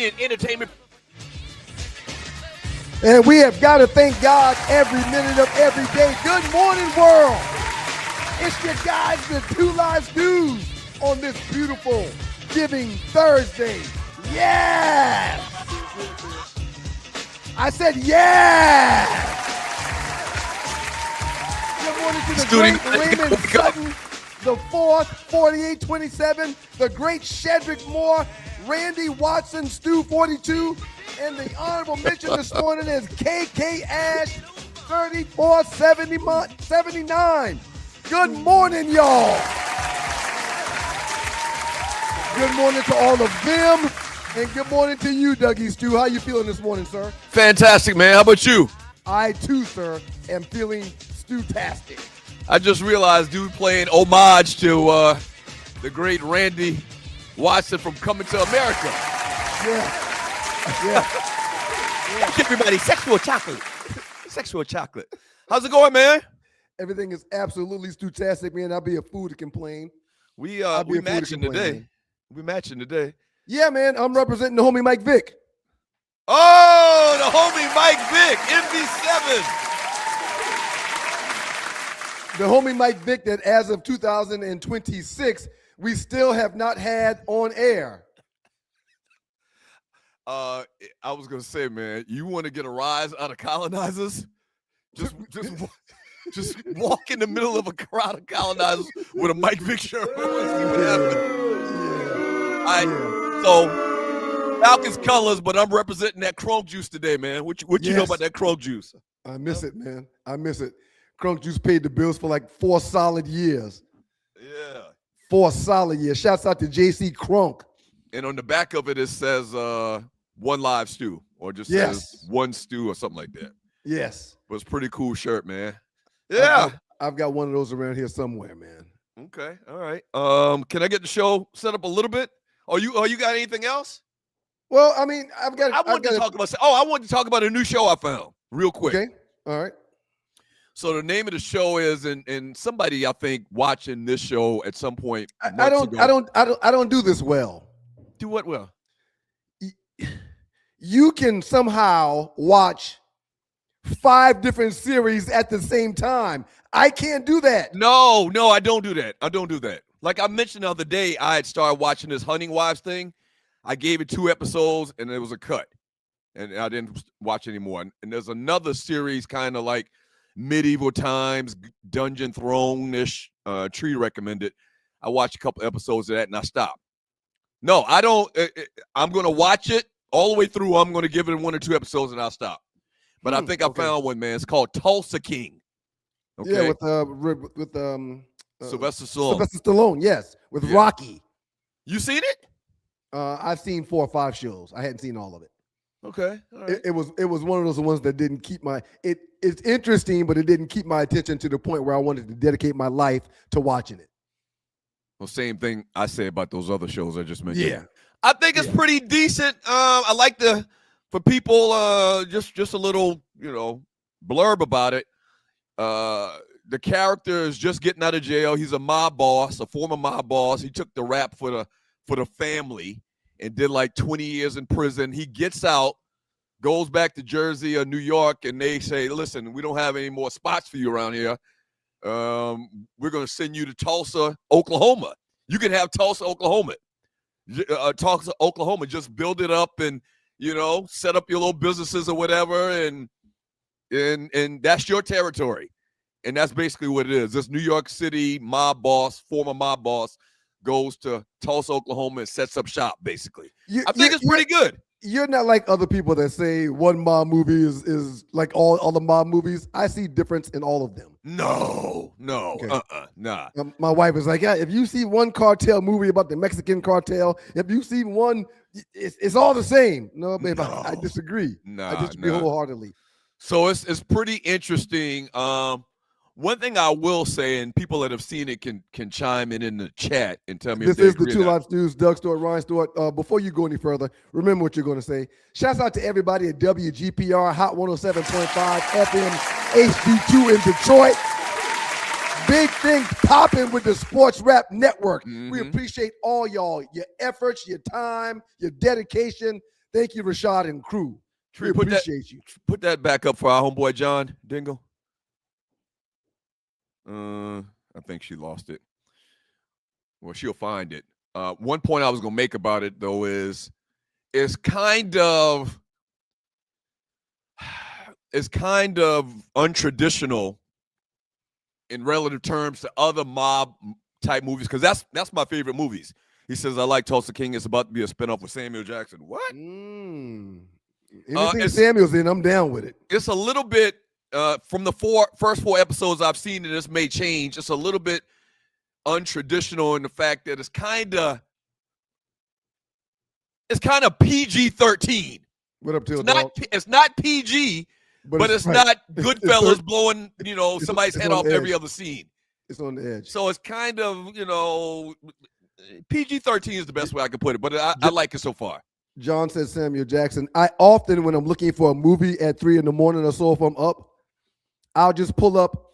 in entertainment. And we have got to thank God every minute of every day. Good morning, world. It's your guys, the Two Lives Dudes, on this beautiful Giving Thursday. Yes! I said yes! Good morning to the great Raymond Sutton, the fourth, 48-27, the great Shedrick Moore, Randy Watson, Stu 42, and the honorable mention this morning is KK Ash 3479. Good morning, y'all. Good morning to all of them, and good morning to you, Dougie Stu. How you feeling this morning, sir? Fantastic, man. How about you? I, too, sir, am feeling Stu-tastic. I just realized, dude, playing homage to the great Randy Watson from Coming to America. Yeah. Everybody, sexual chocolate. Sexual chocolate. How's it going, man? Everything is absolutely Stu-tastic, man. I'll be a fool to complain. We matching today. Man. We matching today. Yeah, man. I'm representing the homie Mike Vick. Oh, the homie Mike Vick, MV7. The homie Mike Vick that as of 2026, we still have not had on air. I was gonna say, man, you want to get a rise out of colonizers? Just walk in the middle of a crowd of colonizers with a Mike Vick shirt. So Falcons colors, but I'm representing that Crunk Juice today, man. What you know about that Crunk Juice? I miss it, man. I miss it. Crunk Juice paid the bills for like 4 solid years. Yeah. 4 solid years. Shouts out to JC Crunk. And on the back of it, it says one live stew, or just says one stew or something like that. Yes. But it's a pretty cool shirt, man. Yeah. I've got one of those around here somewhere, man. Okay. All right. Can I get the show set up a little bit? Oh, you got anything else? Well, I mean, I wanted to talk about a new show I found real quick. Okay. All right. So the name of the show is, and somebody I think watching this show at some point. I don't do this well. Do what well? You can somehow watch 5 different series at the same time. I can't do that. No, I don't do that. Like I mentioned the other day, I had started watching this Hunting Wives thing. I gave it 2 episodes, and it was a cut. And I didn't watch anymore. And there's another series kind of like medieval times, Dungeon Throne-ish. Tree recommended. I watched a couple episodes of that, and I stopped. No, I don't. I'm going to watch it all the way through. I'm going to give it 1 or 2 episodes, and I'll stop. But I think I found one, man. It's called Tulsa King. Okay? Yeah, with Sylvester Stallone. Sylvester Stallone, yes, with Rocky. You seen it? I've seen 4 or 5 shows. I hadn't seen all of it. Okay. All right. It was one of those ones that didn't keep my it's interesting, but it didn't keep my attention to the point where I wanted to dedicate my life to watching it. Well, same thing I say about those other shows I just mentioned. Yeah. I think it's pretty decent. I like for people just a little, blurb about it. The character is just getting out of jail. He's a mob boss, a former mob boss. He took the rap for the family and did like 20 years in prison. He gets out, goes back to Jersey or New York, and they say, listen, we don't have any more spots for you around here. We're going to send you to Tulsa, Oklahoma. You can have Tulsa, Oklahoma. Tulsa, Oklahoma. Just build it up and, set up your little businesses or whatever, and that's your territory. And that's basically what it is. This New York City former mob boss, goes to Tulsa, Oklahoma, and sets up shop, basically. I think it's pretty good. You're not like other people that say one mob movie is like all the mob movies. I see difference in all of them. No. Okay. Nah. My wife is like, yeah, if you see one cartel movie about the Mexican cartel, if you see one, it's all the same. No, babe, I disagree. I disagree wholeheartedly. So it's pretty interesting. One thing I will say, and people that have seen it can chime in the chat and tell me this if they is the agree Two or not. Lives News, Doug Stewart, Ryan Stewart. Before you go any further, remember what you're going to say. Shouts out to everybody at WGPR, Hot 107.5 FM, HD2 in Detroit. Big things popping with the Sports Rap Network. We appreciate all y'all, your efforts, your time, your dedication Thank you, Rashad and crew. We appreciate you. Put that back up for our homeboy John Dingle. I think she lost it. Well, she'll find it. One point I was gonna make about it though is it's kind of untraditional in relative terms to other mob type movies, because that's my favorite movies. He says, I like Tulsa King. It's about to be a spinoff with Samuel Jackson. What? Anything Samuel's in, I'm down with it. It's a little bit from the first four episodes I've seen, and this may change. It's a little bit untraditional in the fact that it's kind of PG-13. What up, Till? It's not PG, but it's right. Not Goodfellas blowing somebody's head off every other scene. It's on the edge. So it's kind of PG-13 is the best way I can put it, but I like it so far. John says Samuel Jackson. I often, when I'm looking for a movie at 3 a.m. or so, if I'm up, I'll just pull up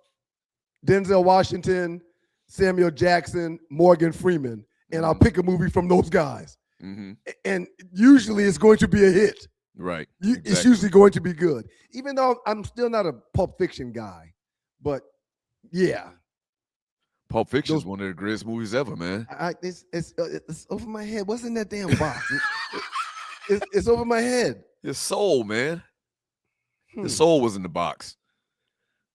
Denzel Washington, Samuel Jackson, Morgan Freeman, and I'll pick a movie from those guys. Mm-hmm. And usually it's going to be a hit. Right. Exactly. It's usually going to be good. Even though I'm still not a Pulp Fiction guy. But, yeah. Pulp Fiction is one of the greatest movies ever, man. It's over my head. What's in that damn box? It's over my head. His soul, man. His soul was in the box.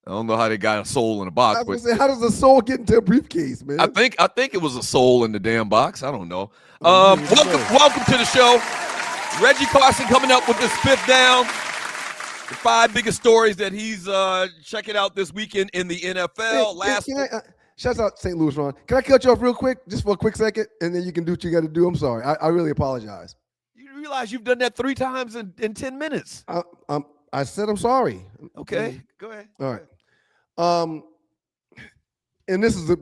I don't know how they got a soul in a box. I was gonna say, how does a soul get into a briefcase, man? I think it was a soul in the damn box. I don't know. Welcome to the show. Reggie Carson coming up with this fifth down. The 5 biggest stories that he's checking out this weekend in the NFL. Shouts out St. Louis, Ron. Can I cut you off real quick, just for a quick second, and then you can do what you got to do? I'm sorry. I really apologize. You realize you've done that 3 times in 10 minutes. I said I'm sorry. Okay, go ahead. All right. And this is a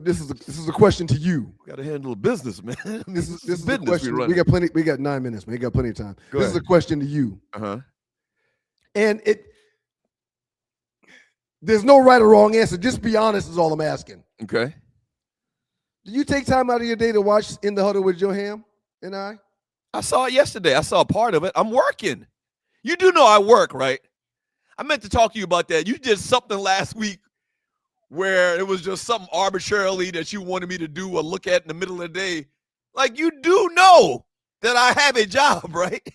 question to you. We got to handle business, man. This is a question. We got plenty. We got 9 minutes, man. We got plenty of time. This is a question to you. And there's no right or wrong answer. Just be honest is all I'm asking. Okay. Do you take time out of your day to watch In the Huddle with Joe Ham and I? I saw it yesterday. I saw a part of it. I'm working. You do know I work, right? I meant to talk to you about that. You did something last week where it was just something arbitrarily that you wanted me to do or look at in the middle of the day. Like, you do know that I have a job, right?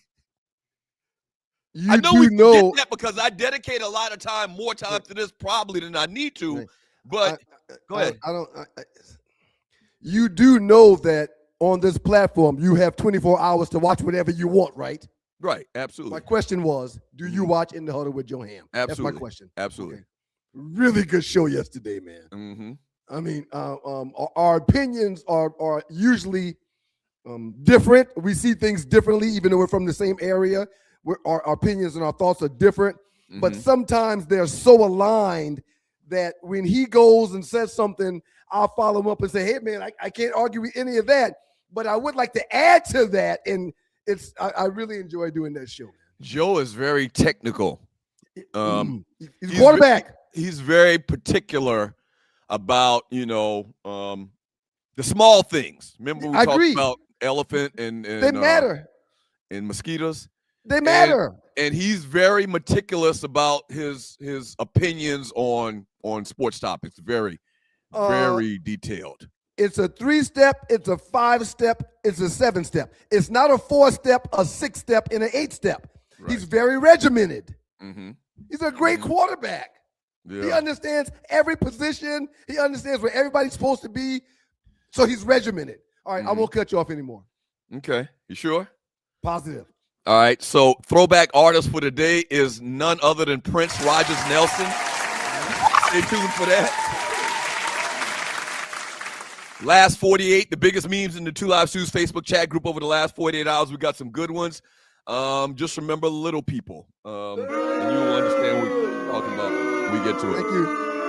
I know we did that because I dedicate a lot of time, more time to this probably than I need to. Right. But go ahead. You do know that on this platform you have 24 hours to watch whatever you want, right? Right, absolutely. My question was, do you watch In the Huddle with Joe Ham? Absolutely. That's my question. Absolutely. Okay. Really good show yesterday, man. Mm-hmm. I mean, our opinions are usually different. We see things differently, even though we're from the same area. Our opinions and our thoughts are different, but sometimes they're so aligned that when he goes and says something, I'll follow him up and say, hey, man, I can't argue with any of that, but I would like to add to that. And I really enjoy doing that show. Joe is very technical. He's a quarterback. He's very particular about, the small things. Remember we talked about elephant and they matter. And mosquitoes? They matter. And he's very meticulous about his opinions on sports topics. Very, very detailed. It's a 3-step, it's a 5-step, it's a 7-step. It's not a 4-step, a 6-step, and an 8-step. Right. He's very regimented. Mm-hmm. He's a great quarterback. Yeah. He understands every position. He understands where everybody's supposed to be. So he's regimented. All right, I won't cut you off anymore. Okay. You sure? Positive. All right. So throwback artist for the day is none other than Prince Rogers Nelson. Stay tuned for that. Last 48, the biggest memes in the Two Live Shoes Facebook chat group over the last 48 hours. We got some good ones. Just remember little people. And you will understand what we're talking about when we get to it. Thank you.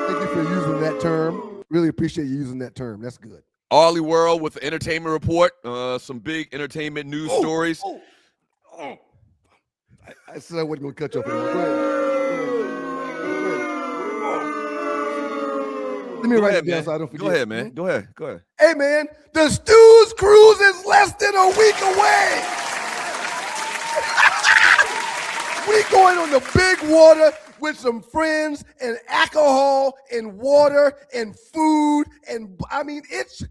Thank you for using that term. Really appreciate you using that term. That's good. Arlie World with the entertainment report. Some big entertainment news stories. I said I wasn't going to cut you off anymore. Go ahead. Let me write it down so I don't forget. Go ahead, man. Go ahead. Hey, man, the Stews Cruise is less than a week away. going on the big water with some friends and alcohol and water and food. And I mean, it's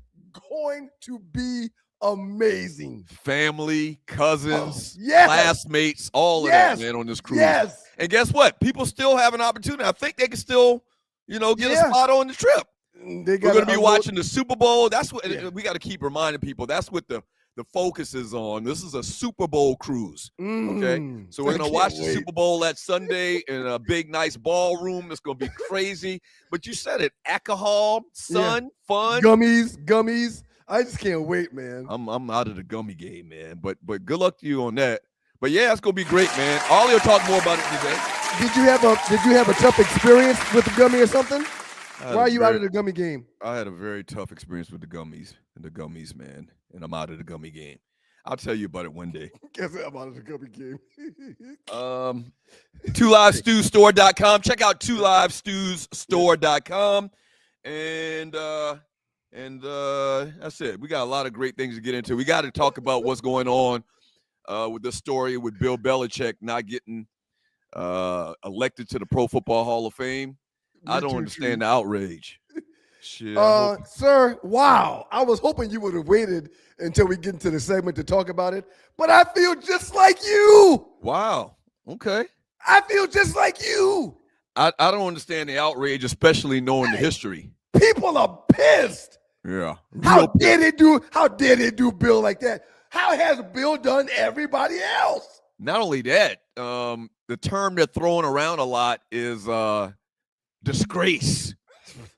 going to be amazing. Family, cousins, yes. classmates, all of that, man, on this cruise. Yes. And guess what? People still have an opportunity. I think they can still, get a spot on the trip. We're going to be watching the Super Bowl. That's what we got to keep reminding people. That's what the focus is on. This is a Super Bowl cruise. Okay. So we're going to watch the Super Bowl that Sunday in a big, nice ballroom. It's going to be crazy. But you said it. Alcohol, sun, fun. Gummies. I just can't wait, man. I'm out of the gummy game, man. But good luck to you on that. But yeah, it's going to be great, man. Ollie will talk more about it today. Did you have a tough experience with the gummy or something? Why are you out of the gummy game? I had a very tough experience with the gummies, man, and I'm out of the gummy game. I'll tell you about it one day. Guess I'm out of the gummy game. 2livestewstore.com. Check out 2livestewstore.com. And that's it. We got a lot of great things to get into. We got to talk about what's going on with the story with Bill Belichick not getting elected to the Pro Football Hall of Fame. I don't understand the outrage. Shit. Sir, wow. I was hoping you would have waited until we get into the segment to talk about it, but I feel just like you. Wow. Okay. I feel just like you. I don't understand the outrage, especially knowing the history. People are pissed. Yeah. How dare they do Bill like that? How has Bill done everybody else? Not only that, the term they're throwing around a lot is disgrace.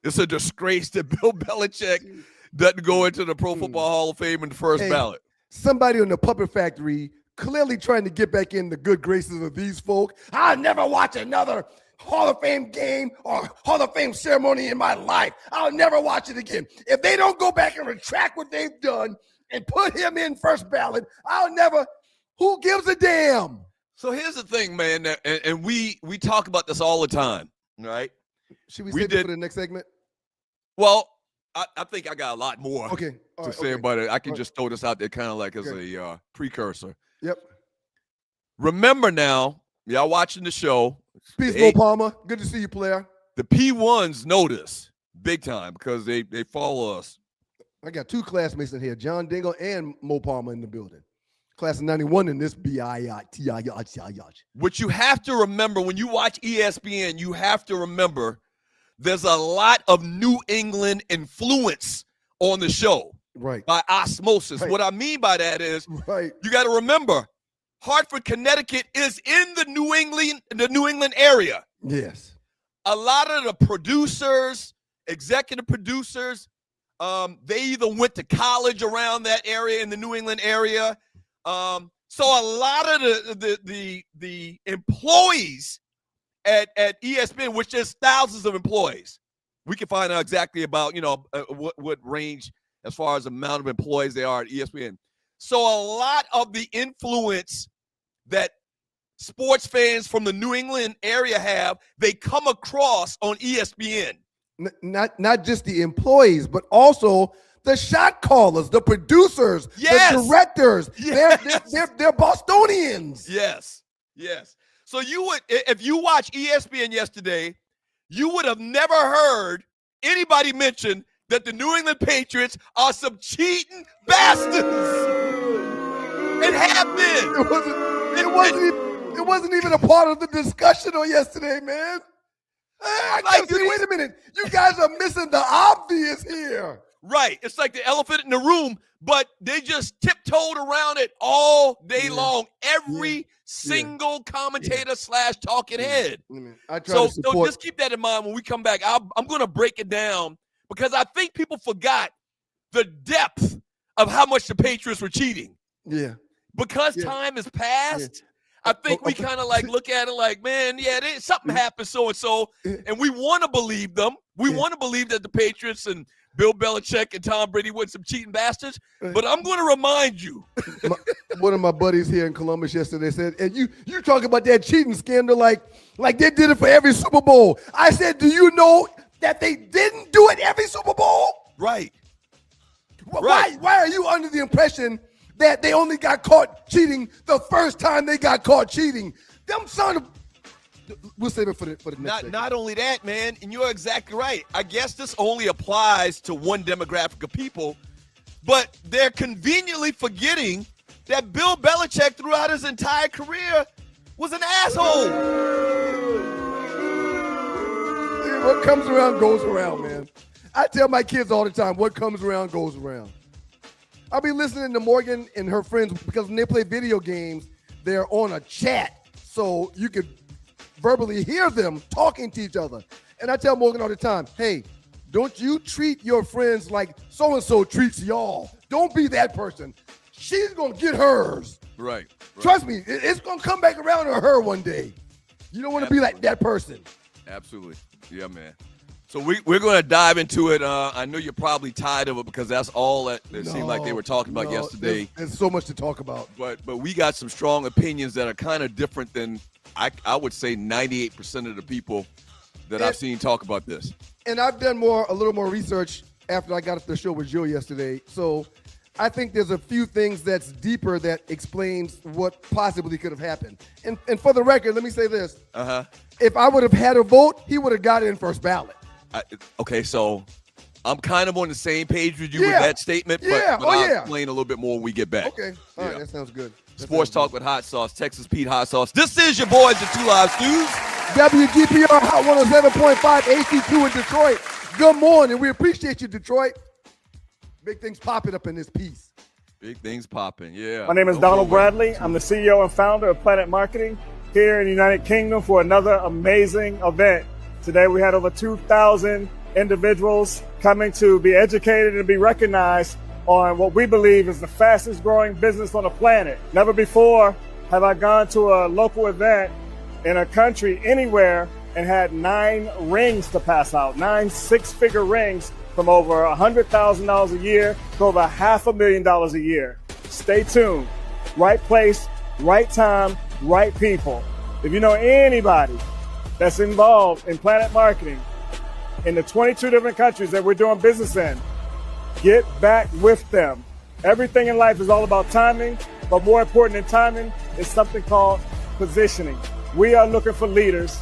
It's a disgrace that Bill Belichick doesn't go into the Pro Football Hall of Fame in the first ballot. Somebody on the Puppet Factory clearly trying to get back in the good graces of these folk. I'll never watch another Hall of Fame game or Hall of Fame ceremony in my life. I'll never watch it again. If they don't go back and retract what they've done and put him in first ballot, who gives a damn? So here's the thing, man, and we talk about this all the time, right? Should we save it for the next segment? Well, I think I got a lot more to say about it. I can just throw this out there kind of like as a precursor. Yep. Remember now, y'all watching the show. Peace, Mo Palmer. Good to see you, player. The P1s notice big time because they follow us. I got two classmates in here, John Dingle and Mo Palmer in the building. Class of 91 in this B-I-I-T-I-I-T-I-I. What you have to remember when you watch ESPN, you have to remember there's a lot of New England influence on the show. Right. By osmosis. Right. What I mean by that is you got to remember Hartford, Connecticut is in the New England area. Yes. A lot of the producers, executive producers, they either went to college around that area in the New England area. So a lot of the employees at ESPN, which is thousands of employees, we can find out exactly about what range as far as the amount of employees they are at ESPN. So a lot of the influence that sports fans from the New England area have, they come across on ESPN. Not just the employees, but also the shot callers, the producers, the directors. Yes. They're Bostonians. Yes. So if you watch ESPN yesterday, you would have never heard anybody mention that the New England Patriots are some cheating bastards. It have been. It wasn't even a part of the discussion on yesterday, man. Wait a minute. You guys are missing the obvious here. Right. It's like the elephant in the room, but they just tiptoed around it all day long. Every single commentator / talking head. So just keep that in mind when we come back. I'm going to break it down because I think people forgot the depth of how much the Patriots were cheating. Yeah. Because time has passed, I think we kind of like look at it like, man, something happened so-and-so, and we want to believe them. We want to believe that the Patriots and Bill Belichick and Tom Brady were some cheating bastards, but I'm going to remind you. One of my buddies here in Columbus yesterday said, and you talk about that cheating scandal like they did it for every Super Bowl. I said, do you know that they didn't do it every Super Bowl? Right. Why are you under the impression that they only got caught cheating the first time they got caught cheating. Them son of... We'll save it for the next Not only that, man, and you're exactly right. I guess this only applies to one demographic of people, but they're conveniently forgetting that Bill Belichick throughout his entire career was an asshole. What comes around goes around, man. I tell my kids all the time, what comes around goes around. I'll be listening to Morgan and her friends because when they play video games, they're on a chat, so you could verbally hear them talking to each other. And I tell Morgan all the time, hey, don't you treat your friends like so-and-so treats y'all. Don't be that person. She's going to get hers. Right. Trust me, it's going to come back around to her one day. You don't want to be like that person. Absolutely. Yeah, man. So we're going to dive into it. I know you're probably tired of it because that's all that it seemed like they were talking about yesterday. There's so much to talk about. But we got some strong opinions that are kind of different than I would say 98% of the people that I've seen talk about this. And I've done a little more research after I got off the show with Jill yesterday. So I think there's a few things that's deeper that explains what possibly could have happened. And for the record, let me say this. If I would have had a vote, he would have got in first ballot. Okay, so I'm kind of on the same page with you with that statement, but I'll explain a little bit more when we get back. Okay. All right, that sounds good. Sports Talk with Hot Sauce, Texas Pete Hot Sauce. This is your boys, the Two Live Stews. WGPR Hot 107.5 AC2 in Detroit. Good morning. We appreciate you, Detroit. Big things popping up in this piece. Big things popping, yeah. My name is Donald Bradley. I'm the CEO and founder of Planet Marketing here in the United Kingdom for another amazing event. Today we had over 2,000 individuals coming to be educated and be recognized on what we believe is the fastest growing business on the planet. Never before have I gone to a local event in a country anywhere and had 9 rings to pass out, 9 six-figure rings from over $100,000 a year to over $500,000 a year. Stay tuned. Right place, right time, right people. If you know anybody that's involved in Planet Marketing in the 22 different countries that we're doing business in, get back with them. Everything in life is all about timing, but more important than timing is something called positioning. We are looking for leaders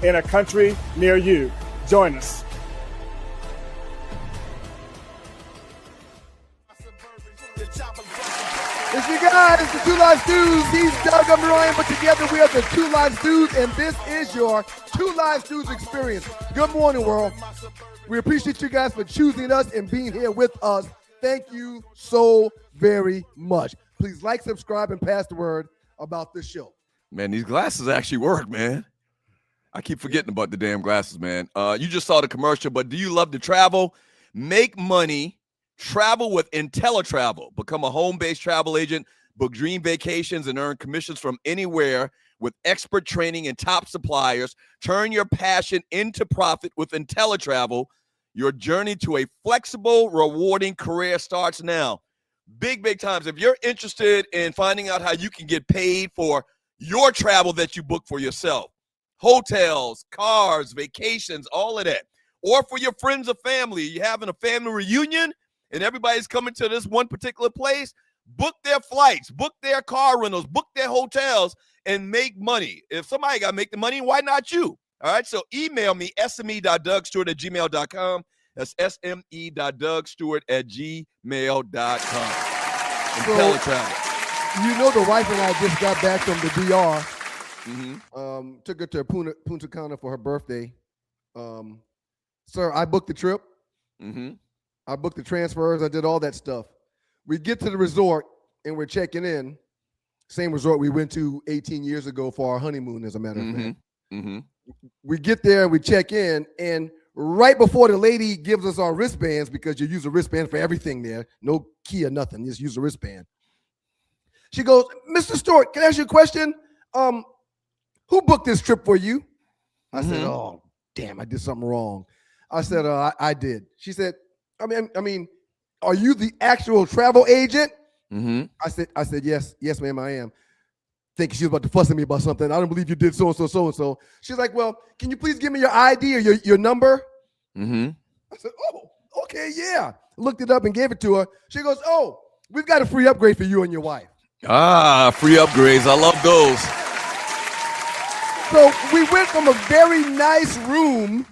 in a country near you. Join us. It's you guys, it's the Two Live Stews. He's Doug, I'm Ryan, but together we are the Two Live Stews, and this is your Two Live Stews experience. Good morning, world. We appreciate you guys for choosing us and being here with us. Thank you so very much. Please like, subscribe, and pass the word about this show. Man, these glasses actually work, man. I keep forgetting about the damn glasses, man. You just saw the commercial, but do you love to travel? Make money. Travel with IntelliTravel. Become a home-based travel agent, book dream vacations, and earn commissions from anywhere with expert training and top suppliers. Turn your passion into profit with IntelliTravel. Your journey to a flexible, rewarding career starts now. Big times. If you're interested in finding out how you can get paid for your travel that you book for yourself, hotels, cars, vacations, all of that, or for your friends or family, you're having a family reunion, and everybody's coming to this one particular place, book their flights, book their car rentals, book their hotels, and make money. If somebody got to make the money, why not you? All right, so email me, sme.dougstewart@gmail.com. That's sme.dougstewart@gmail.com. IntelliTravel. You know the wife and I just got back from the DR. Mm-hmm. Took her to Punta Cana for her birthday. Sir, I booked the trip. Mm-hmm. I booked the transfers. I did all that stuff. We get to the resort, and we're checking in. Same resort we went to 18 years ago for our honeymoon, as a matter of fact. Mm-hmm. We get there, and we check in, and right before the lady gives us our wristbands, because you use a wristband for everything there, no key or nothing, just use a wristband. She goes, Mr. Stewart, can I ask you a question? Who booked this trip for you? I said, oh, damn, I did something wrong. I said, I did. She said, I mean, are you the actual travel agent? Mm-hmm. I said, yes, ma'am, I am. Thinking she was about to fuss at me about something. I don't believe you did so-and-so. She's like, well, can you please give me your ID or your number? Mm-hmm. I said, oh, okay, yeah. Looked it up and gave it to her. She goes, oh, We've got a free upgrade for you and your wife. Ah, free upgrades. I love those. So we went from a very nice room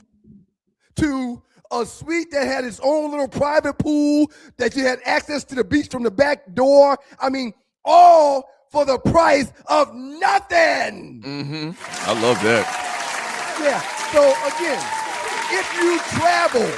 to a suite that had its own little private pool, that you had access to the beach from the back door. I mean, all for the price of nothing. Mm-hmm. I love that. Yeah. So again, if you travel,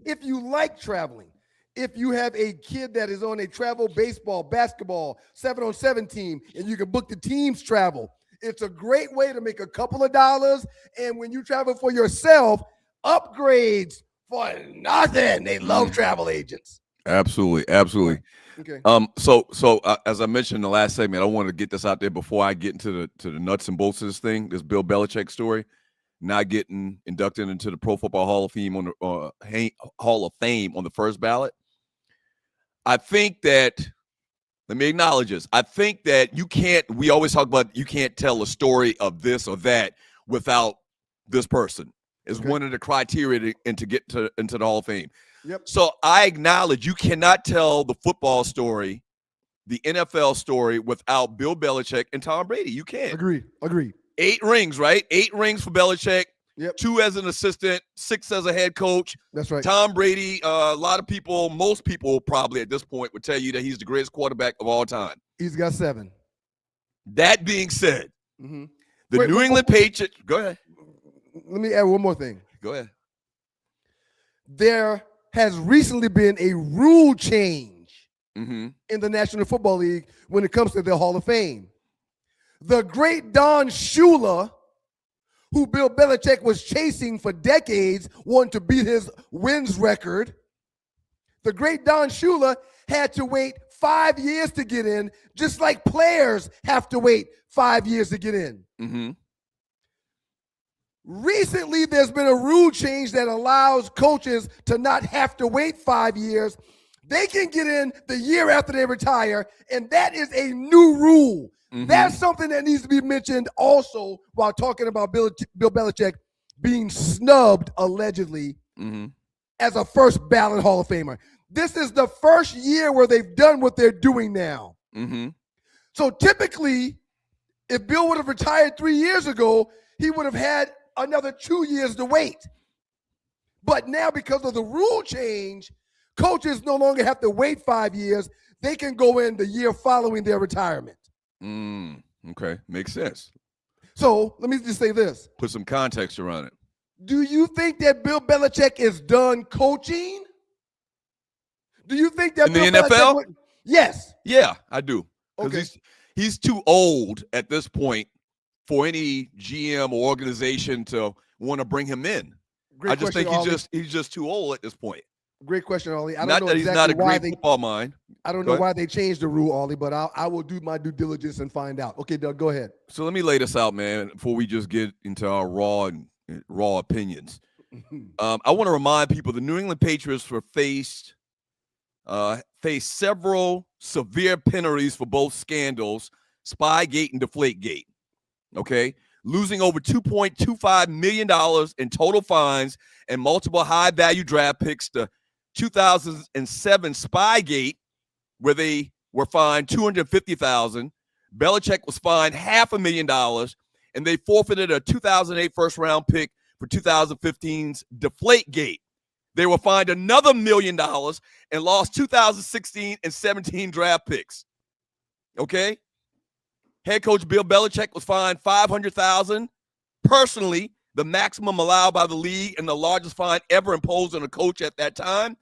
if you like traveling, if you have a kid that is on a travel baseball, basketball, 7-on-7 team, and you can book the team's travel, it's a great way to make a couple of dollars. And when you travel for yourself, upgrades for nothing. They love travel agents. Absolutely. Absolutely. Okay. So as I mentioned in the last segment, I want to get this out there before I get into the nuts and bolts of this thing, this Bill Belichick story, not getting inducted into the Pro Football Hall of Fame on the first ballot. I think that, let me acknowledge this. I think that we always talk about you can't tell a story of this or that without this person. Is one of the criteria to get into the Hall of Fame. Yep. So I acknowledge you cannot tell the football story, the NFL story without Bill Belichick and Tom Brady. You can't. Agree. 8 rings, right? 8 rings for Belichick. Yep. 2 as an assistant, 6 as a head coach. That's right. Tom Brady, a lot of people, most people probably at this point would tell you that he's the greatest quarterback of all time. He's got 7. That being said, Mm-hmm. the New England Patriots, go ahead. Let me add one more thing. Go ahead. There has recently been a rule change Mm-hmm. in the National Football League when it comes to the Hall of Fame. The great Don Shula, who Bill Belichick was chasing for decades, wanting to beat his wins record. The great Don Shula had to wait 5 years to get in, just like players have to wait 5 years to get in. Mm-hmm. Recently, there's been a rule change that allows coaches to not have to wait 5 years. They can get in the year after they retire, and that is a new rule. Mm-hmm. That's something that needs to be mentioned also while talking about Bill Belichick being snubbed, allegedly, as a first ballot Hall of Famer. This is the first year where they've done what they're doing now. Mm-hmm. So typically, if Bill would have retired 3 years ago, he would have had another 2 years to wait. But now, because of the rule change, coaches no longer have to wait 5 years. They can go in the year following their retirement. Okay, makes sense. So let me just say this. Put some context around it. Do you think that Bill Belichick is done coaching? Do you think that in the Bill NFL? Yes. Yeah, I do. Because Okay. he's too old at this point for any GM or organization to want to bring him in. Great I just question, think Ollie. he's just too old at this point. Great question, Ollie. I don't Not know that exactly he's not a why great football mind. I don't know why they changed the rule, Ollie, but I will do my due diligence and find out. Okay, Doug, go ahead. So let me lay this out, man, before we just get into our raw opinions. I want to remind people the New England Patriots were faced several severe penalties for both scandals, Spygate and Deflategate. Okay, losing over $2.25 million in total fines and multiple high-value draft picks to 2007 Spygate, where they were fined $250,000. Belichick was fined $500,000, and they forfeited a 2008 first-round pick for 2015's Deflategate. They were fined another $1 million and lost 2016 and 17 draft picks. Okay? Head coach Bill Belichick was fined $500,000 personally, the maximum allowed by the league and the largest fine ever imposed on a coach at that time.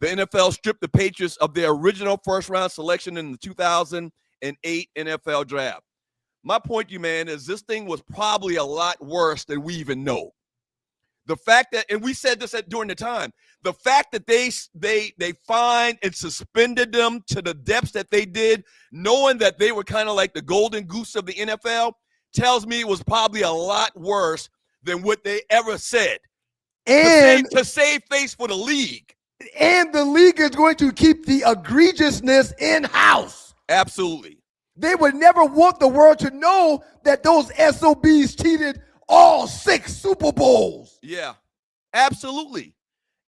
The NFL stripped the Patriots of their original first-round selection in the 2008 NFL draft. My point to you, man, is this thing was probably a lot worse than we even know. The fact that, and we said this during the time, the fact that they fined and suspended them to the depths that they did, knowing that they were kind of like the golden goose of the NFL, tells me it was probably a lot worse than what they ever said. And to save face for the league. And the league is going to keep the egregiousness in-house. Absolutely. They would never want the world to know that those SOBs cheated all 6 Super Bowls. Yeah, absolutely.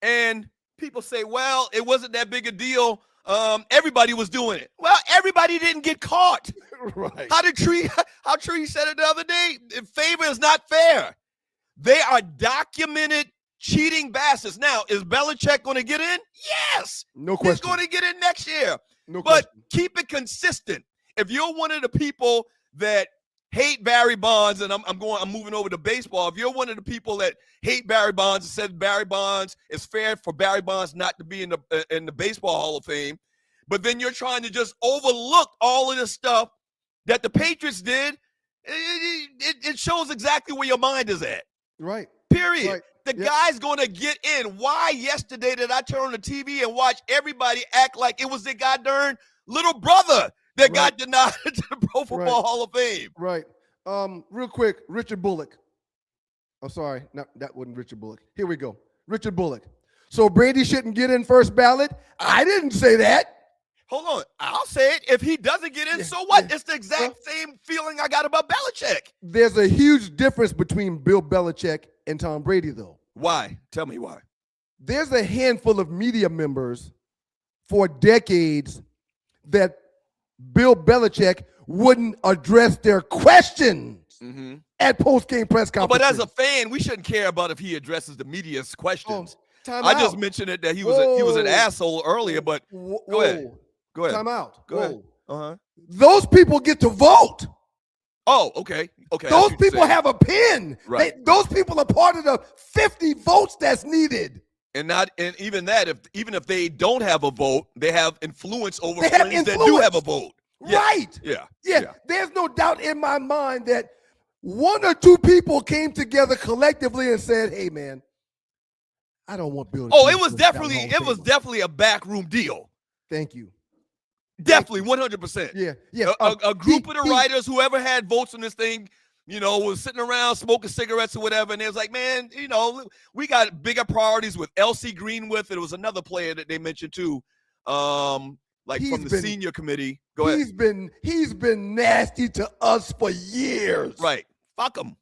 And people say, well, it wasn't that big a deal everybody was doing it. Well, everybody didn't get caught. Right. How Tree said it the other day? Favor is not fair. They are documented cheating bastards. Now, is Belichick going to get in? Yes. No question. He's going to get in next year. No But question. keep it consistent. If you're one of the people that hate Barry Bonds, and I'm moving over to baseball. If you're one of the people that hate Barry Bonds and says Barry Bonds, it's fair for Barry Bonds not to be in the Baseball Hall of Fame, but then you're trying to just overlook all of the stuff that the Patriots did, it shows exactly where your mind is at. Right. Period. Right. The guy's going to get in. Why yesterday did I turn on the TV and watch everybody act like it was their goddamn little brother that got denied to the Pro Football Hall of Fame? Right. Real quick, Richard Bullock. I'm sorry. No, that wasn't Richard Bullock. Here we go. Richard Bullock. So Brady shouldn't get in first ballot? I didn't say that. Hold on. I'll say it. If he doesn't get in, so what? It's the exact same feeling I got about Belichick. There's a huge difference between Bill Belichick and Tom Brady, though. Why? Tell me why. There's a handful of media members for decades that Bill Belichick wouldn't address their questions at post-game press conferences. But as a fan, we shouldn't care about if he addresses the media's questions. I just mentioned it that he was an asshole earlier, but go ahead. Go ahead. Time out. Go ahead. Uh-huh. Those people get to vote. Oh, okay. Okay. Those people have a pin. Right. Those people are part of the 50 votes that's needed. And even if they don't have a vote, they have influence over friends that do have a vote. Yeah. Right. Yeah. There's no doubt in my mind that one or two people came together collectively and said, "Hey, man, I don't want Bill." It was definitely a backroom deal. Thank you. Definitely, 100%. Yeah. A group of the writers, whoever had votes on this thing, was sitting around smoking cigarettes or whatever, and they was like, man, we got bigger priorities with L.C. Greenwith. There was another player that they mentioned too, from the senior committee. Go ahead. He's been nasty to us for years. Right. Fuck him.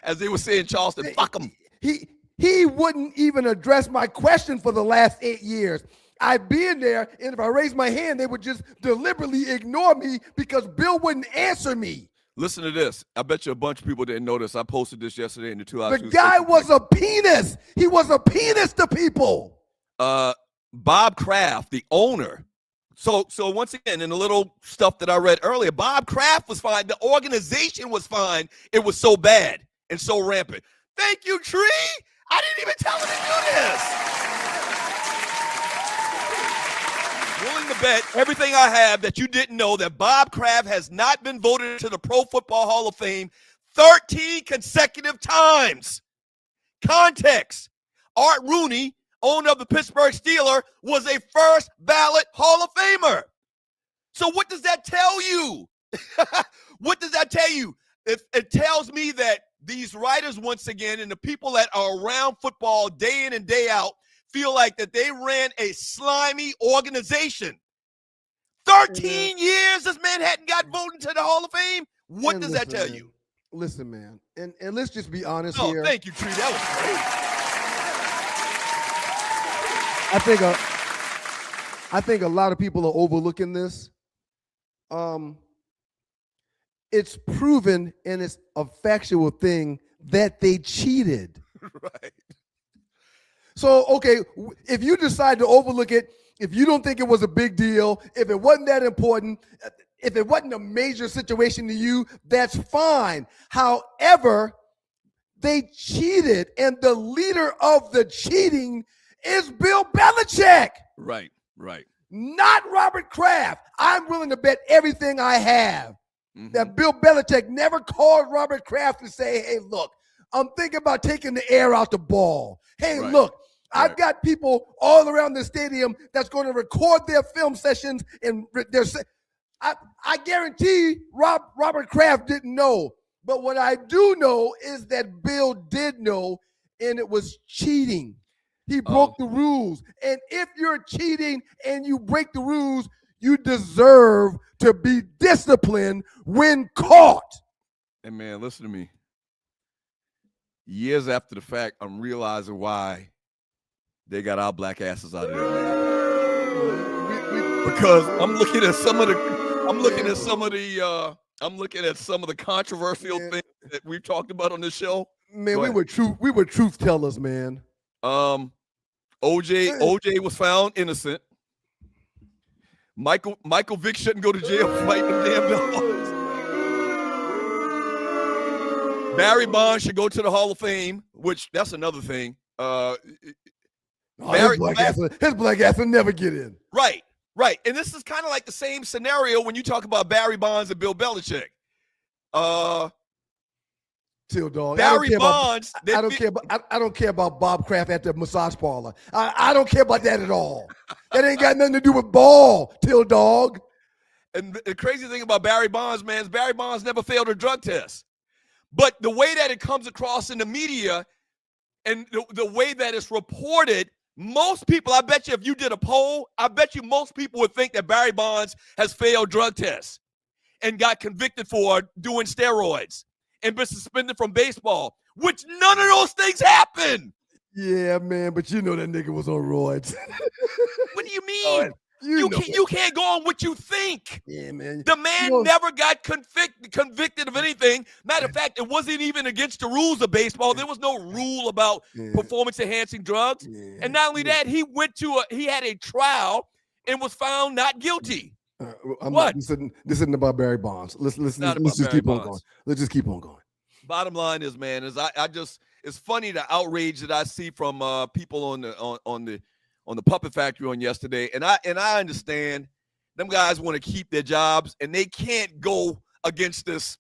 As they would say in Charleston, fuck him. He wouldn't even address my question for the last 8 years. I'd be in there, and if I raised my hand, they would just deliberately ignore me because Bill wouldn't answer me. Listen to this. I bet you a bunch of people didn't notice. I posted this yesterday in the 2 hours. The guy was a penis. He was a penis to people. Bob Kraft, the owner. So once again, in the little stuff that I read earlier, Bob Kraft was fine. The organization was fine. It was so bad and so rampant. Thank you, Tree. I didn't even tell him to do this. Willing to bet everything I have that you didn't know that Bob Kraft has not been voted into the Pro Football Hall of Fame 13 consecutive times. Context. Art Rooney, owner of the Pittsburgh Steelers, was a first ballot Hall of Famer. So what does that tell you? What does that tell you? It tells me that these writers, once again, and the people that are around football day in and day out, feel like that they ran a slimy organization. 13 years this man hadn't got voted into the Hall of Fame. What does that tell you? Listen, man, and let's just be honest here. here. Thank you, Tree. That was great. I think a lot of people are overlooking this. It's proven, and it's a factual thing, that they cheated. Right. So, okay, if you decide to overlook it, if you don't think it was a big deal, if it wasn't that important, if it wasn't a major situation to you, that's fine. However, they cheated, and the leader of the cheating is Bill Belichick. Right. Not Robert Kraft. I'm willing to bet everything I have that Bill Belichick never called Robert Kraft to say, hey, look, I'm thinking about taking the air out the ball. Hey, look, I've got people all around the stadium that's going to record their film sessions, and I guarantee Robert Kraft didn't know. But what I do know is that Bill did know, and it was cheating. He broke the rules. And if you're cheating and you break the rules, you deserve to be disciplined when caught. And man, listen to me. Years after the fact, I'm realizing why they got our black asses out of there, man. because I'm looking at some of the controversial things that we've talked about on this show. Man, we were truth tellers, man. OJ was found innocent. Michael Vick shouldn't go to jail for fighting them damn dogs. Barry Bonds should go to the Hall of Fame, which that's another thing. His black ass will never get in. Right. And this is kind of like the same scenario when you talk about Barry Bonds and Bill Belichick. Till dog. Barry Bonds. I don't care about Bob Kraft at the massage parlor. I don't care about that at all. That ain't got nothing to do with ball, Till dog. And the crazy thing about Barry Bonds, man, is Barry Bonds never failed a drug test. But the way that it comes across in the media and the way that it's reported, most people, I bet you if you did a poll, I bet you most people would think that Barry Bonds has failed drug tests and got convicted for doing steroids and been suspended from baseball, which none of those things happened. Yeah, man, but you know that nigga was on roids. What do you mean? You can't go on what you think. Yeah, man. The man never got convicted of anything. Matter of fact, it wasn't even against the rules of baseball. There was no rule about performance-enhancing drugs. Yeah. And not only that, he had a trial and was found not guilty. This isn't about Barry Bonds. Let's just keep on going. Let's just keep on going. Bottom line is, man, it's funny the outrage that I see from people on the Puppet Factory on yesterday, and I understand them guys want to keep their jobs, and they can't go against this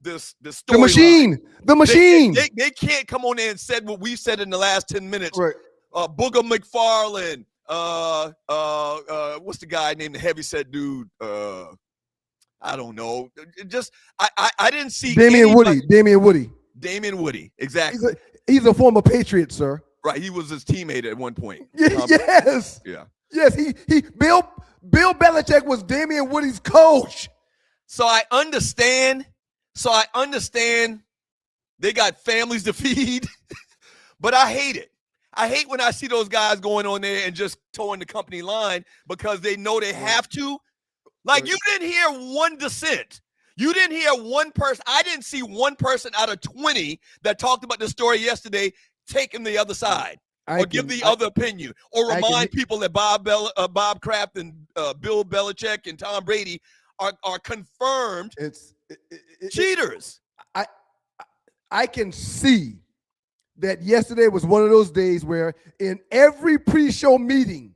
story. The machine. They can't come on there and said what we said in the last 10 minutes. Right. Booger McFarland. What's the guy named the heavyset dude? I don't know. I didn't see Damian Woody. Exactly. He's a former Patriot, sir. Right, he was his teammate at one point. Yes. Yeah. Yes, Bill Belichick was Damian Woody's coach. So I understand they got families to feed, but I hate it. I hate when I see those guys going on there and just towing the company line because they know they have to. Like, you didn't hear one dissent. You didn't hear one person. I didn't see one person out of 20 that talked about this story yesterday taking the other side or give the other opinion or remind people that Bob Kraft and Bill Belichick and Tom Brady are confirmed cheaters. I can see that yesterday was one of those days where in every pre-show meeting,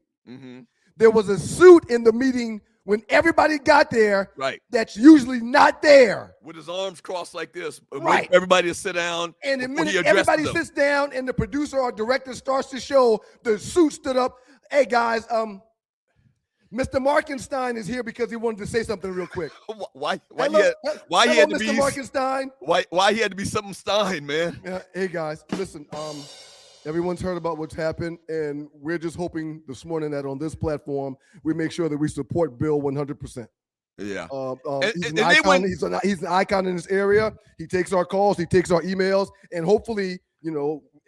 there was a suit in the meeting when everybody got there, right? That's usually not there. With his arms crossed like this, right? Everybody to sit down. And the minute everybody sits down and the producer or director starts the show, the suit stood up. Hey guys, Mr. Markenstein is here because he wanted to say something real quick. Why he had to be Mr. Markenstein? Why he had to be something Stein, man? Hey guys, listen. Everyone's heard about what's happened, and we're just hoping this morning that on this platform we make sure that we support Bill 100%. Yeah. He's an icon in this area. He takes our calls, he takes our emails, and hopefully,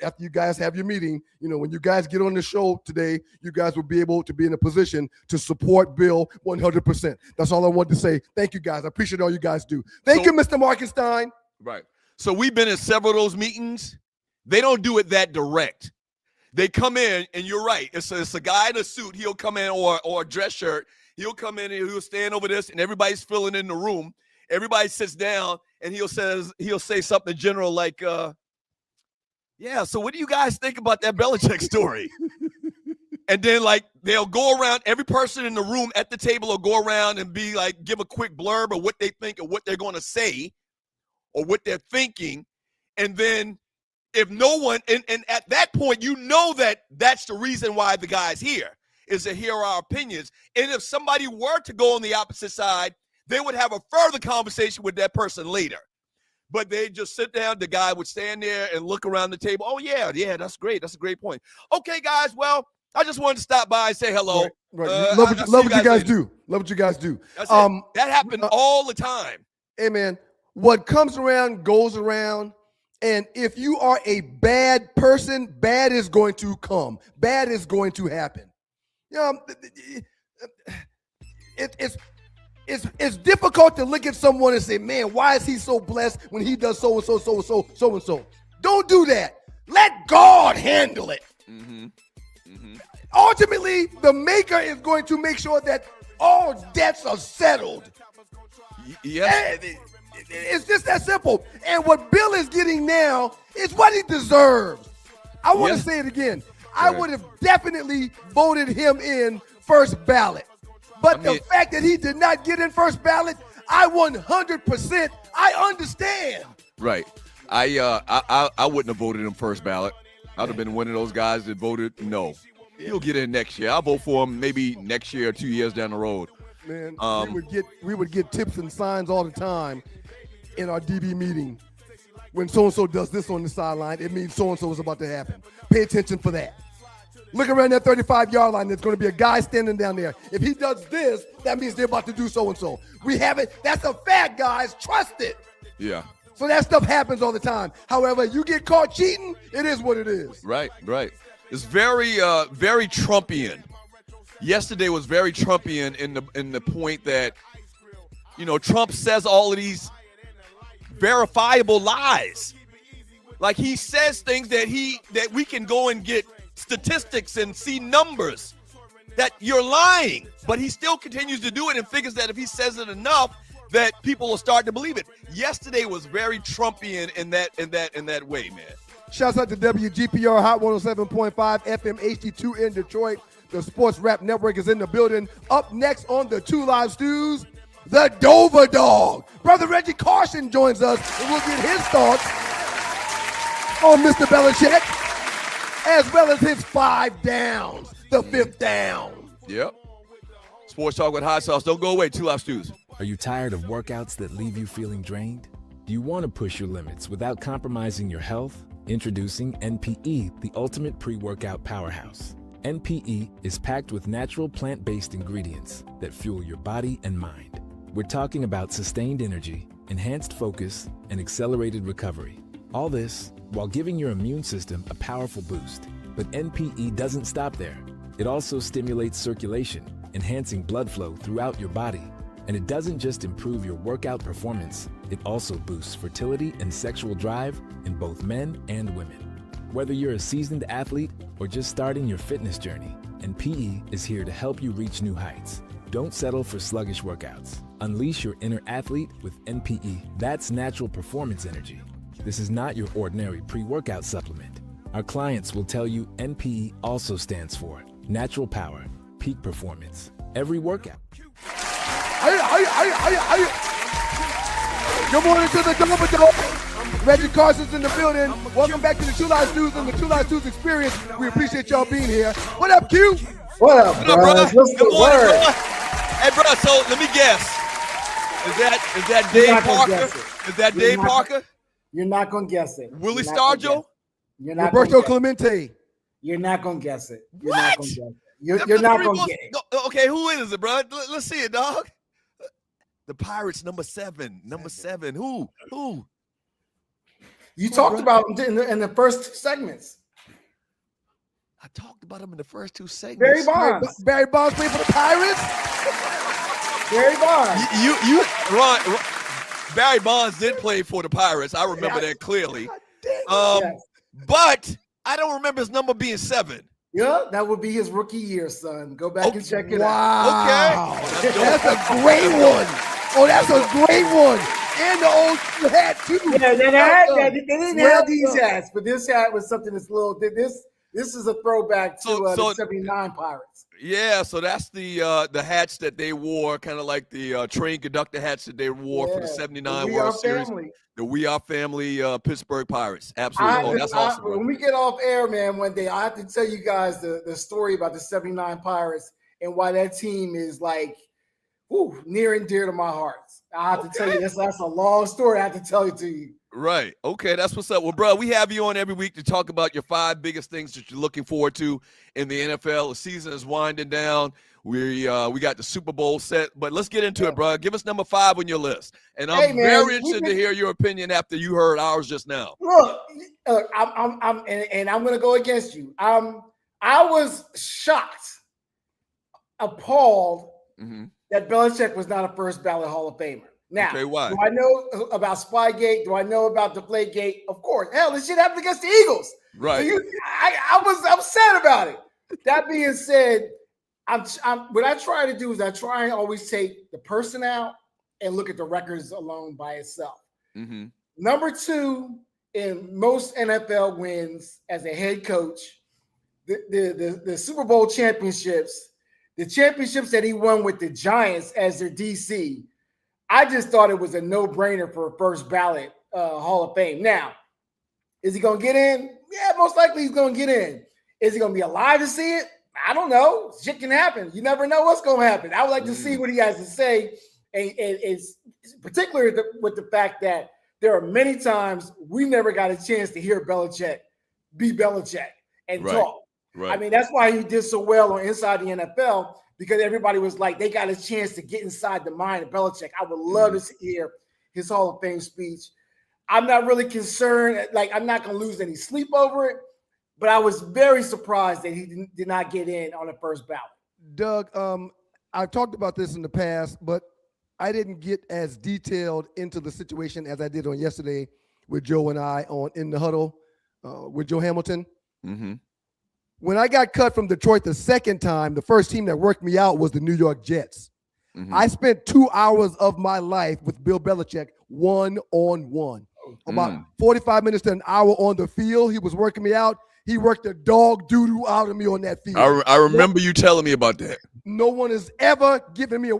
after you guys have your meeting, when you guys get on the show today, you guys will be able to be in a position to support Bill 100%. That's all I want to say. Thank you, guys. I appreciate all you guys do. Thank you, Mr. Markenstein. Right. So we've been in several of those meetings. They don't do it that direct. They come in, and you're right. It's a guy in a suit. He'll come in or a dress shirt. He'll come in and he'll stand over this, and everybody's filling in the room. Everybody sits down, and he'll say something general like, yeah, so what do you guys think about that Belichick story? And then, they'll go around, every person in the room at the table will go around and be like, give a quick blurb of what they think or what they're going to say or what they're thinking. And then if no one, and at that point, that's the reason why the guy's here, is to hear our opinions. And if somebody were to go on the opposite side, they would have a further conversation with that person later. But they just sit down. The guy would stand there and look around the table. Oh, yeah, that's great. That's a great point. Okay, guys, well, I just wanted to stop by and say hello. Right. Love what you guys do. Love what you guys do. That happened all the time. Hey, man, what comes around goes around. And if you are a bad person, bad is going to come. Bad is going to happen. it's difficult to look at someone and say, man, why is he so blessed when he does so and so, so and so, so and so? Don't do that. Let God handle it. Mm-hmm. Mm-hmm. Ultimately, the maker is going to make sure that all debts are settled. Yes. It's just that simple. And what Bill is getting now is what he deserves. I want to say it again. I would have definitely voted him in first ballot. But the fact that he did not get in first ballot, I 100%, I understand. Right. I wouldn't have voted him first ballot. I'd have been one of those guys that voted no. He'll get in next year. I'll vote for him maybe next year or 2 years down the road. Man, we would get tips and signs all the time in our DB meeting. When so-and-so does this on the sideline, it means so-and-so is about to happen. Pay attention for that. Look around that 35-yard line. There's going to be a guy standing down there. If he does this, that means they're about to do so-and-so. We have it. That's a fact, guys. Trust it. Yeah. So that stuff happens all the time. However, you get caught cheating, it is what it is. Right. It's very Trumpian. Yesterday was very Trumpian in the point that, Trump says all of these verifiable lies. Like he says things that we can go and get statistics and see numbers that you're lying, but he still continues to do it and figures that if he says it enough that people will start to believe it. Yesterday was very Trumpian in that way, man. Shouts out to WGPR Hot 107.5 FM HD2 in Detroit. The Sports Rap Network is in the building. Up next on the Two Live Stews, the Dover Dog. Brother Reggie Carson joins us, and we'll get his thoughts on Mr. Belichick, as well as his 5 downs, the 5th down. Yep. Sports Talk with Hot Sauce. Don't go away. Two Live Stews. Are you tired of workouts that leave you feeling drained? Do you want to push your limits without compromising your health? Introducing NPE, the ultimate pre-workout powerhouse. NPE is packed with natural plant-based ingredients that fuel your body and mind. We're talking about sustained energy, enhanced focus, and accelerated recovery. All this while giving your immune system a powerful boost. But NPE doesn't stop there. It also stimulates circulation, enhancing blood flow throughout your body. And it doesn't just improve your workout performance, it also boosts fertility and sexual drive in both men and women. Whether you're a seasoned athlete or just starting your fitness journey, NPE is here to help you reach new heights. Don't settle for sluggish workouts. Unleash your inner athlete with NPE. That's natural performance energy. This is not your ordinary pre-workout supplement. Our clients will tell you NPE also stands for natural power, peak performance. Every workout. Good morning to the Dover Dog. Reggie Carson's in the building. Welcome back to the Two Live Stews and the Two Live Stews experience. We appreciate y'all being here. What up, Q? What up, bro? What's the word? Hey, bro, so let me guess. Is that Dave Parker? Is that Dave Parker? You're not going to guess it. Willie Stargell? You're not Roberto Clemente. You're not going to guess it. What? Not gonna guess it. You're not going to get it. Okay, who is it, bro? Let's see it, dog. The Pirates, number 7. Number 7. Who? You talked about him in the first segments. I talked about him in the first 2 segments. Barry Bonds. Barry Bonds played for the Pirates? Barry Bonds. Ron, Barry Bonds did play for the Pirates. I remember that clearly. Yes. But I don't remember his number being 7. Yeah, that would be his rookie year, son. Go back and check it out. Wow. Okay. That's a great one. Oh, that's a great one. And the old hat, too. Yeah, they didn't have these hats, but this hat was something that's a little. This is a throwback to the 79 Pirates. Yeah, so that's the hats that they wore, kind of like the train conductor hats that they wore for the 79 World Series. The We Are Family Pittsburgh Pirates. Absolutely. That's awesome. When we get off air, man, one day I have to tell you guys the story about the 79 Pirates and why that team is like near and dear to my heart. I have to tell you, that's a long story. I have to tell it to you. Right. Okay, that's what's up. Well, bro, we have you on every week to talk about your 5 biggest things that you're looking forward to in the NFL. The season is winding down. We got the Super Bowl set, but let's get into it, bro. Give us number 5 on your list. And I'm very interested to hear your opinion after you heard ours just now. Look, I'm going to go against you. I was shocked, appalled that Belichick was not a first ballot Hall of Famer. Now, Okay, why? do I know about Spygate? Do I know about Deflategate? Of course. Hell, this shit happened against the Eagles. Right. So I was upset about it. That being said, what I try to do is I try and always take the person out and look at the records alone by itself. Mm-hmm. Number 2 in most NFL wins as a head coach, the Super Bowl championships, the championships that he won with the Giants as their DC. I just thought it was a no-brainer for a first ballot Hall of Fame. Now, is he going to get in? Yeah, most likely he's going to get in. Is he going to be alive to see it? I don't know. Shit can happen. You never know what's going to happen. I would like to see what he has to say, and it's particularly with the fact that there are many times we never got a chance to hear Belichick be Belichick and talk. Right. I mean, that's why he did so well on Inside the NFL, because everybody was like, they got a chance to get inside the mind of Belichick. I would love to hear his Hall of Fame speech. I'm not really concerned. Like, I'm not going to lose any sleep over it, but I was very surprised that he did not get in on the first ballot. Doug, I've talked about this in the past, but I didn't get as detailed into the situation as I did on yesterday with Joe and I on In the Huddle with Joe Hamilton. Mm-hmm. When I got cut from Detroit the second time, the first team that worked me out was the New York Jets. Mm-hmm. I spent 2 hours of my life with Bill Belichick one-on-one. About 45 minutes to an hour on the field, he was working me out. He worked the dog doo-doo out of me on that field. I remember you telling me about that. No one has ever given me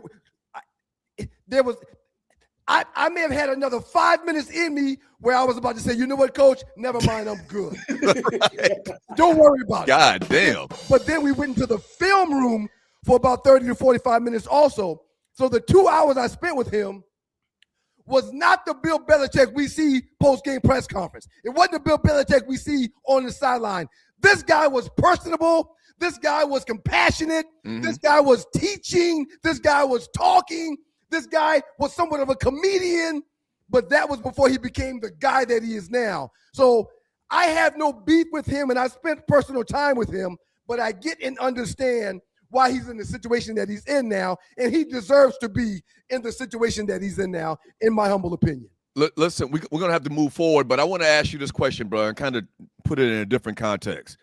I may have had another 5 minutes in me where I was about to say, you know what, coach? Never mind, I'm good. Don't worry about it. God damn. But then we went into the film room for about 30 to 45 minutes also. So the 2 hours I spent with him was not the Bill Belichick we see post-game press conference. It wasn't the Bill Belichick we see on the sideline. This guy was personable. This guy was compassionate. Mm-hmm. This guy was teaching. This guy was talking. This guy was somewhat of a comedian, but that was before he became the guy that he is now. So I have no beef with him, and I spent personal time with him, but I get and understand why he's in the situation that he's in now, and he deserves to be in the situation that he's in now, in my humble opinion. Listen, we're going to have to move forward, but I want to ask you this question, bro, and kind of put it in a different context.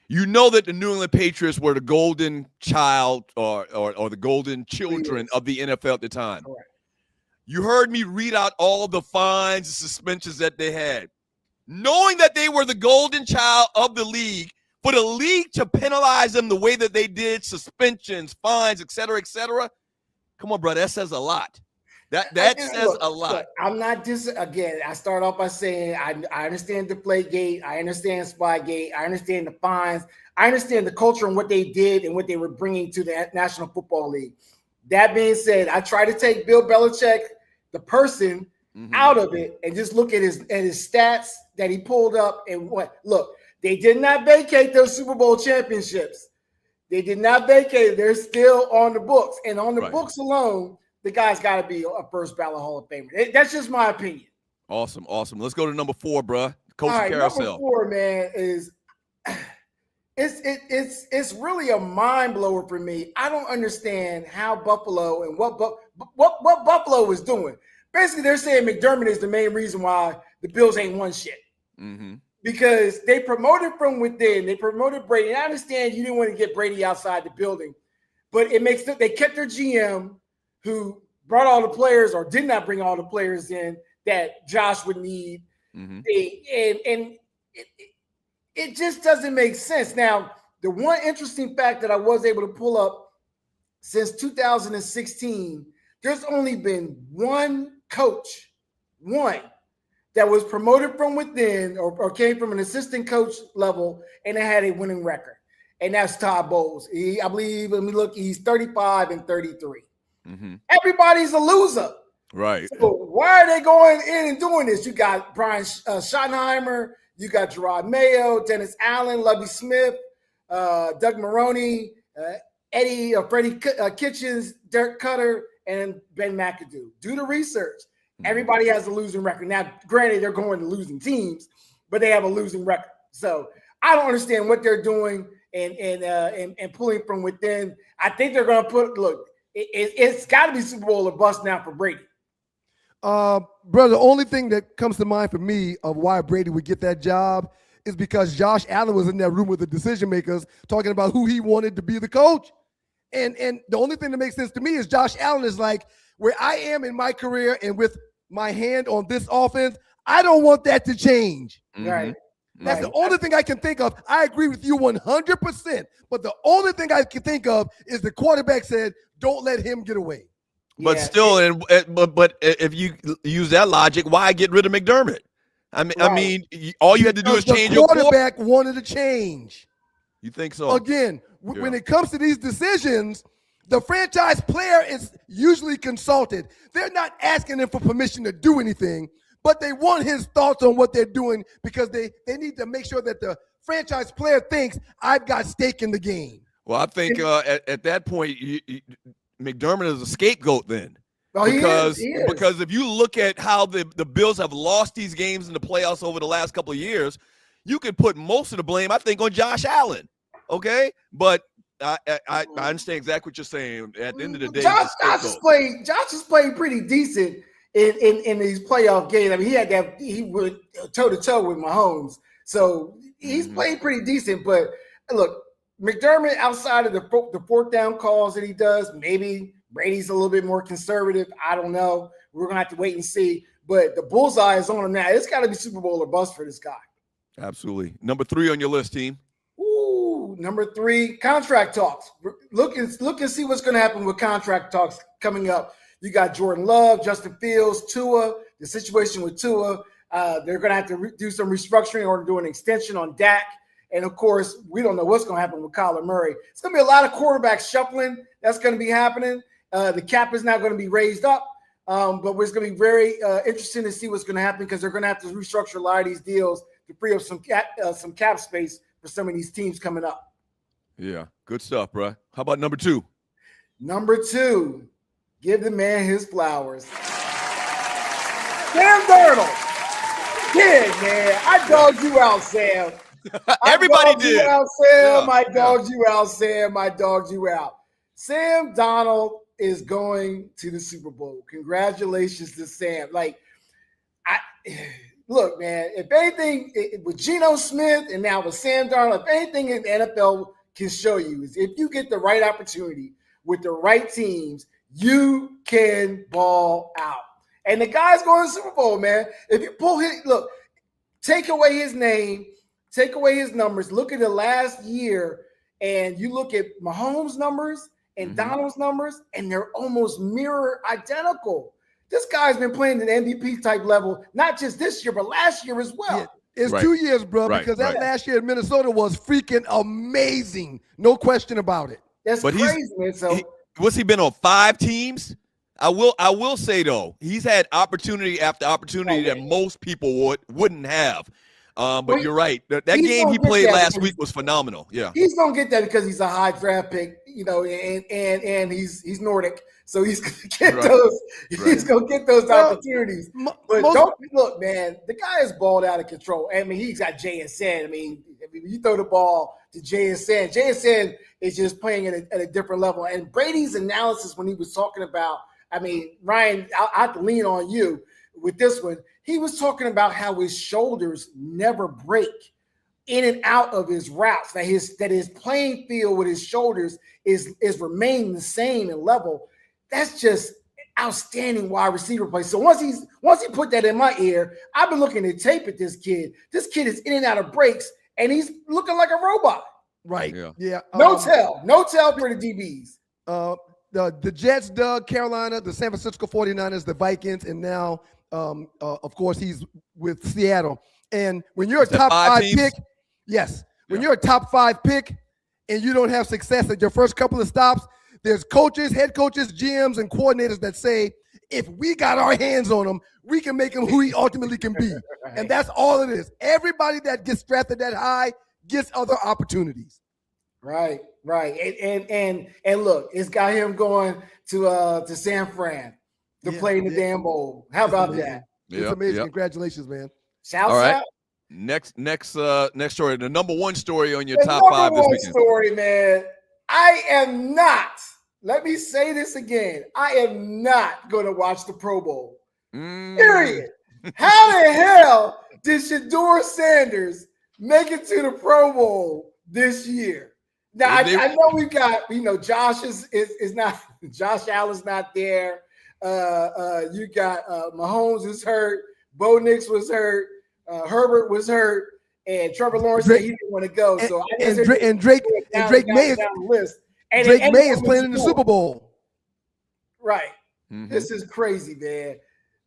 You know that the New England Patriots were the golden child or the golden children of the NFL at the time. Correct. You heard me read out all the fines and suspensions that they had. Knowing that they were the golden child of the league, for the league to penalize them the way that they did, suspensions, fines, et cetera, come on, bro, that says a lot. That says a lot. Look, I'm not again, I start off by saying I understand Deflategate, I understand Spygate, I understand the fines, I understand the culture and what they did and what they were bringing to the National Football League. That being said, I try to take Bill Belichick, the person, out of it and just look at his stats that he pulled up and what. Look, they did not vacate those Super Bowl championships. They did not vacate. They're still on the books. And on the books alone, the guy's got to be a first ballot Hall of Famer. That's just my opinion. Awesome. Let's go to number 4, bro. Coach Carousel. Number 4, man, is it's really a mind blower for me. I don't understand how Buffalo and what Buffalo was doing. Basically, they're saying McDermott is the main reason why the Bills ain't won shit. Mm-hmm. Because they promoted from within. They promoted Brady. And I understand you didn't want to get Brady outside the building, but they kept their GM, who brought all the players or did not bring all the players in that Josh would need. Mm-hmm. It just doesn't make sense. Now, the one interesting fact that I was able to pull up since 2016, there's only been one coach, that was promoted from within or came from an assistant coach level and it had a winning record. And that's Todd Bowles. I believe, let me look, he's 35 and 33. Mm-hmm. Everybody's a loser. Right. So why are they going in and doing this? You got Brian Schottenheimer, you got Gerard Mayo, Dennis Allen, Lovie Smith, Doug Maroney, Freddie Kitchens, Dirk Cutter, and Ben McAdoo. Do the research. Everybody has a losing record. Now, granted, they're going to losing teams, but they have a losing record. So I don't understand what they're doing and pulling from within. I think they're going to it's got to be Super Bowl or bust now for Brady. Brother, the only thing that comes to mind for me of why Brady would get that job is because Josh Allen was in that room with the decision makers talking about who he wanted to be the coach. And the only thing that makes sense to me is Josh Allen is like, where I am in my career and with my hand on this offense, I don't want that to change. Right. That's the only thing I can think of. I agree with you 100%. But the only thing I can think of is the quarterback said, don't let him get away. But still, but if you use that logic, why get rid of McDermott? I mean, all you had to do is change your quarterback wanted to change. You think so? Again, when it comes to these decisions, the franchise player is usually consulted. They're not asking him for permission to do anything, but they want his thoughts on what they're doing because they need to make sure that the franchise player thinks I've got stake in the game. Well, I think at that point, McDermott is a scapegoat then. Oh, because he is. Because if you look at how the Bills have lost these games in the playoffs over the last couple of years, you could put most of the blame, I think, on Josh Allen. Okay, but I understand exactly what you're saying. At the end of the day, Josh has played pretty decent in these playoff games. I mean, he went toe to toe with Mahomes, so he's played pretty decent. But look, McDermott, outside of the fourth down calls that he does, maybe Brady's a little bit more conservative. I don't know. We're gonna have to wait and see. But the bullseye is on him now. It's got to be Super Bowl or bust for this guy. Absolutely. Number 3 on your list, team. Ooh, number 3, contract talks. Look and see what's going to happen with contract talks coming up. You got Jordan Love, Justin Fields, Tua, the situation with Tua. They're going to have to do some restructuring or do an extension on Dak. And, of course, we don't know what's going to happen with Kyler Murray. It's going to be a lot of quarterback shuffling that's going to be happening. The cap is not going to be raised up. But it's going to be very interesting to see what's going to happen because they're going to have to restructure a lot of these deals to free up some cap space for some of these teams coming up. Yeah, good stuff, bro. How about number 2? Number 2, give the man his flowers. Sam Darnold. Yeah, man. I dogged you out, Sam. Everybody did. You out, Sam. I dogged you out, Sam. I dogged you out. Sam Darnold is going to the Super Bowl. Congratulations to Sam. Look, man, if anything, with Geno Smith and now with Sam Darnold, if anything in the NFL can show you is if you get the right opportunity with the right teams, you can ball out. And the guy's going to the Super Bowl, man. If you take away his name, take away his numbers, look at the last year, and you look at Mahomes' numbers and Donald's numbers, and they're almost mirror identical. This guy's been playing at an MVP type level, not just this year, but last year as well. Yeah, it's 2 years, bro, because that last year in Minnesota was freaking amazing. No question about it. That's crazy, man. So what's he been on 5 teams? I will say though, he's had opportunity after opportunity that most people wouldn't have. But you're right. That game he played last week was phenomenal. Yeah, he's gonna get that because he's a high draft pick, and he's Nordic, so he's gonna get those. He's gonna get those opportunities. But don't look, man. The guy is balled out of control. I mean, he's got JSN. I mean, you throw the ball to JSN. JSN is just playing at a different level. And Brady's analysis when he was talking about, I mean, Ryan, I have to lean on you with this one. He was talking about how his shoulders never break in and out of his routes. That his playing field with his shoulders is remaining the same in level. That's just outstanding wide receiver play. So once he put that in my ear, I've been looking at tape at this kid. This kid is in and out of breaks, and he's looking like a robot. Right. Yeah. No tell for the DBs. The Jets dug Carolina, the San Francisco 49ers, the Vikings, and now of course, he's with Seattle. And when you're a top 5 pick, you're a top 5 pick and you don't have success at your first couple of stops, there's coaches, head coaches, GMs, and coordinators that say, if we got our hands on him, we can make him who he ultimately can be. Right. And that's all it is. Everybody that gets drafted that high gets other opportunities. Right. And look, it's got him going to San Fran. To play in the damn bowl. How about that? It's amazing. Congratulations, man. Shouts out. Next story. The number 1 story on your top 5 this weekend. Story, man. I am not Let me say this again. I am not going to watch the Pro Bowl. Period. How the hell did Shedeur Sanders make it to the Pro Bowl this year? Now, I know we got, Josh is not, Josh Allen's not there. You got Mahomes is hurt. Bo Nix was hurt. Herbert was hurt. And Trevor Lawrence said he didn't want to go. So Drake May is playing in the Super Bowl. Right. Mm-hmm. This is crazy, man.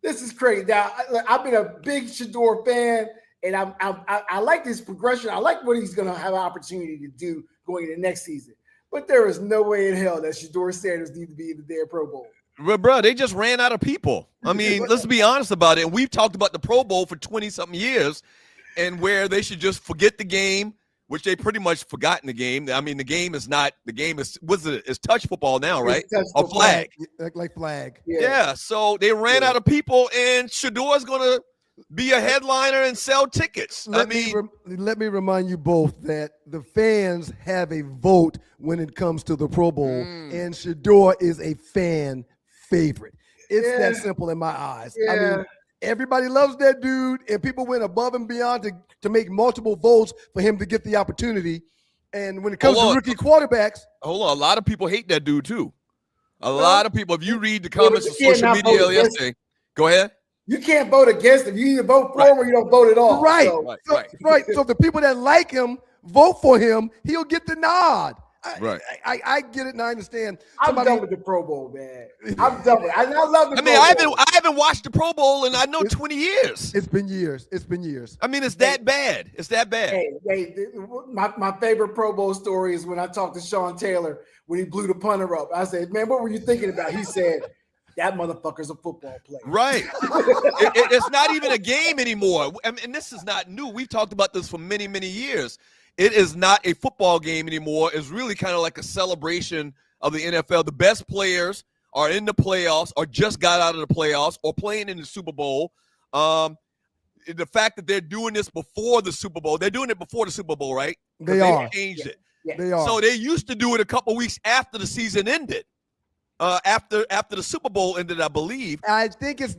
This is crazy. Now, I've been a big Shedeur fan, and I like this progression. I like what he's going to have an opportunity to do going into next season. But there is no way in hell that Shedeur Sanders needs to be in the damn Pro Bowl. But, bro, they just ran out of people. I mean, let's be honest about it. And we've talked about the Pro Bowl for 20-something years, and where they should just forget the game, which they pretty much forgotten the game. I mean, the game is it's touch football now, right? Or flag. Like flag. Yeah. So they ran out of people, and Shedeur is going to be a headliner and sell tickets. Let me remind you both that the fans have a vote when it comes to the Pro Bowl, and Shedeur is a fan favorite. It's that simple in my eyes. I mean, everybody loves that dude, and people went above and beyond to make multiple votes for him to get the opportunity. And when it comes to rookie quarterbacks, a lot of people hate that dude too. A lot of people. If you read the comments on social media yesterday, go ahead. You can't vote against him. You either vote for him or you don't vote at all. Right. So the people that like him vote for him. He'll get the nod. I get it and I understand. I'm done with the Pro Bowl, man. I'm done with it. I love the Pro Bowl. I haven't watched the Pro Bowl in 20 years. It's been years. I mean, it's that bad. It's that bad. Hey, my favorite Pro Bowl story is when I talked to Sean Taylor when he blew the punter up. I said, man, what were you thinking about? He said, that motherfucker's a football player. Right. It's not even a game anymore. And this is not new. We've talked about this for many, many years. It is not a football game anymore. It's really kind of like a celebration of the NFL. The best players are in the playoffs or just got out of the playoffs or playing in the Super Bowl. The fact that they're doing this before the Super Bowl, they're doing it before the Super Bowl, right? They changed it. Yeah. They are. So they used to do it a couple weeks after the season ended. After the Super Bowl ended, I believe. I think it's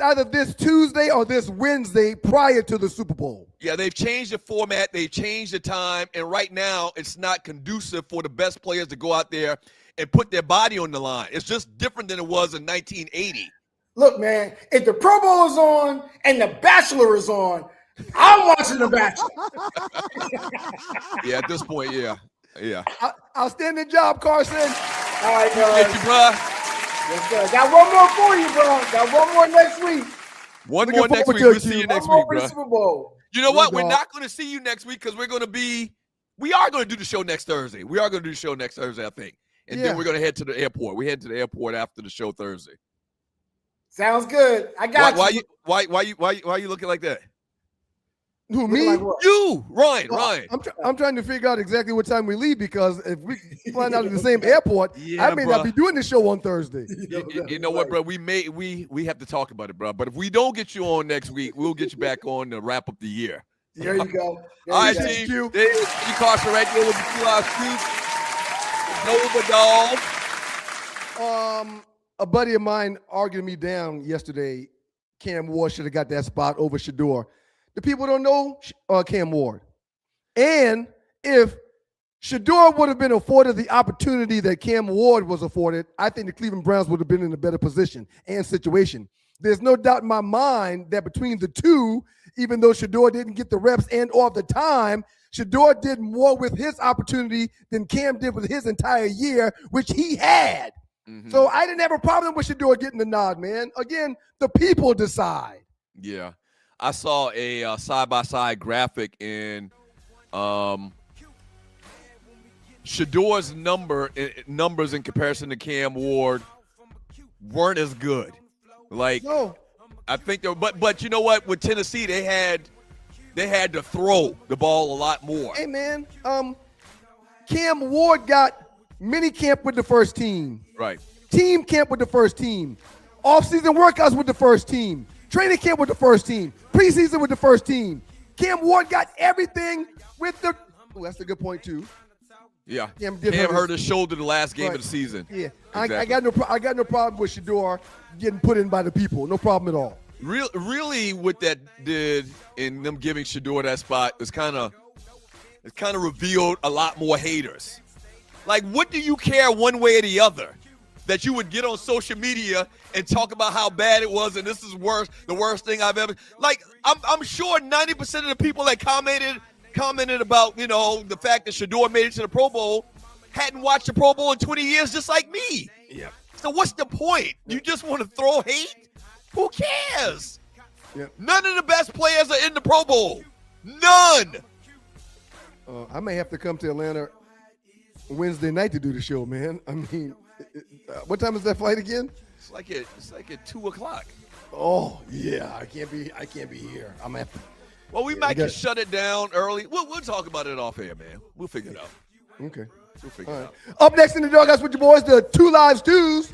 either this Tuesday or this Wednesday prior to the Super Bowl. Yeah, they've changed the format, they've changed the time, and right now it's not conducive for the best players to go out there and put their body on the line. It's just different than it was in 1980. Look, man, if the Pro Bowl is on and The Bachelor is on, I'm watching The Bachelor. Yeah, at this point, yeah. Outstanding job, Carson. All right, bro. Thank you, bro. Yes, sir. Got one more for you, bro. Got one more next week. One more next week. We'll see you next week, bro. Super Bowl. You know what? We're not going to see you next week because we are going to do the show next Thursday. We are going to do the show next Thursday, I think. And then we're going to head to the airport. We head to the airport after the show Thursday. Sounds good. I got you. Why you looking like that? Who, me? You, Ryan. I'm trying to figure out exactly what time we leave because if we find out at the same airport, I may not be doing the show on Thursday. You know what, bro? We have to talk about it, bro. But if we don't get you on next week, we'll get you back on to wrap up the year. There you go. All right, team. You Carson right there with the 2 hours Nova Dog. A buddy of mine argued me down yesterday. Cam Ward should have got that spot over Shedeur. The people don't know Cam Ward. And if Shedeur would have been afforded the opportunity that Cam Ward was afforded, I think the Cleveland Browns would have been in a better position and situation. There's no doubt in my mind that between the two, even though Shedeur didn't get the reps and or the time, Shedeur did more with his opportunity than Cam did with his entire year, which he had. Mm-hmm. So I didn't have a problem with Shedeur getting the nod, man. Again, the people decide. Yeah. I saw a side-by-side graphic in Shedeur's numbers in comparison to Cam Ward weren't as good. Like, no. I think but you know what? With Tennessee, they had to throw the ball a lot more. Hey man, Cam Ward got mini camp with the first team. Right. Team camp with the first team. Off-season workouts with the first team. Training camp with the first team. Preseason with the first team. Cam Ward got everything with the – oh, that's a good point, too. Yeah. Cam hurt his shoulder the last game Right. of the season. Yeah, Exactly. I got no problem with Shedeur getting put in by the people. No problem at all. Really, what that did in them giving Shedeur that spot is kind of revealed a lot more haters. Like, what do you care one way or the other? That you would get on social media and talk about how bad it was and this is the worst thing I've ever. Like, I'm sure 90% of the people that commented about, the fact that Shedeur made it to the Pro Bowl hadn't watched the Pro Bowl in 20 years, just like me. Yeah. So what's the point? You just want to throw hate? Who cares? Yep. None of the best players are in the Pro Bowl. None. I may have to come to Atlanta Wednesday night to do the show, man. I mean, what time is that flight again? It's like at 2:00. Oh yeah, I can't be here. I'm gonna have to. Well, we might just shut it down early. We'll talk about it off air, man. We'll figure it out. Okay. We'll figure it out. Up next in the Doghouse with your boys, the Two Lives Twos.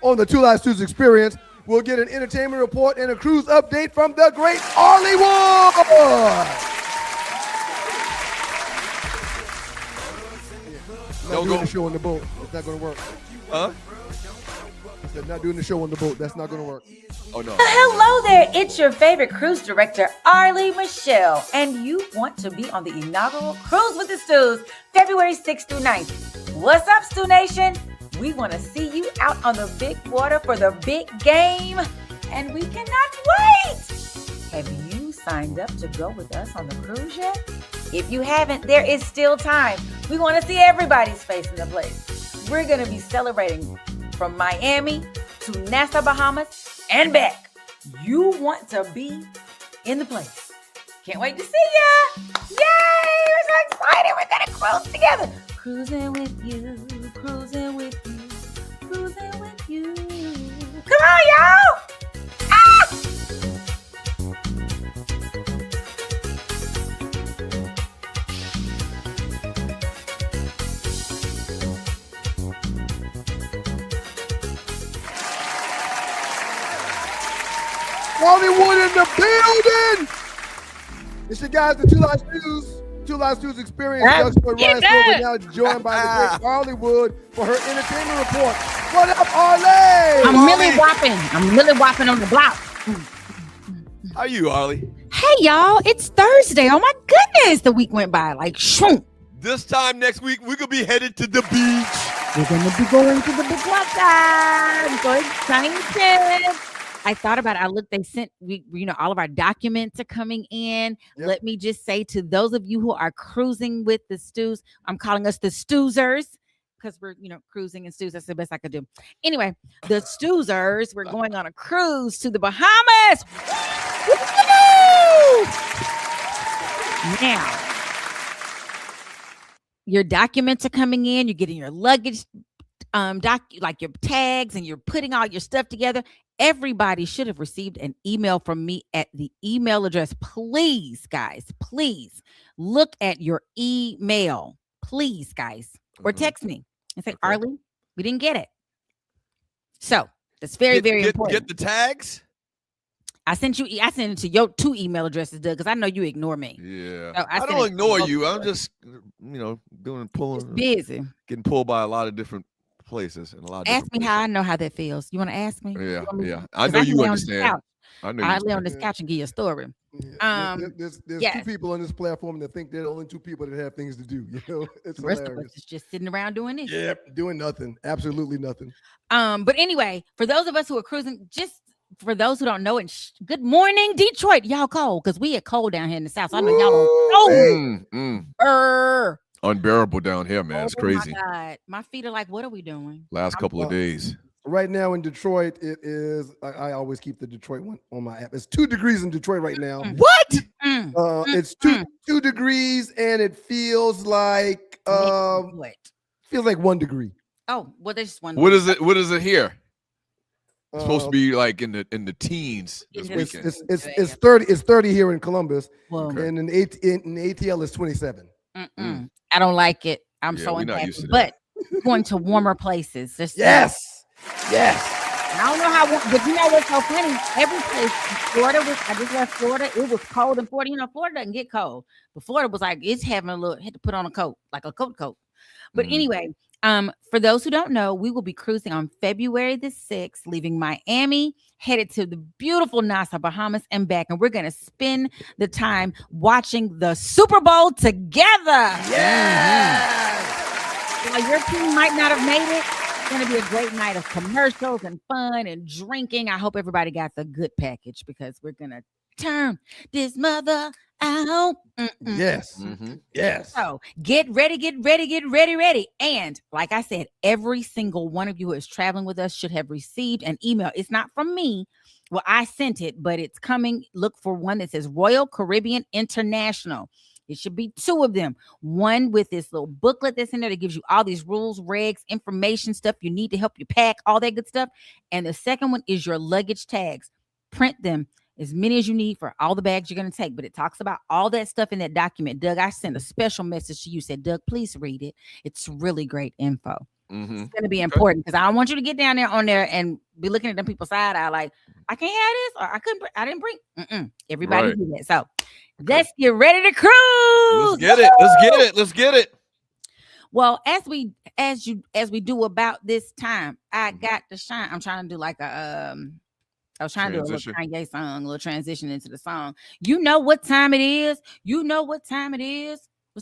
On the Two Lives Twos experience, we'll get an entertainment report and a cruise update from the great Arlie Wood. Not doing the show on the boat. It's not going to work. Huh? I said not doing the show on the boat. That's not going to work. Oh, no. Hello there. It's your favorite cruise director, Arlie Michelle, and you want to be on the inaugural Cruise with the Stews, February 6th through 9th. What's up, Stew Nation? We want to see you out on the big water for the big game, and we cannot wait. Have you signed up to go with us on the cruise yet? If you haven't, there is still time. We want to see everybody's face in the place. We're going to be celebrating from Miami to Nassau, Bahamas, and back. You want to be in the place. Can't wait to see ya. Yay! We're so excited. We're going to cruise together. Cruising with you, cruising with you, cruising with you. Come on, y'all. Ah! Hollywood in the building. It's your guys, the Two Lives News. Two Lives News experience. Doug Stewart, Ryan Silver, now joined by the great Arlie Wood for her entertainment report. What up, Arlie? I'm really whopping on the block. How are you, Arlie? Hey, y'all, it's Thursday. Oh, my goodness. The week went by like shoom. This time next week, we're going to be headed to the beach. We're going to be going to the big water. I'm so excited. I thought about it. I looked, they sent, all of our documents are coming in. Yep. Let me just say to those of you who are cruising with the Stews, I'm calling us the Stoozers because we're, cruising and Stews. That's the best I could do. Anyway, the Stoozers, we're going on a cruise to the Bahamas. Woo! Now, your documents are coming in. You're getting your luggage, like your tags, and you're putting all your stuff together. Everybody should have received an email from me at the email address. Please, guys, please look at your email. Please, guys, or text me and say, okay, Arlie, we didn't get it. So that's very important. Get the tags. I sent it to your 2 email addresses, Doug, because I know you ignore me. Yeah. So I don't ignore you. I'm just, pulling. Just busy. Getting pulled by a lot of different places and a lot of ask me how I know how that feels. You want to ask me? Yeah. I know you understand. I lay on this couch and give you a story. Yeah. There's 2 people on this platform that think they're the only 2 people that have things to do. It's the rest of us is just sitting around doing this. Yep, doing nothing. Absolutely nothing. But anyway, for those of us who are cruising, just for those who don't know it, good morning, Detroit. Y'all cold because we get cold down here in the South. So I know y'all don't know. Unbearable down here, man. It's crazy. My God. My feet are like, what are we doing? Last couple of days. Right now in Detroit, it is, I always keep the Detroit one on my app. It's 2 degrees in Detroit right now. What? It's 2 degrees and it feels like, feels like 1 degree. Oh, well, there's just 1. What is it here? It's supposed to be like in the teens this weekend. It's 30. It's 30 here in Columbus, and in ATL is 27. I don't like it. I'm so unhappy. But going to warmer places. Yes. I don't know how, but you know what's so funny? Every place, Florida I just left Florida. It was cold in Florida. Florida doesn't get cold, but Florida was like it's having had to put on a coat, like a coat. But anyway, for those who don't know, we will be cruising on February the 6th, leaving Miami, headed to the beautiful Nassau, Bahamas, and back. And we're going to spend the time watching the Super Bowl together. While your team might not have made it, it's going to be a great night of commercials and fun and drinking. I hope everybody got the good package because we're going to turn this mother out. Yes. Yes. So get ready. And like I said, every single one of you who is traveling with us should have received an email. It's not from me. Well, I sent it, but it's coming. Look for one that says Royal Caribbean International. It should be 2 of them. One with this little booklet that's in there that gives you all these rules, regs, information, stuff you need to help you pack, all that good stuff. And the second one is your luggage tags. Print them. As many as you need for all the bags you're going to take. But it talks about all that stuff in that document. Doug, I sent a special message to you. Said, Doug, please read it. It's really great info. It's going to be important because I don't want you to get down there on there and be looking at them people's side eye like, I can't have this or I didn't bring. Everybody do that. So let's get ready to cruise. Let's get it. Well, as we do about this time, I got to shine. I'm trying to do like a I was trying to do a little Kanye song, a little transition into the song. You know what time it is? What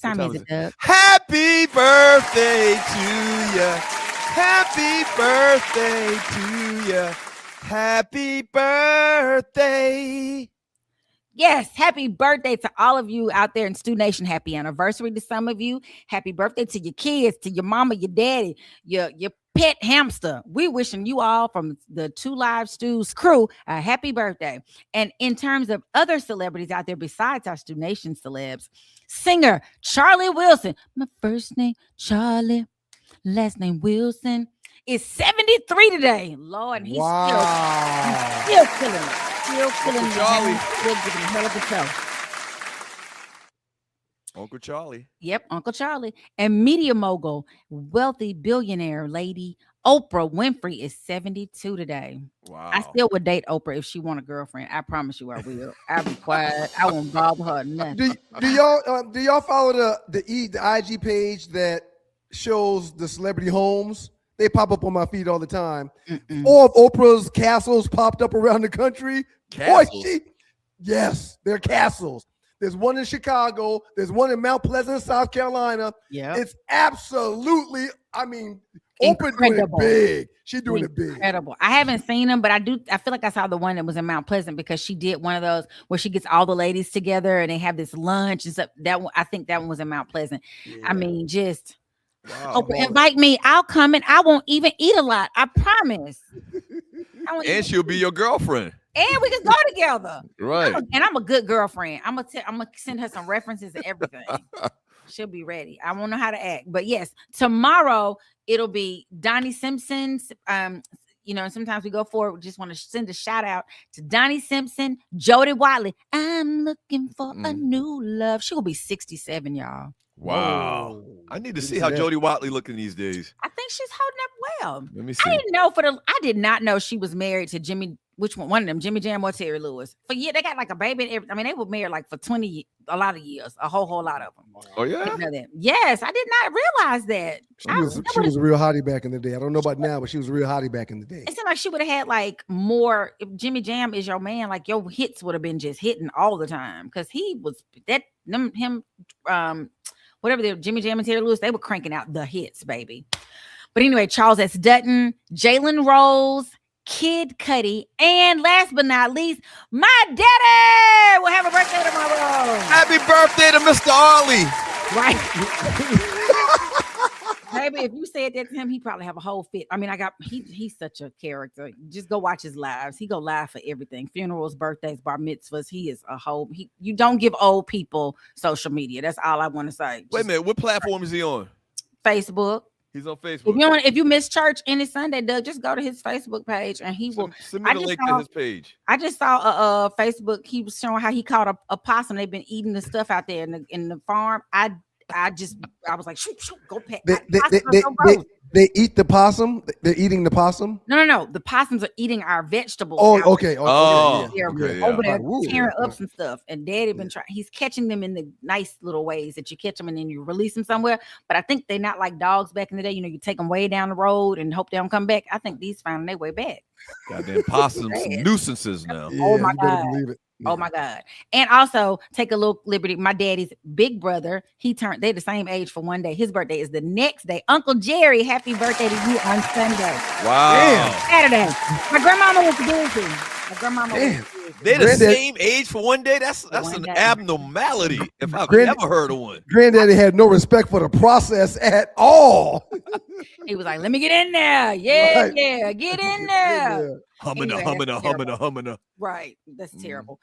time is it, Doug? Happy birthday to you. Happy birthday to you. Happy birthday. Yes, happy birthday to all of you out there in Stu Nation. Happy anniversary to some of you. Happy birthday to your kids, to your mama, your daddy, your pet hamster. We wishing you all from the 2 Live Stews crew a happy birthday. And in terms of other celebrities out there besides our Stu Nation celebs, singer Charlie Wilson, my first name Charlie, last name Wilson, is 73 today. Lord, and he's still killing it. Still killing it. Charlie. Still giving a hell of a show. Uncle Charlie. Yep, Uncle Charlie. And media mogul, wealthy billionaire lady Oprah Winfrey is 72 today. Wow. I still would date Oprah if she want a girlfriend. I promise you I will. I'll be quiet. I won't bother her nothing. Do y'all follow the IG page that shows the celebrity homes? They pop up on my feed all the time. All of Oprah's castles popped up around the country. Castles? Yes, they're castles. There's one in Chicago. There's one in Mount Pleasant, South Carolina. Yeah, it's absolutely, Oprah doing it big. She's doing it big. Incredible. I haven't seen them, but I feel like I saw the one that was in Mount Pleasant because she did one of those where she gets all the ladies together and they have this lunch and stuff. That one, I think that one was in Mount Pleasant. Yeah. Wow. Oprah, invite me. I'll come and I won't even eat a lot. I promise. And she'll be your girlfriend. And we can go together. Right. I'm a good girlfriend. I'm gonna send her some references and everything. She'll be ready. I won't know how to act. But yes, tomorrow it'll be Donnie Simpson's. Sometimes we go forward. We just want to send a shout out to Donnie Simpson, Jody Watley. I'm looking for a new love. She will be 67, y'all. Wow. Whoa. I need to see how Jody Watley looking these days. I think she's holding up well. Let me see. I did not know she was married to Jimmy. Which one of them? Jimmy Jam or Terry Lewis? They got like a baby. They were married like for a lot of years, a whole lot of them. Oh yeah. I didn't know that. Yes, I did not realize that. She was a real hottie back in the day. I don't know about now, but she was a real hottie back in the day. It seemed like she would have had like more. If Jimmy Jam is your man, like your hits would have been just hitting all the time because he was whatever Jimmy Jam and Terry Lewis, they were cranking out the hits, baby. But anyway, Charles S. Dutton, Jalen Rose, Kid Cudi, and last but not least, my daddy will have a birthday tomorrow. Happy birthday to Mr. Arlie. Right. Baby, if you said that to him, he'd probably have a whole fit. He's such a character. Just go watch his lives. He go live for everything. Funerals, birthdays, bar mitzvahs. He is a whole, you don't give old people social media. That's all I want to say. Wait a minute. What platform is he on? Facebook. He's on Facebook. If you miss church any Sunday, Doug, just go to his Facebook page and he will. Send me the link to his page. I just saw Facebook. He was showing how he caught a possum. They've been eating the stuff out there in the farm. I was like, shoot, go pet. They eat the possum. They're eating the possum. No. The possums are eating our vegetables. Oh, out okay. Oh, there. okay, Over there Ooh, tearing yeah. up some stuff. And Daddy been trying. He's catching them in the nice little ways that you catch them and then you release them somewhere. But I think they're not like dogs back in the day. You know, you take them way down the road and hope they don't come back. I think these finding their way back. Goddamn possums, some nuisances now. Yeah, Oh my you better God. believe it. Oh my God. And also take a little liberty. My daddy's big brother, they're the same age for one day. His birthday is the next day. Uncle Jerry, happy birthday to you on Sunday. Wow. Saturday. My grandmama was busy. My grandmama was busy. They're the Granddad- same age for one day. That's one an day. abnormality if I've Grand- ever heard of one. Granddaddy had no respect for the process at all. He was like, let me get in there. Yeah, Right. yeah, get in there. Humming, Anyway, that's terrible. humming. Right. That's terrible.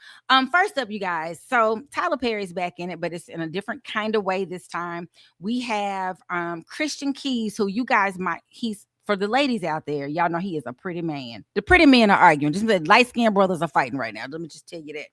First up, you guys. So Tyler Perry's back in it, but it's in a different kind of way this time. We have Christian Keys, who you guys he's for the ladies out there, y'all know he is a pretty man. The pretty men are arguing. Just the light-skinned brothers are fighting right now. Let me just tell you that.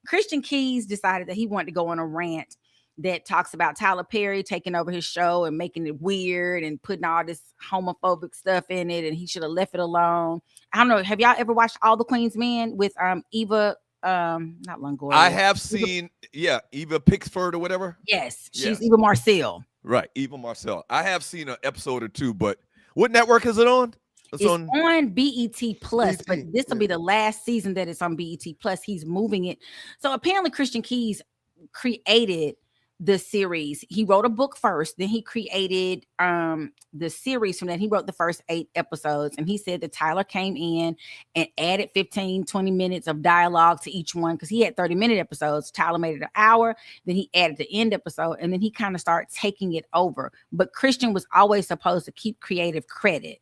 Christian Keys decided that he wanted to go on a rant that talks about Tyler Perry taking over his show and making it weird and putting all this homophobic stuff in it, and he should have left it alone. I don't know. Have y'all ever watched All the Queen's Men with Eva? Not Longoria. I have seen, Eva Pixford or whatever. Yes, she's Yes. Eva Marcel. Right, Eva Marcel. I have seen an episode or two, but what network is it on? It's on BET Plus, but BET, this will be the last season that it's on BET Plus. He's moving it. So apparently Christian Keys created the series. He wrote a book first, then he created the series from that. He wrote the first 8 episodes, and he said that Tyler came in and added 15-20 minutes of dialogue to each one because he had 30-minute episodes. Tyler made it an hour, then he added the end episode, and then he kind of started taking it over. But Christian was always supposed to keep creative credit.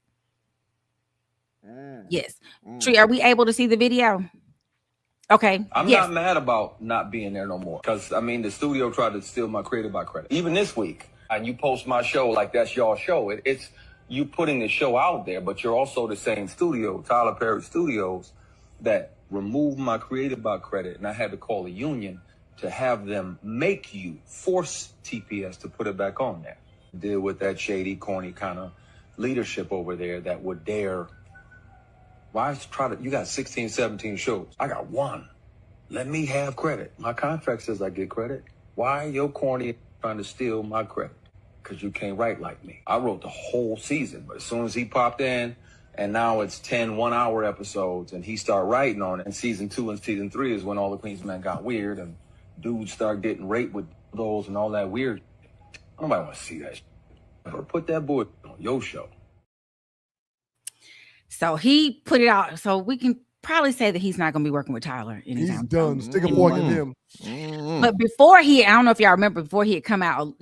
Yes. Tree, are we able to see the video? Okay. I'm yes. not mad about not being there no more. Because, I mean, the studio tried to steal my creative by credit. Even this week, and you post my show like that's your show. It's you putting the show out there, but you're also the same studio, Tyler Perry Studios, that removed my creative by credit. And I had to call a union to have them force TPS to put it back on there. Deal with that shady, corny kind of leadership over there that would dare. Why you got 16, 17 shows. I got 1. Let me have credit. My contract says I get credit. Why your corny trying to steal my credit? Because you can't write like me. I wrote the whole season, but as soon as he popped in, and now it's 10 one-hour episodes, and he started writing on it, and season 2 and season 3 is when All the Queen's Men got weird, and dudes start getting raped with those and all that weird. Nobody want to see that shit. Put that boy on your show. So he put it out. So we can probably say that he's not going to be working with Tyler anytime. He's done. Stick a fork in him. But before I don't know if y'all remember, before he had come out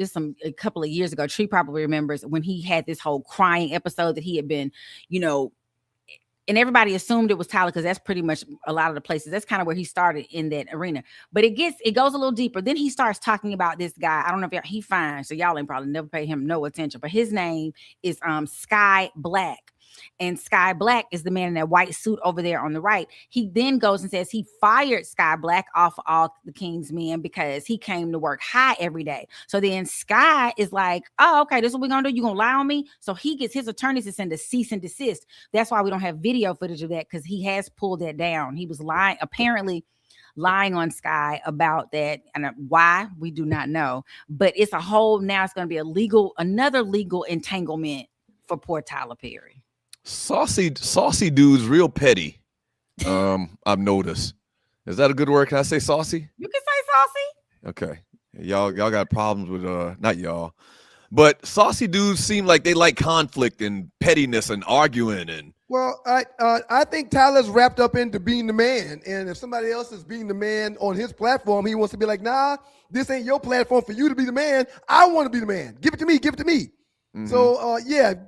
a couple of years ago, Tree probably remembers when he had this whole crying episode that he had been, and everybody assumed it was Tyler because that's pretty much a lot of the places. That's kind of where he started in that arena. But it goes a little deeper. Then he starts talking about this guy. I don't know if he fine, so y'all ain't probably never pay him no attention. But his name is Sky Black. And Sky Black is the man in that white suit over there on the right. He then goes and says he fired Sky Black off of All the King's Men because he came to work high every day. So then Sky is like, oh, okay, this is what we're going to do. You're going to lie on me? So he gets his attorneys to send a cease and desist. That's why we don't have video footage of that, because he has pulled that down. He was apparently lying on Sky about that, and why we do not know. But it's now it's going to be another legal entanglement for poor Tyler Perry. Saucy dudes, real petty. I've noticed. Is that a good word? Can I say saucy? You can say saucy. Okay. Y'all got problems with not y'all. But saucy dudes seem like they like conflict and pettiness and arguing and Well, I think Tyler's wrapped up into being the man. And if somebody else is being the man on his platform, he wants to be like, nah, this ain't your platform for you to be the man. I want to be the man. Give it to me. Give it to me. Mm-hmm. So,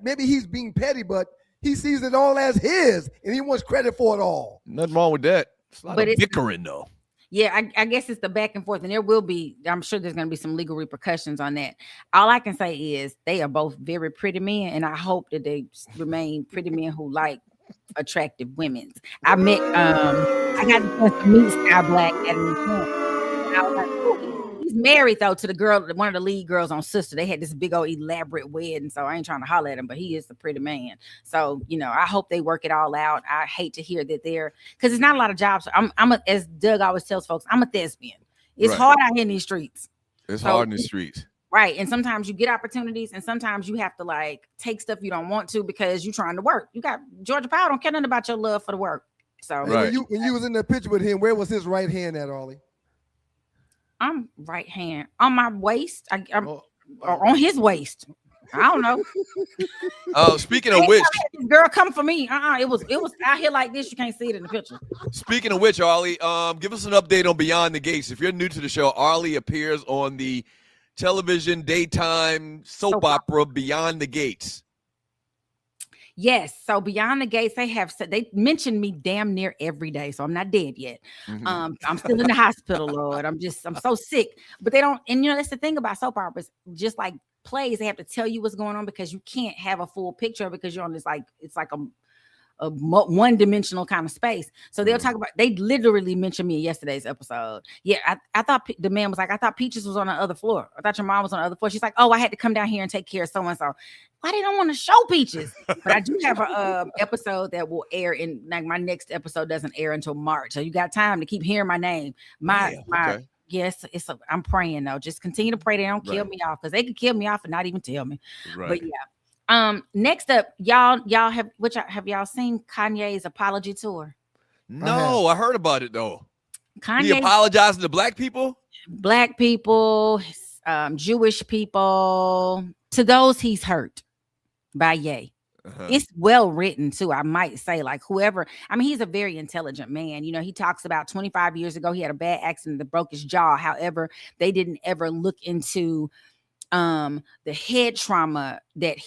maybe he's being petty, but he sees it all as his, and he wants credit for it all. Nothing wrong with that. It's not bickering, though. Yeah, I guess it's the back and forth, and there will be, I'm sure there's going to be some legal repercussions on that. All I can say is they are both very pretty men, and I hope that they remain pretty men who like attractive women. I got the chance to meet Sky Black at an event, and I was like, oh, He's married though to the girl, one of the lead girls on Sister. They had this big old elaborate wedding, so I ain't trying to holler at him, but he is a pretty man. So I hope they work it all out. I hate to hear that because there's not a lot of jobs. As Doug always tells folks, I'm a thespian. It's hard out here in these streets. It's hard in the streets. Right. And sometimes you get opportunities and sometimes you have to like take stuff you don't want to because you're trying to work. You got Georgia Powell don't care nothing about your love for the work. So right. When you was in the picture with him, where was his right hand at, Arlie? I'm right hand on my waist. Or on his waist. I don't know. Speaking of which, this girl come for me. It was out here like this. You can't see it in the picture. Speaking of which, Arlie, give us an update on Beyond the Gates. If you're new to the show, Arlie appears on the television daytime soap opera Beyond the Gates. Yes, so Beyond the Gates, they mention me damn near every day, so I'm not dead yet. I'm still in the hospital, Lord. I'm so sick, but they don't. And that's the thing about soap operas, just like plays, they have to tell you what's going on because you can't have a full picture because you're on this it's like a one-dimensional kind of space. So they'll talk about, they literally mentioned me in yesterday's episode. Yeah, I thought the man was like, I thought Peaches was on the other floor. I thought your mom was on the other floor. She's like, oh, I had to come down here and take care of so-and-so. Why they don't want to show Peaches? But I do have a episode that will air in, like, my next episode doesn't air until March. So you got time to keep hearing my name. Okay. Yes, I'm praying though. Just continue to pray they don't kill me off because they could kill me off and not even tell me. Right. But yeah. Next up, y'all have y'all seen Kanye's apology tour? No, I heard about it though. Kanye he apologizing to black people, Jewish people, to those he's hurt by Ye. It's well written too. I might say, like, whoever, I mean, he's a very intelligent man. He talks about 25 years ago, he had a bad accident that broke his jaw. However, they didn't ever look into the head trauma that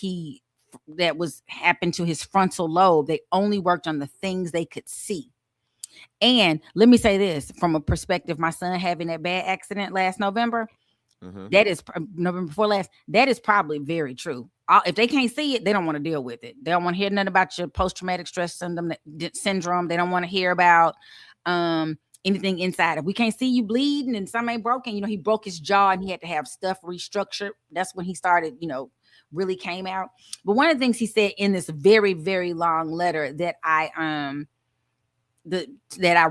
happened to his frontal lobe. They only worked on the things they could see. And let me say this from a perspective, my son having that bad accident last November, that is November before last, that is probably very true. If they can't see it, they don't want to deal with it. They don't want to hear nothing about your post-traumatic stress syndrome. They don't want to hear about anything inside. If we can't see you bleeding and something ain't broken, he broke his jaw and he had to have stuff restructured. That's when he started, really came out. But one of the things he said in this very, very long letter that I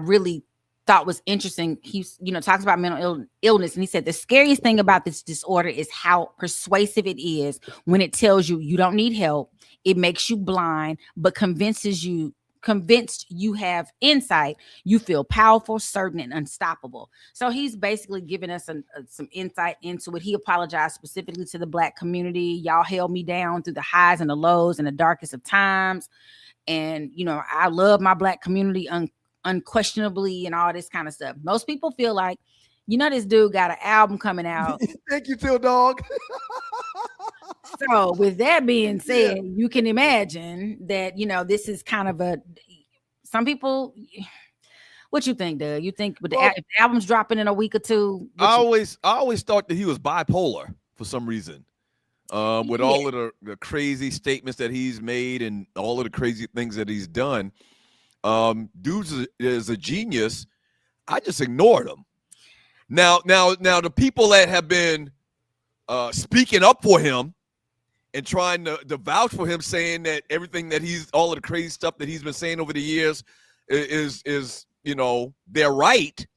really thought was interesting, he talks about mental illness, and he said the scariest thing about this disorder is how persuasive it is when it tells you you don't need help. It makes you blind, but convinced you have insight. You feel powerful, certain, and unstoppable. So he's basically giving us some insight into it. He apologized specifically to the black community. Y'all held me down through the highs and the lows and the darkest of times. And, I love my black community unquestionably and all this kind of stuff. Most people feel like, this dude got an album coming out. Thank you, Till Dog. So with that being said, you can imagine that, this is kind of some people, what you think, Doug? You think if the album's dropping in a week or two? I always thought that he was bipolar for some reason. With all of the crazy statements that he's made and all of the crazy things that he's done. Dude is a genius. I just ignored him. Now the people that have been speaking up for him and trying to vouch for him, saying that everything that all of the crazy stuff that he's been saying over the years is they're right.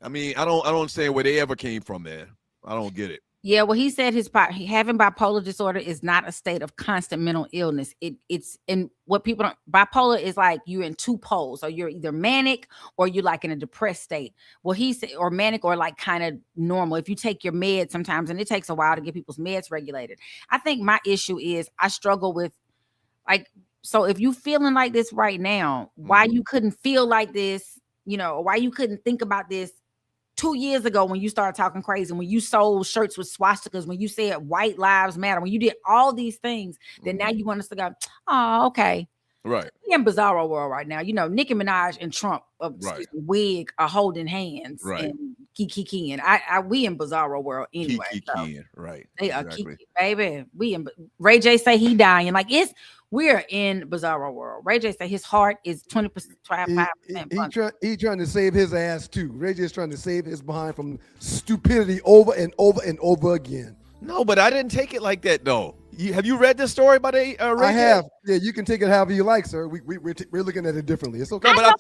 I mean, I don't understand where they ever came from, man. I don't get it. Yeah, well, he said having bipolar disorder is not a state of constant mental illness. It's in what people don't. Bipolar is like you're in two poles, or you're either manic or you're like in a depressed state. Well, he said, or manic or like kind of normal. If you take your meds sometimes, and it takes a while to get people's meds regulated. I think my issue is I struggle with so if you feeling like this right now, why you couldn't feel like this, why you couldn't think about this 2 years ago when you started talking crazy, when you sold shirts with swastikas, when you said white lives matter, when you did all these things, then now you want us to go, oh, okay. Right. We're in bizarro world right now. Nicki Minaj and Trump, wig are holding hands and Kikiing. We in bizarro world anyway. Kikiing, right? They exactly. are Kiki, baby. We in Ray J say he dying. Like we're in bizarro world. Ray J say his heart is 20%, 25%. He trying to save his ass too. Ray J is trying to save his behind from stupidity over and over and over again. No, but I didn't take it like that though. Have you read this story about Ray J? I have. Yeah, you can take it however you like, sir. We're looking at it differently. It's okay. No, but I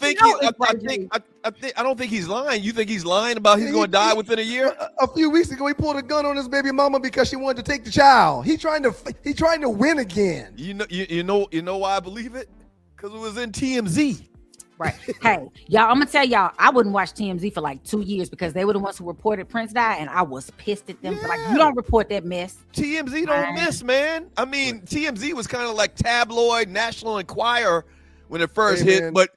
don't think he's lying. You think he's lying about he's going to die within a year? A few weeks ago, he pulled a gun on his baby mama because she wanted to take the child. He trying to win again. You know why I believe it? Because it was in TMZ. Right. Hey, y'all, I'm gonna tell y'all, I wouldn't watch TMZ for like 2 years because they were the ones who reported Prince died, and I was pissed at them for like, you don't report that mess. TMZ don't miss, man. I mean, TMZ was kind of like tabloid National Enquirer when it first hit, man. But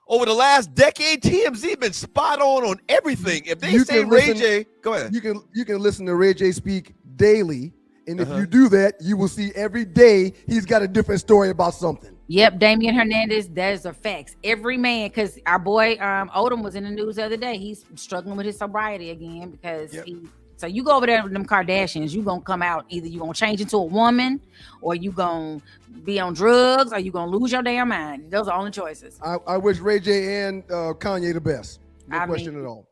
over the last decade, TMZ been spot on everything. If they say Ray J, go ahead. You can listen to Ray J speak daily, and if you do that, you will see every day he's got a different story about something. Yep, Damian Hernandez, those are facts. Every man, because our boy Odom was in the news the other day. He's struggling with his sobriety again because so you go over there with them Kardashians, you gonna come out, either you gonna change into a woman or you gonna be on drugs or you gonna lose your damn mind. Those are only choices. I wish Ray J and Kanye the best. No question at all.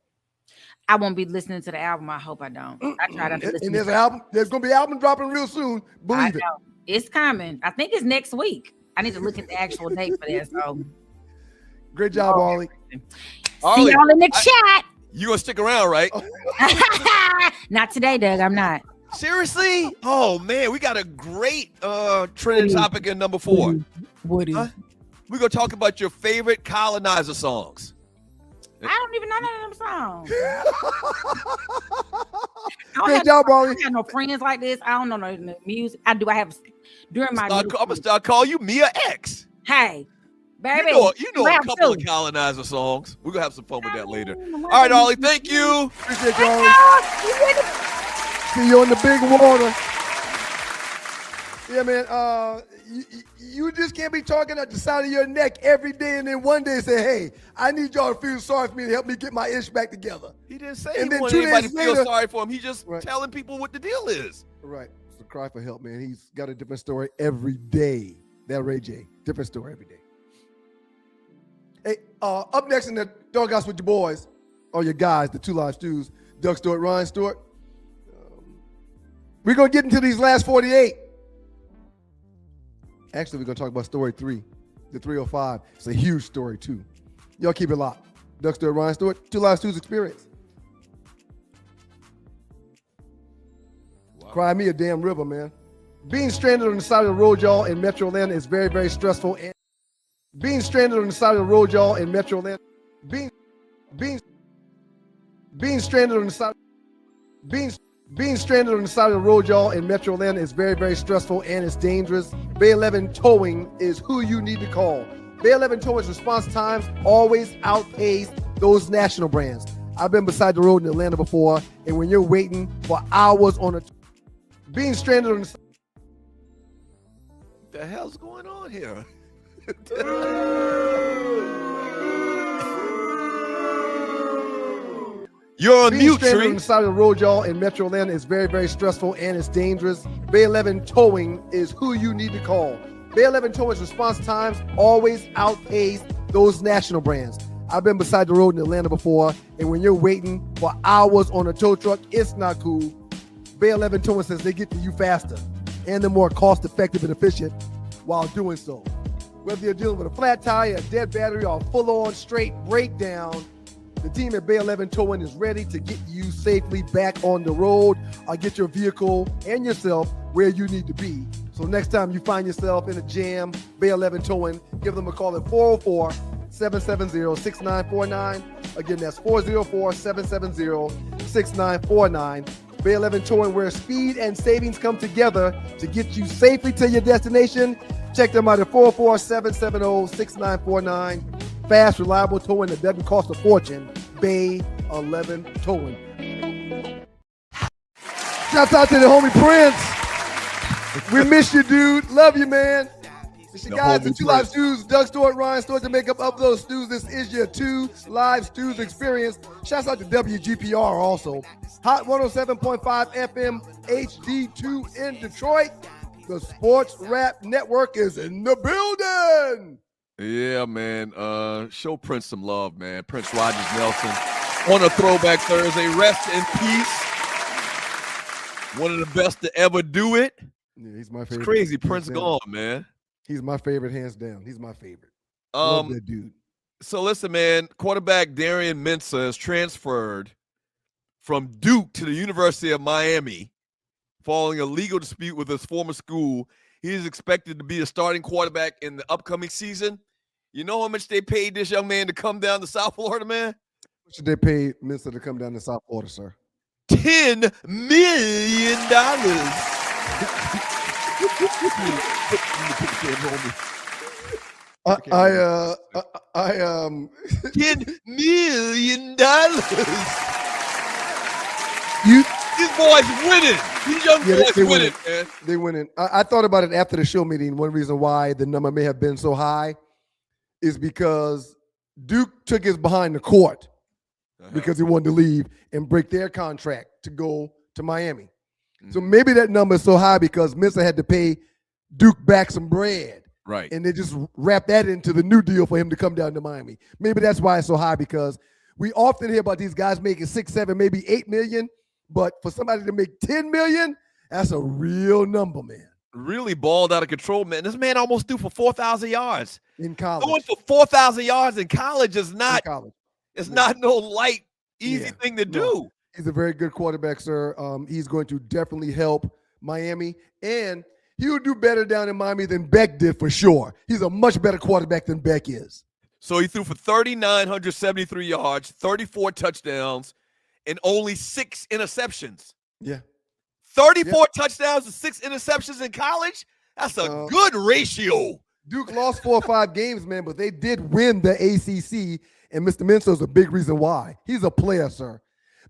I won't be listening to the album. I hope I don't. I try not to listen. And there's an album. There's gonna be an album dropping real soon. Believe it. It's coming. I think it's next week. I need to look at the actual date for that. So, great job, Arlie. See y'all in the chat. You gonna stick around, right? Not today, Doug. I'm not. Seriously? Oh man, we got a great trending topic in number 4. What is? We're gonna talk about your favorite colonizer songs. I don't even know none of them songs. Great job, Arlie. I got no friends like this. I don't know no music. I have during my. I'm gonna start calling you Mia X. Hey, baby. You know a couple of colonizer songs. We're gonna have some fun with that later. All right, Arlie. Thank you. Appreciate you, Arlie. See you on the big water. Yeah, man. You just can't be talking at the side of your neck every day and then one day say, hey, I need y'all to feel sorry for me to help me get my ish back together. He didn't say he wanted anybody to feel sorry for him. He's just telling people what the deal is. Right. It's a cry for help, man. He's got a different story every day. That Ray J. Different story every day. Hey, up next in the Doghouse with your boys, or your guys, the 2 Live Stews, Doug Stewart, Ryan Stewart. We're going to get into these last 48. Actually, we're going to talk about story 3, the 305. It's a huge story, too. Y'all keep it locked. Doug Stewart, Ryan Stewart, 2 Live Stews Experience. Wow. Cry me a damn river, man. Being stranded on the side of the road, y'all, in Metro Atlanta is very, very stressful. And being stranded on the side of the road, y'all, in Metro Atlanta, being stranded on the side, being stranded on the side of the road, y'all, in Metro Atlanta is very, very stressful and it's dangerous. Bay 11 Towing is who you need to call. Bay 11 Towing's response times always outpace those national brands. I've been beside the road in Atlanta before, and when you're waiting for hours on being stranded on the side. What the hell's going on here? You're on mute, Tree. On the side of the road, y'all, in Metro Atlanta is very, very stressful and it's dangerous. Bay 11 Towing is who you need to call. Bay 11 Towing's response times always outpace those national brands. I've been beside the road in Atlanta before, and when you're waiting for hours on a tow truck, it's not cool. Bay 11 Towing says they get to you faster and they're more cost-effective and efficient while doing so. Whether you're dealing with a flat tire, a dead battery, or a full-on straight breakdown, the team at Bay 11 Towing is ready to get you safely back on the road or get your vehicle and yourself where you need to be. So next time you find yourself in a jam, Bay 11 Towing, give them a call at 404-770-6949. Again, that's 404-770-6949. Bay 11 Towing, where speed and savings come together to get you safely to your destination. Check them out at 404-770-6949. Fast, reliable towing that doesn't cost a fortune. Bay 11 Towing. Shout out to the homie Prince. We miss you, dude. Love you, man. It's your guys, the 2 Live Stews, Doug Stewart, Ryan Stewart, to make up of those stews. This is your 2 Live Stews experience. Shouts out to WGPR also. Hot 107.5 FM HD2 in Detroit. The Sports Rap Network is in the building. Yeah, man. Show Prince some love, man. Prince Rogers Nelson on a Throwback Thursday. Rest in peace. One of the best to ever do it. Yeah, he's my favorite. It's crazy. Prince gone, man. He's my favorite, hands down. He's my favorite. Love that dude. So listen, man. Quarterback Darian Mensah is transferred from Duke to the University of Miami following a legal dispute with his former school. He is expected to be a starting quarterback in the upcoming season. You know how much they paid this young man to come down to South Florida, man? What should they pay Mensah to come down to South Florida, sir? $10 million. $10 million. These boys winning. These young boys winning, man. They winning. I thought about it after the show meeting. One reason why the number may have been so high is because Duke took his behind the court because he wanted to leave and break their contract to go to Miami. So maybe that number is so high because Mensah had to pay Duke back some bread. Right. And they just wrapped that into the new deal for him to come down to Miami. Maybe that's why it's so high, because we often hear about these guys making 6, 7, maybe 8 million. But for somebody to make 10 million, that's a real number, man. Really balled out of control, man. This man almost threw for 4,000 yards. In college. Going for 4,000 yards in college is not, it's not no light, easy thing to do. He's a very good quarterback, sir. He's going to definitely help Miami. And he will do better down in Miami than Beck did for sure. He's a much better quarterback than Beck is. So he threw for 3,973 yards, 34 touchdowns, and only 6 interceptions. Yeah. 34 touchdowns and 6 interceptions in college? That's a good ratio. Duke lost 4 or 5 games, man, but they did win the ACC, and Mr. Mensah is a big reason why. He's a player, sir.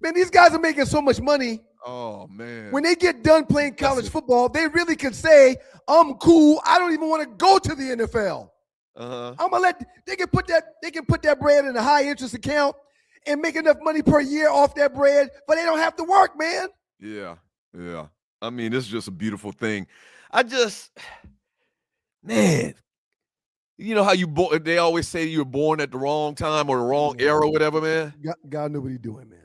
Man, these guys are making so much money. Oh, man. When they get done playing college football, they really could say, I'm cool. I don't even want to go to the NFL. I'm gonna let they can put that bread in a high interest account and make enough money per year off that bread, but they don't have to work, man. Yeah. I mean, this is just a beautiful thing. Man, you know how they always say you were born at the wrong time or the wrong era or whatever, man? God knew what he's doing, man.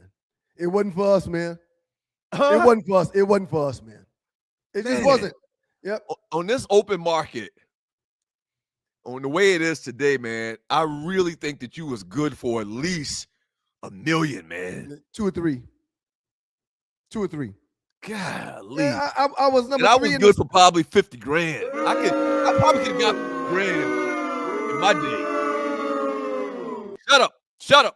It wasn't for us, man. It wasn't for us. It wasn't for us, man. It just wasn't. Yep. On this open market, on the way it is today, man, I really think that you was good for at least $1 million, man. 2 or 3. 2 or 3. Golly. Yeah, I was number 3. I was good for probably $50,000. I probably could have got $50,000 in my day. Shut up.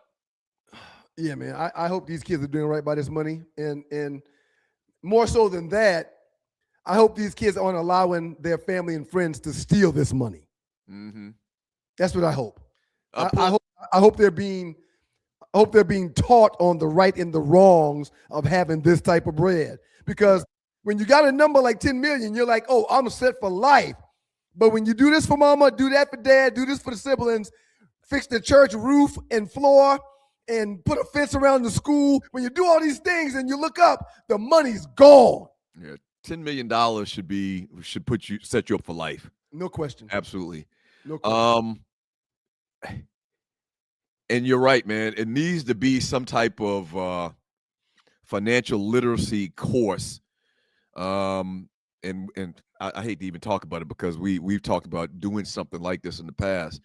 Yeah, man. I hope these kids are doing right by this money. And more so than that, I hope these kids aren't allowing their family and friends to steal this money. Mm-hmm. That's what I hope. I hope they're being taught on the right and the wrongs of having this type of bread. Because when you got a number like 10 million, you're like, oh, I'm set for life. But when you do this for mama, do that for dad, do this for the siblings, fix the church roof and floor, and put a fence around the school, when you do all these things and you look up, the money's gone. Yeah, $10 million should set you up for life. No question. Absolutely. No question. And you're right, man. It needs to be some type of financial literacy course. And I hate to even talk about it because we've talked about doing something like this in the past.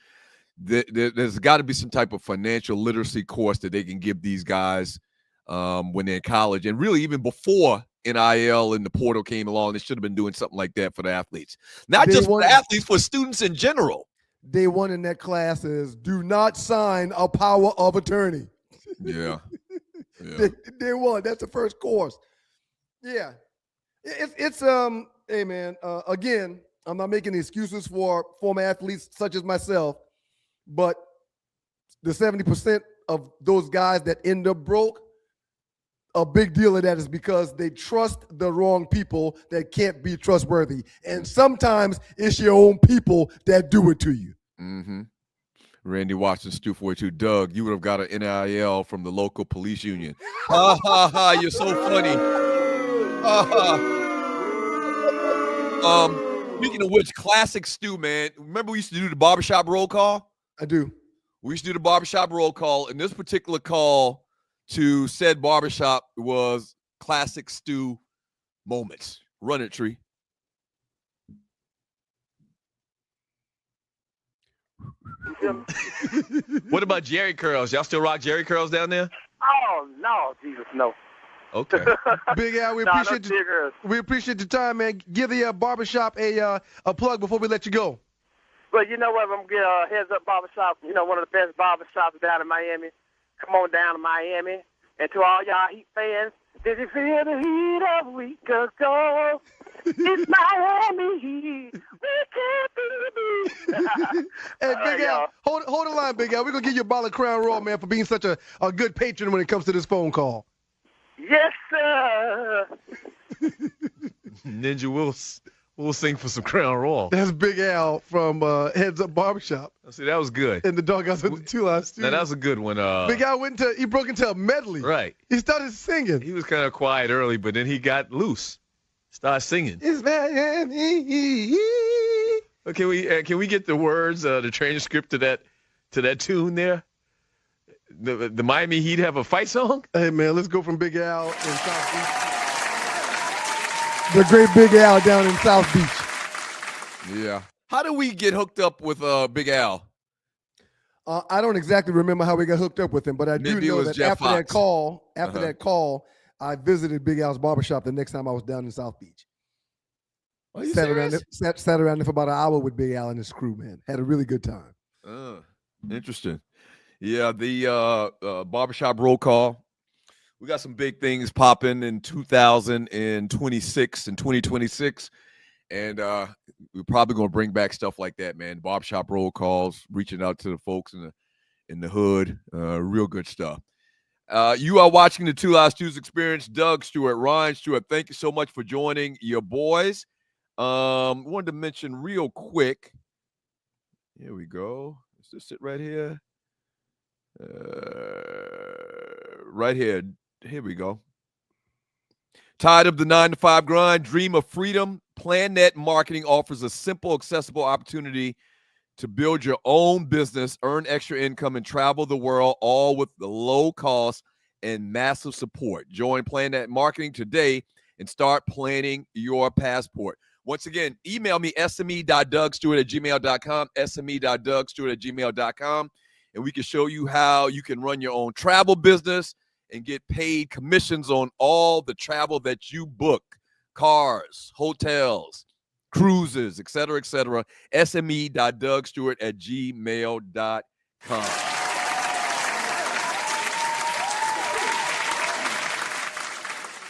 There's got to be some type of financial literacy course that they can give these guys when they're in college, and really even before NIL and the portal came along, they should have been doing something like that for the athletes. Not just for the athletes, for students in general. Day 1 in that class is do not sign a power of attorney. Yeah. Day 1, that's the first course. Yeah. It's hey man, again, I'm not making excuses for former athletes such as myself, but the 70% of those guys that end up broke, a big deal of that is because they trust the wrong people that can't be trustworthy. And sometimes it's your own people that do it to you. Mm-hmm. Randy Watson, Stu 42. Doug, you would have got an NIL from the local police union. Ha ha ha! You're so funny. Speaking of which, classic Stu, man. Remember we used to do the barbershop roll call? I do. We used to do the barbershop roll call, and this particular call to said barbershop was classic Stu moments. Run it, Tree. What about Jerry curls? Y'all still rock Jerry curls down there? Oh no, Jesus, no. Okay. Big Al, we appreciate your time, man. Give the barbershop a plug before we let you go. But you know what? I'm gonna get Heads Up Barbershop. You know, one of the best barbershops down in Miami. Come on down to Miami. And to all y'all Heat fans, did you feel the heat of a week ago? It's Miami Heat. We can't be beat. Hey, Big Al, hold the line, Big Al. We're going to give you a bottle of Crown Royal, man, for being such a good patron when it comes to this phone call. Yes, sir. Ninja, we'll sing for some Crown Royal. That's Big Al from Heads Up Barbershop. See, that was good. And the Doghouse at the 2 Line Studio. Now, that was a good one. Big Al he broke into a medley. Right. He started singing. He was kind of quiet early, but then he got loose. Started singing. It's Miami. Can we get the words, the transcript to that tune there? The Miami Heat have a fight song? Hey, man, let's go from Big Al in South Beach. The great Big Al down in South Beach. Yeah. How do we get hooked up with Big Al? I don't exactly remember how we got hooked up with him, but I do know that after that call, I visited Big Al's barbershop the next time I was down in South Beach. Are you sat serious? around there for about an hour with Big Al and his crew, man. Had a really good time. Interesting. Yeah, the barbershop roll call. We got some big things popping in 2026 and 2026. And we're probably going to bring back stuff like that, man. Barbershop roll calls, reaching out to the folks in the hood. Real good stuff. You are watching the Two Live Stews Experience. Doug Stewart, Ryan Stewart, thank you so much for joining your boys. Wanted to mention real quick. Here we go. Is this it right here? Right here. Here we go. Tired of the 9-to-5 grind? Dream of freedom? PlanNet Marketing offers a simple, accessible opportunity to build your own business, earn extra income, and travel the world, all with the low cost and massive support. Join PlanNet Marketing today and start planning your passport. Once again, email me sme.dougstewart@gmail.com, sme.dougstewart@gmail.com, and we can show you how you can run your own travel business and get paid commissions on all the travel that you book, cars, hotels, cruises, et cetera, sme.dougstewart@gmail.com.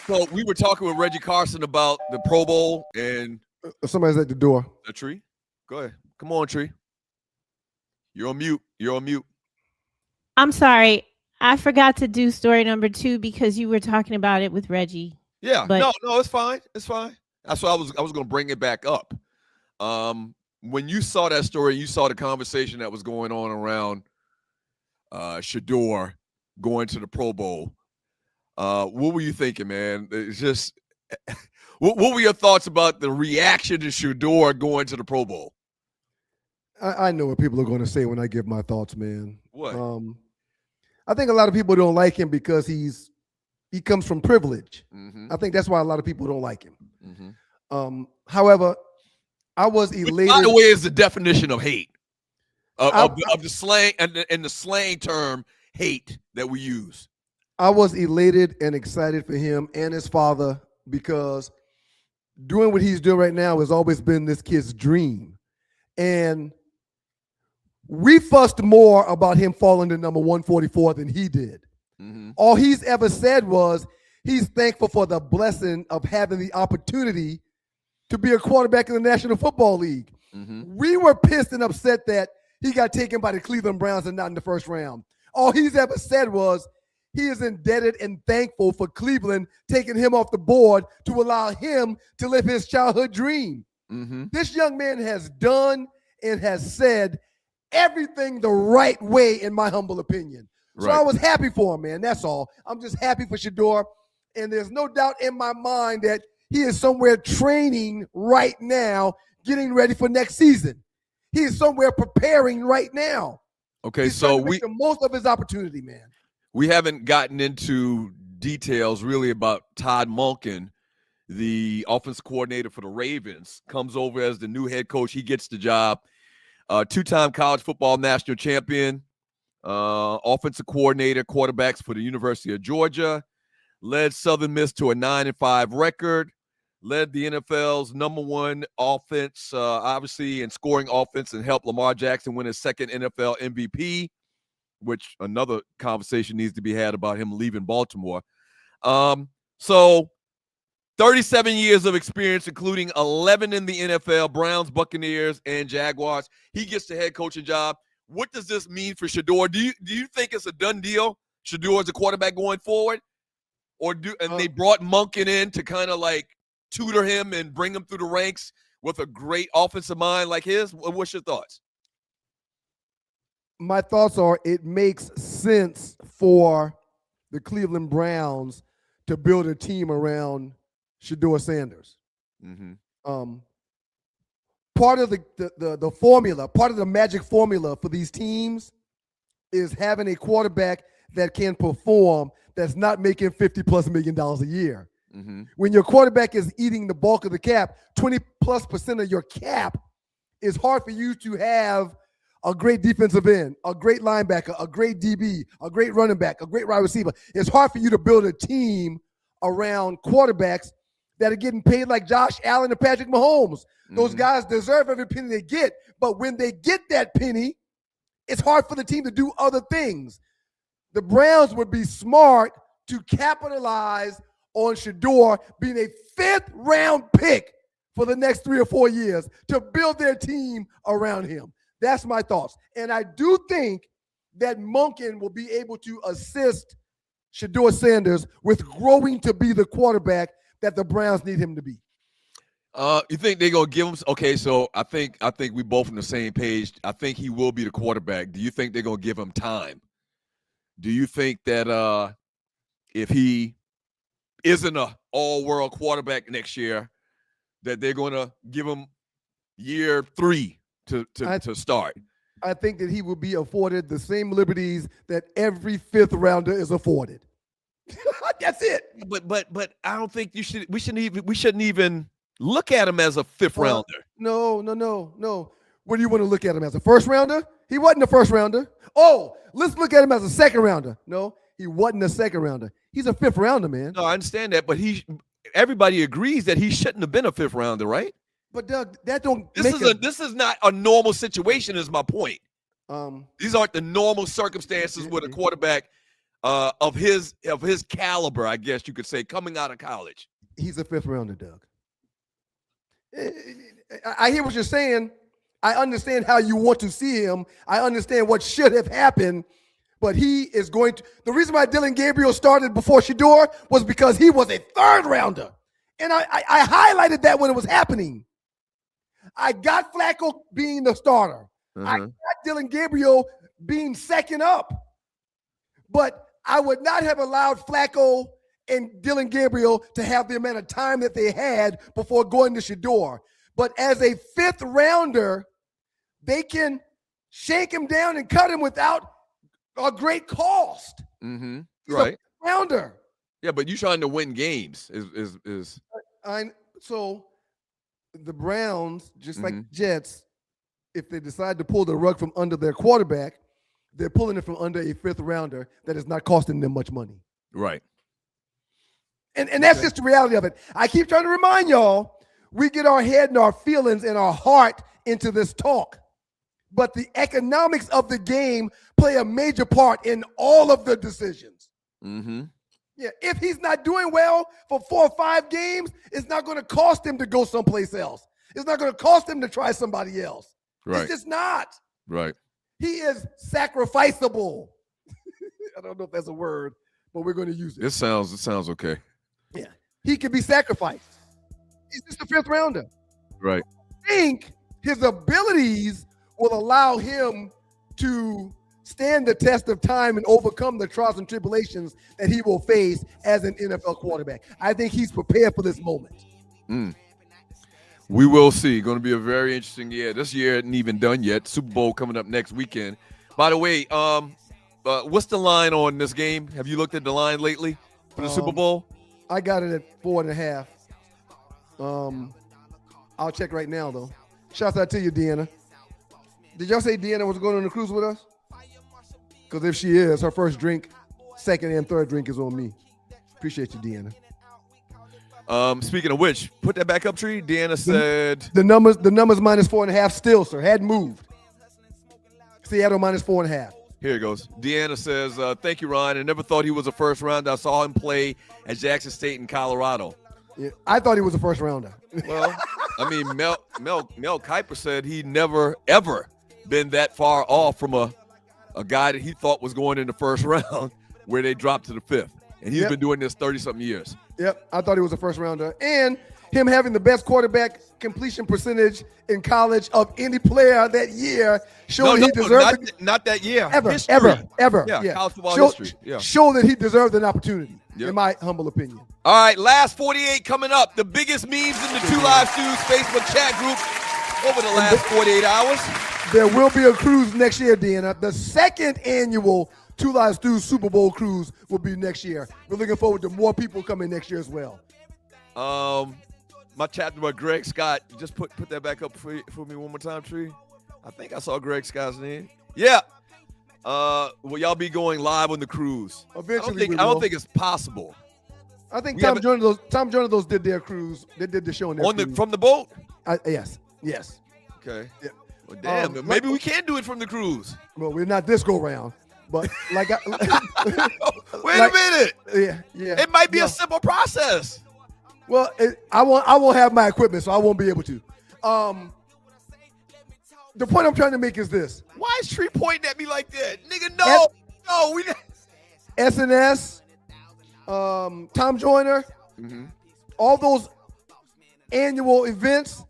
So we were talking with Reggie Carson about the Pro Bowl and somebody's at the door. The Tree. Go ahead. Come on, Tree. You're on mute. I'm sorry. I forgot to do story number 2 because you were talking about it with Reggie. Yeah. But No, it's fine. It's fine. That's why I was going to bring it back up. When you saw that story, you saw the conversation that was going on around Shedeur going to the Pro Bowl. What were you thinking, man? It's just what were your thoughts about the reaction to Shedeur going to the Pro Bowl? I know what people are going to say when I give my thoughts, man. What? I think a lot of people don't like him because he comes from privilege. Mm-hmm. I think that's why a lot of people don't like him. Mm-hmm. However, I was elated. Which, by the way, is the definition of hate of the slang and the slang term hate that we use. I was elated and excited for him and his father because doing what he's doing right now has always been this kid's dream. And we fussed more about him falling to number 144 than he did. Mm-hmm. All he's ever said was he's thankful for the blessing of having the opportunity to be a quarterback in the National Football League. Mm-hmm. We were pissed and upset that he got taken by the Cleveland Browns and not in the first round. All he's ever said was he is indebted and thankful for Cleveland taking him off the board to allow him to live his childhood dream. Mm-hmm. This young man has done and has said everything the right way, in my humble opinion. So I was happy for him, man. That's all. I'm just happy for Shedeur. And there's no doubt in my mind that he is somewhere training right now, getting ready for next season. He is somewhere preparing right now. Okay, He's so trying to make the most of his opportunity, man. We haven't gotten into details really about Todd Monken, the offensive coordinator for the Ravens, comes over as the new head coach. He gets the job. Two-time college football national champion, offensive coordinator, quarterbacks for the University of Georgia, led Southern Miss to a 9-5 record, led the NFL's #1 offense, obviously, in scoring offense, and helped Lamar Jackson win his second NFL MVP, which another conversation needs to be had about him leaving Baltimore. So 37 years of experience, including 11 in the NFL, Browns, Buccaneers, and Jaguars. He gets the head coaching job. What does this mean for Shedeur? Do you think it's a done deal? Shedeur is a quarterback going forward? They brought Monken in to kind of like tutor him and bring him through the ranks with a great offensive mind like his? What's your thoughts? My thoughts are it makes sense for the Cleveland Browns to build a team around Shedeur Sanders. Mm-hmm. Part of the formula, part of the magic formula for these teams is having a quarterback that can perform, that's not making $50+ million a year. Mm-hmm. When your quarterback is eating the bulk of the cap, 20+% of your cap, it's hard for you to have a great defensive end, a great linebacker, a great DB, a great running back, a great wide receiver. It's hard for you to build a team around quarterbacks that are getting paid like Josh Allen and Patrick Mahomes. Those guys deserve every penny they get, but when they get that penny, it's hard for the team to do other things. The Browns would be smart to capitalize on Shedeur being a 5th-round pick for the next 3 or 4 years to build their team around him. That's my thoughts. And I do think that Monken will be able to assist Shedeur Sanders with growing to be the quarterback that the Browns need him to be. You think they're gonna give him? Okay, so I think we both on the same page. I think he will be the quarterback. Do you think they're gonna give him time? Do you think that if he isn't an all-world quarterback next year, that they're gonna give him year 3 to start? I think that he will be afforded the same liberties that every 5th rounder is afforded. That's it. But I don't think we shouldn't even look at him as a 5th rounder. No. What do you want to look at him as, a 1st rounder? He wasn't a 1st rounder. Oh, let's look at him as a 2nd rounder. No, he wasn't a 2nd rounder. He's a 5th rounder, man. No, I understand that, but everybody agrees that he shouldn't have been a 5th rounder, right? But Doug, that don't. This is not a normal situation. Is my point. These aren't the normal circumstances with a quarterback of his caliber, I guess you could say, coming out of college. He's a 5th rounder, Doug. I hear what you're saying. I understand how you want to see him. I understand what should have happened, but he is going to. The reason why Dylan Gabriel started before Shedeur was because he was a 3rd rounder, and I highlighted that when it was happening. I got Flacco being the starter. I got Dylan Gabriel being 2nd up, but I would not have allowed Flacco and Dylan Gabriel to have the amount of time that they had before going to Shedeur. But as a 5th rounder, they can shake him down and cut him without a great cost. Mm-hmm. He's right. a 5th rounder. Yeah, but you're trying to win games. So the Browns, just like the Jets, if they decide to pull the rug from under their quarterback, they're pulling it from under a 5th rounder that is not costing them much money. Right. And that's just the reality of it. I keep trying to remind y'all, we get our head and our feelings and our heart into this talk. But the economics of the game play a major part in all of the decisions. Mm-hmm. Yeah, if he's not doing well for 4 or 5 games, it's not going to cost him to go someplace else. It's not going to cost him to try somebody else. Right. It's just not. Right. He is sacrificable. I don't know if that's a word, but we're going to use it. It sounds okay. Yeah. He could be sacrificed. He's just a 5th rounder. Right. I think his abilities will allow him to stand the test of time and overcome the trials and tribulations that he will face as an NFL quarterback. I think he's prepared for this moment. We will see. Going to be a very interesting year. This year isn't even done yet. Super Bowl coming up next weekend. By the way, what's the line on this game? Have you looked at the line lately for the Super Bowl? I got it at 4.5. I'll check right now, though. Shouts out to you, Deanna. Did y'all say Deanna was going on the cruise with us? Because if she is, her first drink, second and third drink is on me. Appreciate you, Deanna. Speaking of which, put that back up, Tree. Deanna said the numbers -4.5 still, sir. Hadn't moved. Seattle -4.5. Here it goes. Deanna says, thank you, Ryan. I never thought he was a first rounder. I saw him play at Jackson State in Colorado. Yeah, I thought he was a first rounder. Well, I mean, Mel Kiper said he never, ever been that far off from a guy that he thought was going in the first round where they dropped to the 5th. And he's been doing this 30-something years. Yep, I thought he was a first rounder. And him having the best quarterback completion percentage in college of any player that year showed he deserved not that year. Ever. Yeah, college football history. Yeah. Show that he deserved an opportunity, in my humble opinion. All right, last 48 coming up. The biggest memes in the Two Live Stews Facebook chat group over the last 48 hours. There will be a cruise next year, Deanna. The 2nd annual Two Live Stews Super Bowl cruise will be next year. We're looking forward to more people coming next year as well. My chapter about Greg Scott, just put that back up for me one more time, Tree. I think I saw Greg Scott's name. Yeah. Will y'all be going live on the cruise? Eventually, I don't think it's possible. I think Tom Joyner those did their cruise. They did the show on their cruise. From the boat? Yes. Okay. Yeah. Well, damn. Maybe we can do it from the cruise. Well, we're not this go round, but like. Wait a minute. Yeah. It might be a simple process. Well, I won't have my equipment, so I won't be able to. The point I'm trying to make is this. Why is Tree pointing at me like that? Nigga, no, we SNS, Tom Joyner, all those annual events.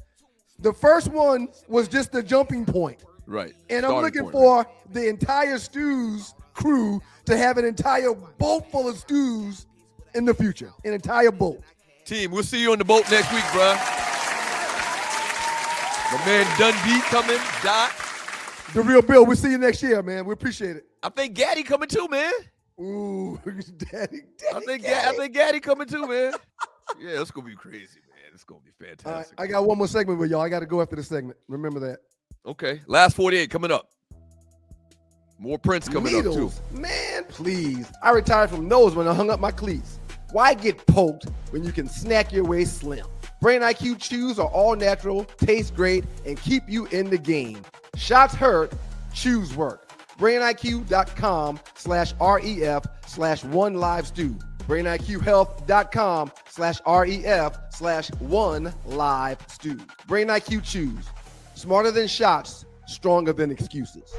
The first one was just the jumping point. Right. And I'm looking for the entire Stews crew to have an entire boat full of stews in the future. An entire boat. Team, we'll see you on the boat next week, bruh. My man Dundee coming, Doc. The real Bill, we'll see you next year, man. We appreciate it. I think Gaddy coming too, man. Ooh, Daddy. I think Gaddy coming too, man. Yeah, it's going to be crazy, man. It's going to be fantastic. I got one more segment with y'all. I got to go after this segment. Remember that. Okay. Last 48 coming up. More Prince coming up, too. Man, please. I retired from those when I hung up my cleats. Why get poked when you can snack your way slim? Brain IQ chews are all natural, taste great, and keep you in the game. Shots hurt, chews work. BrainIQ.com/REF/OneLiveStew. BrainIQHealth.com/REF/OneLiveStew. Brain IQ chews. Smarter than shots, stronger than excuses.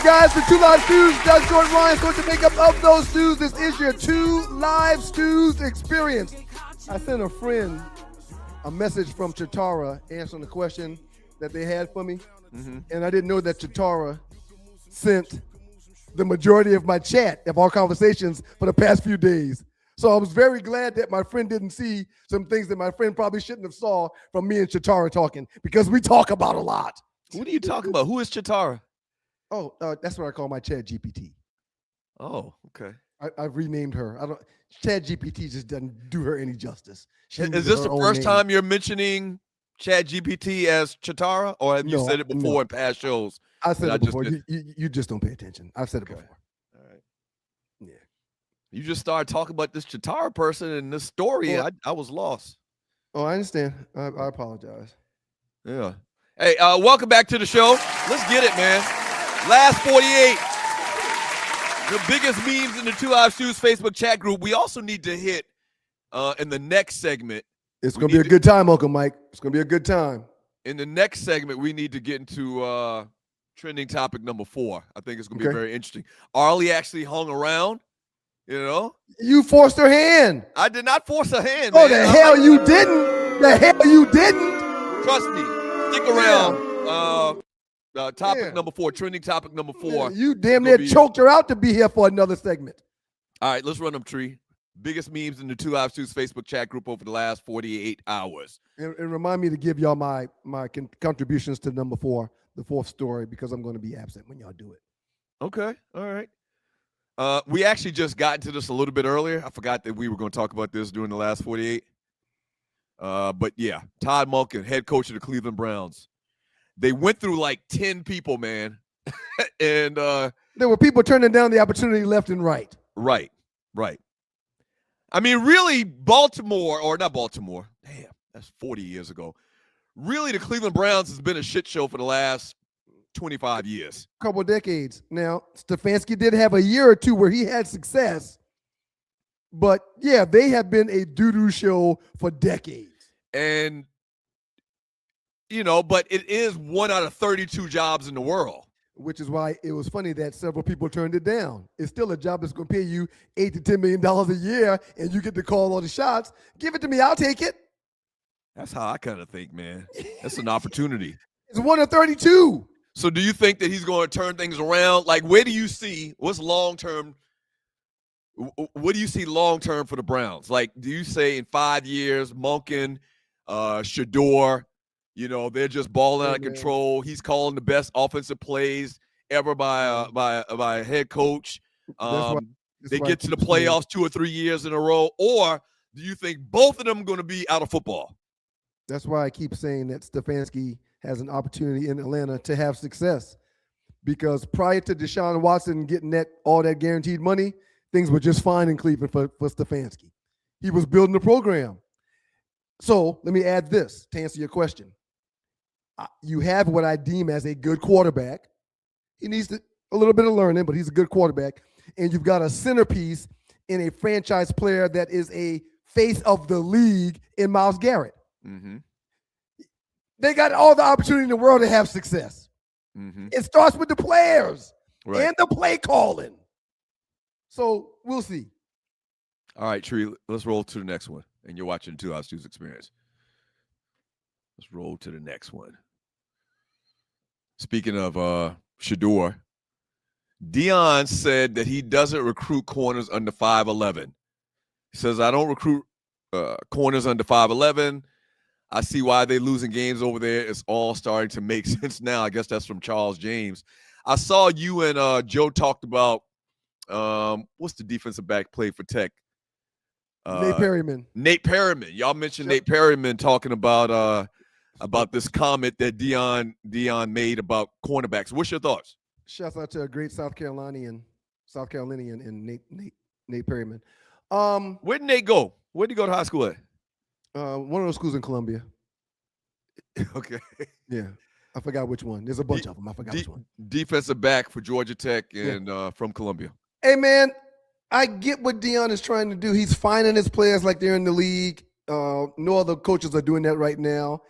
Guys, the Two Live Stews, Doug Jordan Ryan, going to make up of those stews. This is your Two Live Stews experience. I sent a friend a message from Chitara answering the question that they had for me, and I didn't know that Chitara sent the majority of my chat of our conversations for the past few days. So I was very glad that my friend didn't see some things that my friend probably shouldn't have saw from me and Chitara talking, because we talk about a lot. What are you talking about? Who is Chitara? Oh, that's what I call my Chat GPT. Oh, okay. I've renamed her. Chat GPT just doesn't do her any justice. Is this the first time you're mentioning Chat GPT as Chitara, or have you said it before in past shows? I said it before. You just don't pay attention. I've said it before. All right. Yeah. You just started talking about this Chitara person and this story. Well, I was lost. Oh, I understand. I apologize. Yeah. Hey, welcome back to the show. Let's get it, man. Last 48. The biggest memes in the 2 Live Stews Facebook chat group. We also need to hit in the next segment. It's going to be a good time, Uncle Mike. It's going to be a good time. In the next segment, we need to get into trending topic number 4. I think it's going to be very interesting. Arlie actually hung around, you know. You forced her hand. I did not force her hand, Oh, man. the hell you didn't. The hell you didn't. Trust me. Stick around. Topic number 4, trending topic number 4. You damn near choked her out to be here for another segment. All right, let's run them, Tree. Biggest memes in the 2 Live Stews Facebook chat group over the last 48 hours. And remind me to give y'all my contributions to number 4, the 4th story, because I'm going to be absent when y'all do it. Okay, all right. We actually just got into this a little bit earlier. I forgot that we were going to talk about this during the last 48. But yeah, Todd Monken, head coach of the Cleveland Browns. They went through like 10 people, man. And there were people turning down the opportunity left and right. Right. I mean, really, Baltimore, or not Baltimore. Damn, that's 40 years ago. Really, the Cleveland Browns has been a shit show for the last 25 years. Couple decades. Now, Stefanski did have a year or two where he had success. But, yeah, they have been a doo-doo show for decades. And, you know, but it is 1 out of 32 jobs in the world. Which is why it was funny that several people turned it down. It's still a job that's going to pay you $8 to $10 million a year, and you get to call all the shots. Give it to me. I'll take it. That's how I kind of think, man. That's an opportunity. It's 1 of 32. So do you think that he's going to turn things around? Like, where do you see what's long-term? What do you see long-term for the Browns? Like, do you say in 5 years, Monken, Shedeur, you know, they're just balling out of control. He's calling the best offensive plays ever by a head coach. They get to the playoffs 2 or 3 years in a row. Or do you think both of them are going to be out of football? That's why I keep saying that Stefanski has an opportunity in Atlanta to have success. Because prior to Deshaun Watson getting all that guaranteed money, things were just fine in Cleveland for Stefanski. He was building the program. So let me add this to answer your question. You have what I deem as a good quarterback. He needs a little bit of learning, but he's a good quarterback. And you've got a centerpiece in a franchise player that is a face of the league in Myles Garrett. Mm-hmm. They got all the opportunity in the world to have success. Mm-hmm. It starts with the players and the play calling. So we'll see. All right, Tree, let's roll to the next one. And you're watching 2 Live Stews Experience. Let's roll to the next one. Speaking of Shedeur, Deion said that he doesn't recruit corners under 5'11". He says, I don't recruit corners under 5'11". I see why they're losing games over there. It's all starting to make sense now. I guess that's from Charles James. I saw you and Joe talked about what's the defensive back play for Tech? Nate Perryman. Nate Perryman. Y'all mentioned Nate Perryman talking about this comment that Deion made about cornerbacks. What's your thoughts? Shouts out to a great South Carolinian and Nate Perryman. Where did Nate go? Where did he go to high school at? One of those schools in Columbia. Okay. Yeah. I forgot which one. There's a bunch of them. I forgot which one. Defensive back for Georgia Tech and from Columbia. Hey, man, I get what Deion is trying to do. He's finding his players like they're in the league. No other coaches are doing that right now.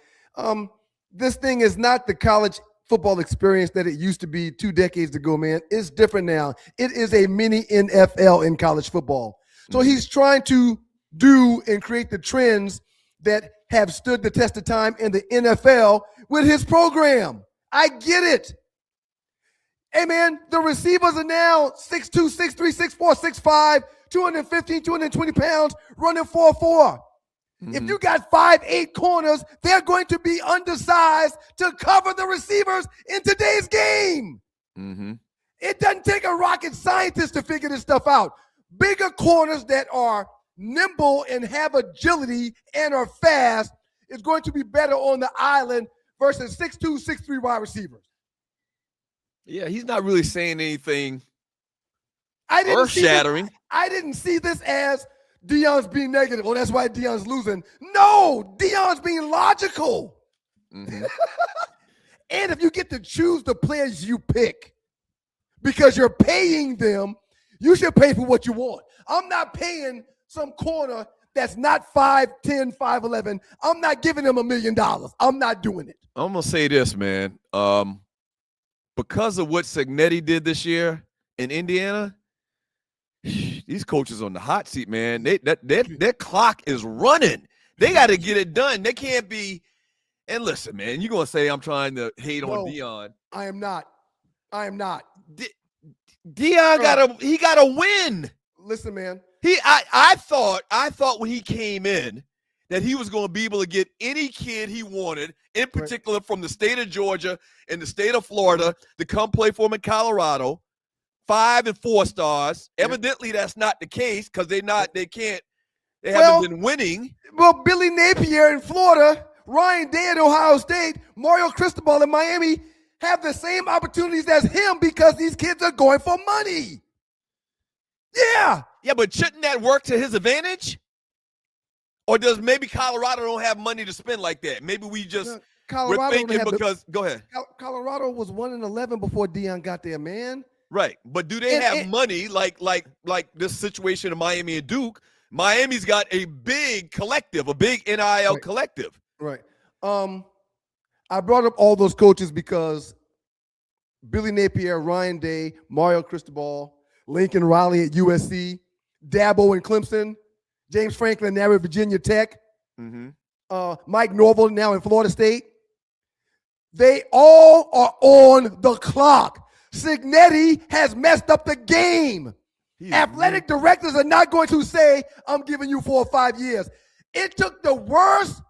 This thing is not the college football experience that it used to be 2 decades ago, man. It's different now. It is a mini NFL in college football. So he's trying to do and create the trends that have stood the test of time in the NFL with his program. I get it. Hey, man, the receivers are now 6'2", 6'3", 6'4", 6'5", 215, 220 pounds, running 4.4. If you got 5'8" corners, they're going to be undersized to cover the receivers in today's game. Mm-hmm. It doesn't take a rocket scientist to figure this stuff out. Bigger corners that are nimble and have agility and are fast is going to be better on the island versus 6'2", 6'3" wide receivers. Yeah, he's not really saying anything I didn't see this, earth-shattering. I didn't see this as Deion's being negative. Oh, that's why Deion's losing. No, Deion's being logical. Mm-hmm. And if you get to choose the players you pick because you're paying them, you should pay for what you want. I'm not paying some corner that's not 5'10", 5'11". I'm not giving them $1 million. I'm not doing it. I'm going to say this, man. Because of what Cignetti did this year in Indiana, these coaches on the hot seat, man, their clock is running. They got to get it done. They can't be. And listen, man, you're going to say I'm trying to hate on Deion. I am not. Deion got to win. Listen, man. I thought when he came in that he was going to be able to get any kid he wanted, in particular from the state of Georgia and the state of Florida, to come play for him in Colorado. 5 and 4 stars. Yeah. Evidently, that's not the case because they haven't been winning. Well, Billy Napier in Florida, Ryan Day at Ohio State, Mario Cristobal in Miami have the same opportunities as him because these kids are going for money. Yeah. Yeah, but shouldn't that work to his advantage? Or does maybe Colorado don't have money to spend like that? Maybe we just we're thinking because go ahead. Colorado was 1-11 before Deion got there, man. Right. But do they have money like this situation in Miami and Duke? Miami's got a big collective, a big NIL collective. Right. I brought up all those coaches because Billy Napier, Ryan Day, Mario Cristobal, Lincoln Riley at USC, Dabo in Clemson, James Franklin now at Virginia Tech, Mike Norvell now in Florida State. They all are on the clock. Cignetti has messed up the game. Athletic directors are not going to say, I'm giving you 4 or 5 years. It took the worst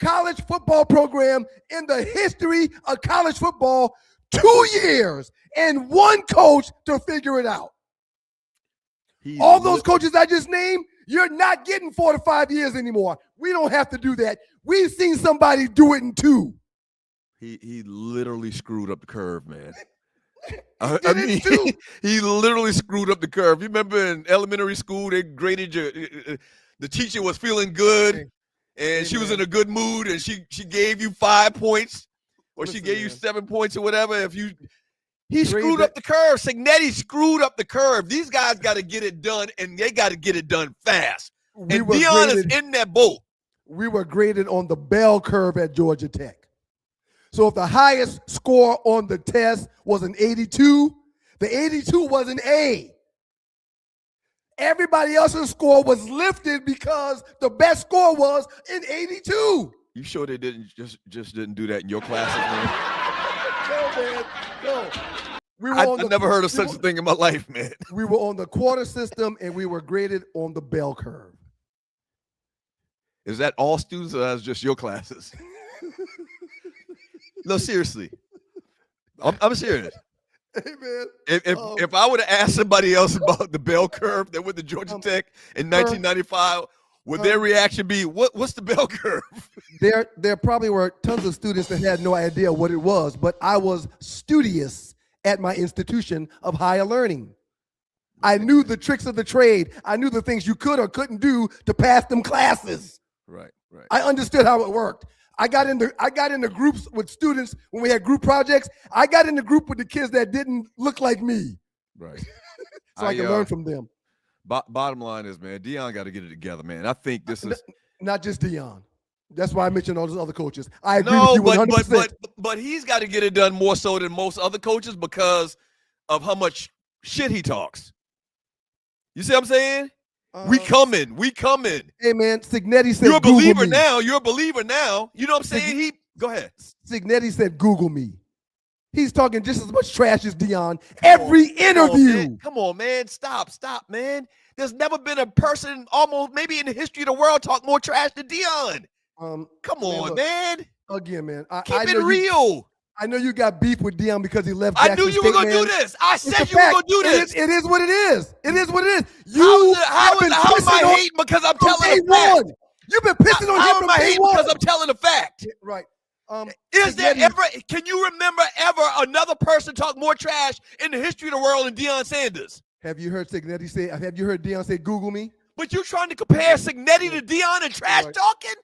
college football program in the history of college football 2 years and one coach to figure it out. All those coaches I just named, you're not getting 4 to 5 years anymore. We don't have to do that. We've seen somebody do it in 2. He literally screwed up the curve, man. I mean, he literally screwed up the curve. You remember in elementary school, they graded you. The teacher was feeling good, and she was in a good mood, and she gave you 5 points, or she gave you 7 points or whatever. He screwed up the curve. Cignetti screwed up the curve. These guys got to get it done, and they got to get it done fast. And Deion is in that boat. We were graded on the bell curve at Georgia Tech. So if the highest score on the test was an 82, the 82 was an A. Everybody else's score was lifted because the best score was an 82. You sure they didn't just didn't do that in your classes, man? No, man. No. I never heard of such a thing in my life, man. We were on the quarter system, and we were graded on the bell curve. Is that all students, or that's just your classes? No, seriously. I'm serious. Hey, man. If I would have asked somebody else about the bell curve that went to Georgia Tech in 1995, would their reaction be, what's the bell curve? There probably were tons of students that had no idea what it was, but I was studious at my institution of higher learning. I knew the tricks of the trade. I knew the things you could or couldn't do to pass them classes. Right. I understood how it worked. I got into groups with students when we had group projects. I got in the group with the kids that didn't look like me. Right. So I can learn from them. Bottom line is, man, Deion got to get it together, man. I think this is not just Deion. That's why I mentioned all those other coaches. I agree with you 100%. But he's got to get it done more so than most other coaches because of how much shit he talks. You see what I'm saying? We coming. Hey, man, Cignetti said You're a believer now. You know what I'm saying? Go ahead. Cignetti said Google me. He's talking just as much trash as Deion every interview. Come on, man. Stop, man. There's never been a person almost maybe in the history of the world talk more trash than Deion. Come on, man. Again, man. Keep it real. I know you got beef with Deion because he left. I knew you were going to do this. I said you were going to do this. It is what it is. It is what it is. How am I hating because I'm telling the fact? You've been pissing on him. How am I hating because I'm telling the fact? Right. Is there ever? Can you remember ever another person talk more trash in the history of the world than Deion Sanders? Have you heard Signetti say? Have you heard Deion say, "Google me"? But you're trying to compare Signetti to Deion and trash talking?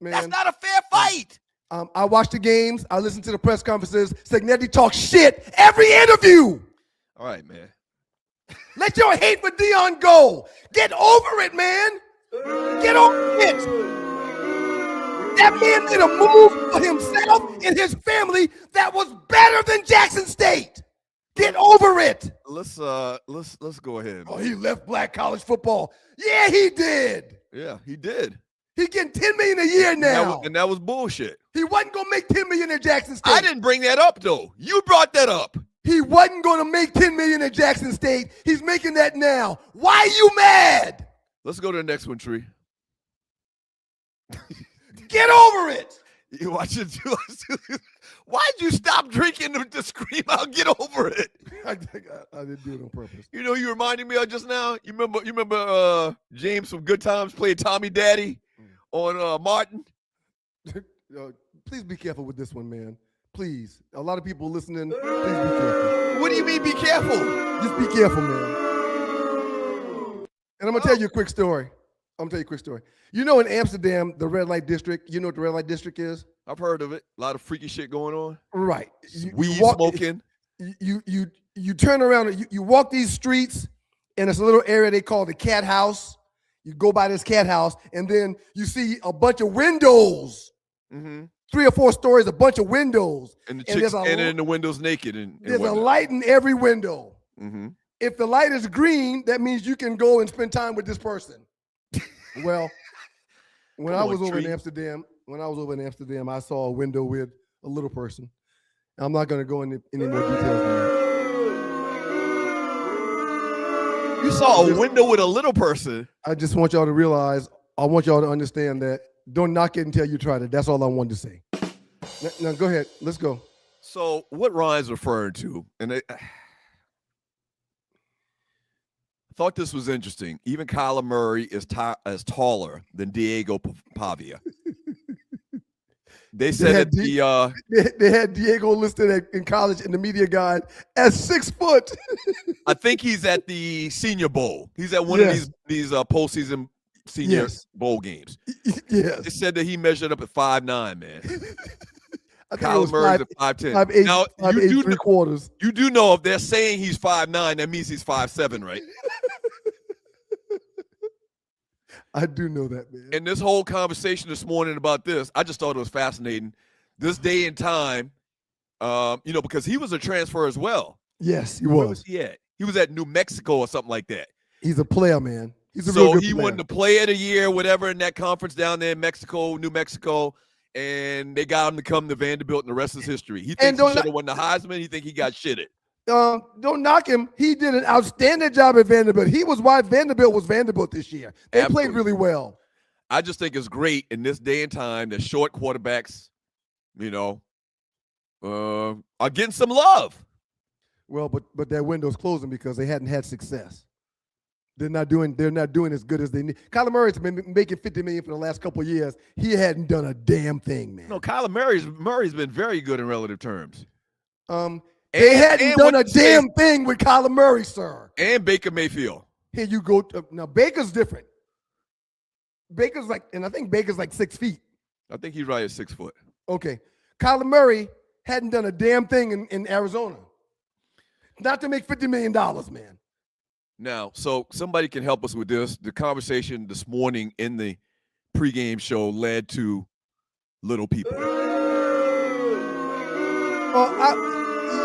Man, that's not a fair fight. I watch the games. I listen to the press conferences. Signetti talks shit every interview. All right, man. Let your hate for Deion go. Get over it, man. Get over it. That man did a move for himself and his family that was better than Jackson State. Get over it. Let's go ahead. Oh, he left black college football. Yeah, he did. Yeah, he did. He getting $10 million a year now. And that was bullshit. He wasn't gonna make $10 million at Jackson State. I didn't bring that up though. You brought that up. He wasn't gonna make $10 million at Jackson State. He's making that now. Why are you mad? Let's go to the next one, Tree. Get over it. You watch it. Why'd you stop drinking to scream out? Get over it. I didn't do it on purpose. You know, you reminded me of just now. You remember James from Good Times played Tommy Daddy on Martin. Please be careful with this one, man. Please. A lot of people listening. Please be careful. What do you mean be careful? Just be careful, man. And I'm gonna tell you a quick story. You know, in Amsterdam, the red light district. You know what the red light district is? I've heard of it. A lot of freaky shit going on. Right. Weed smoking. You turn around. You walk these streets, and it's a little area they call the cat house. You go by this cat house, and then you see a bunch of windows. Mm-hmm. 3 or 4 stories, a bunch of windows. And the chicks standing in the windows naked. And there's a light in every window. Mm-hmm. If the light is green, that means you can go and spend time with this person. Well, when I was over in Amsterdam, I saw a window with a little person. I'm not going to go into any more details than that. You saw a window with a little person. I just want y'all to realize, I want y'all to understand that don't knock it until you tried it. That's all I wanted to say. Now go ahead. Let's go. So what Ryan's referring to, and I thought this was interesting. Even Kyler Murray is taller than Diego Pavia. They said they had Diego listed in college in the media guide as 6 foot. I think he's at the Senior Bowl. He's at one of these postseason senior bowl games. Yes. They said that he measured up at 5'9", man. Kyler Murray's at 5'10". 5'8", now 5'8", 3/4. You do know if they're saying he's 5'9", that means he's 5'7", right? I do know that, man. And this whole conversation this morning about this, I just thought it was fascinating. This day and time, because he was a transfer as well. Yes, he was. Where was he at? He was at New Mexico or something like that. He's a player, man. He's a real good player. Won the Player of the Year, whatever, in that conference down there in Mexico, New Mexico, and they got him to come to Vanderbilt, and the rest is history. He thinks he should have won the Heisman. He think he got shitted. Don't knock him. He did an outstanding job at Vanderbilt. He was why Vanderbilt was Vanderbilt this year. They played really well. I just think it's great in this day and time that short quarterbacks, are getting some love. Well, but that window's closing because they hadn't had success. They're not doing as good as they need. Kyler Murray's been making $50 million for the last couple of years. He hadn't done a damn thing, man. No, Kyler Murray's been very good in relative terms. They hadn't done a damn thing with Kyler Murray, sir. And Baker Mayfield. Here you go. Now Baker's different. I think Baker's like 6 feet. I think he's right at 6 foot. Okay. Kyler Murray hadn't done a damn thing in Arizona. Not to make $50 million, man. Now, so somebody can help us with this. The conversation this morning in the pregame show led to little people.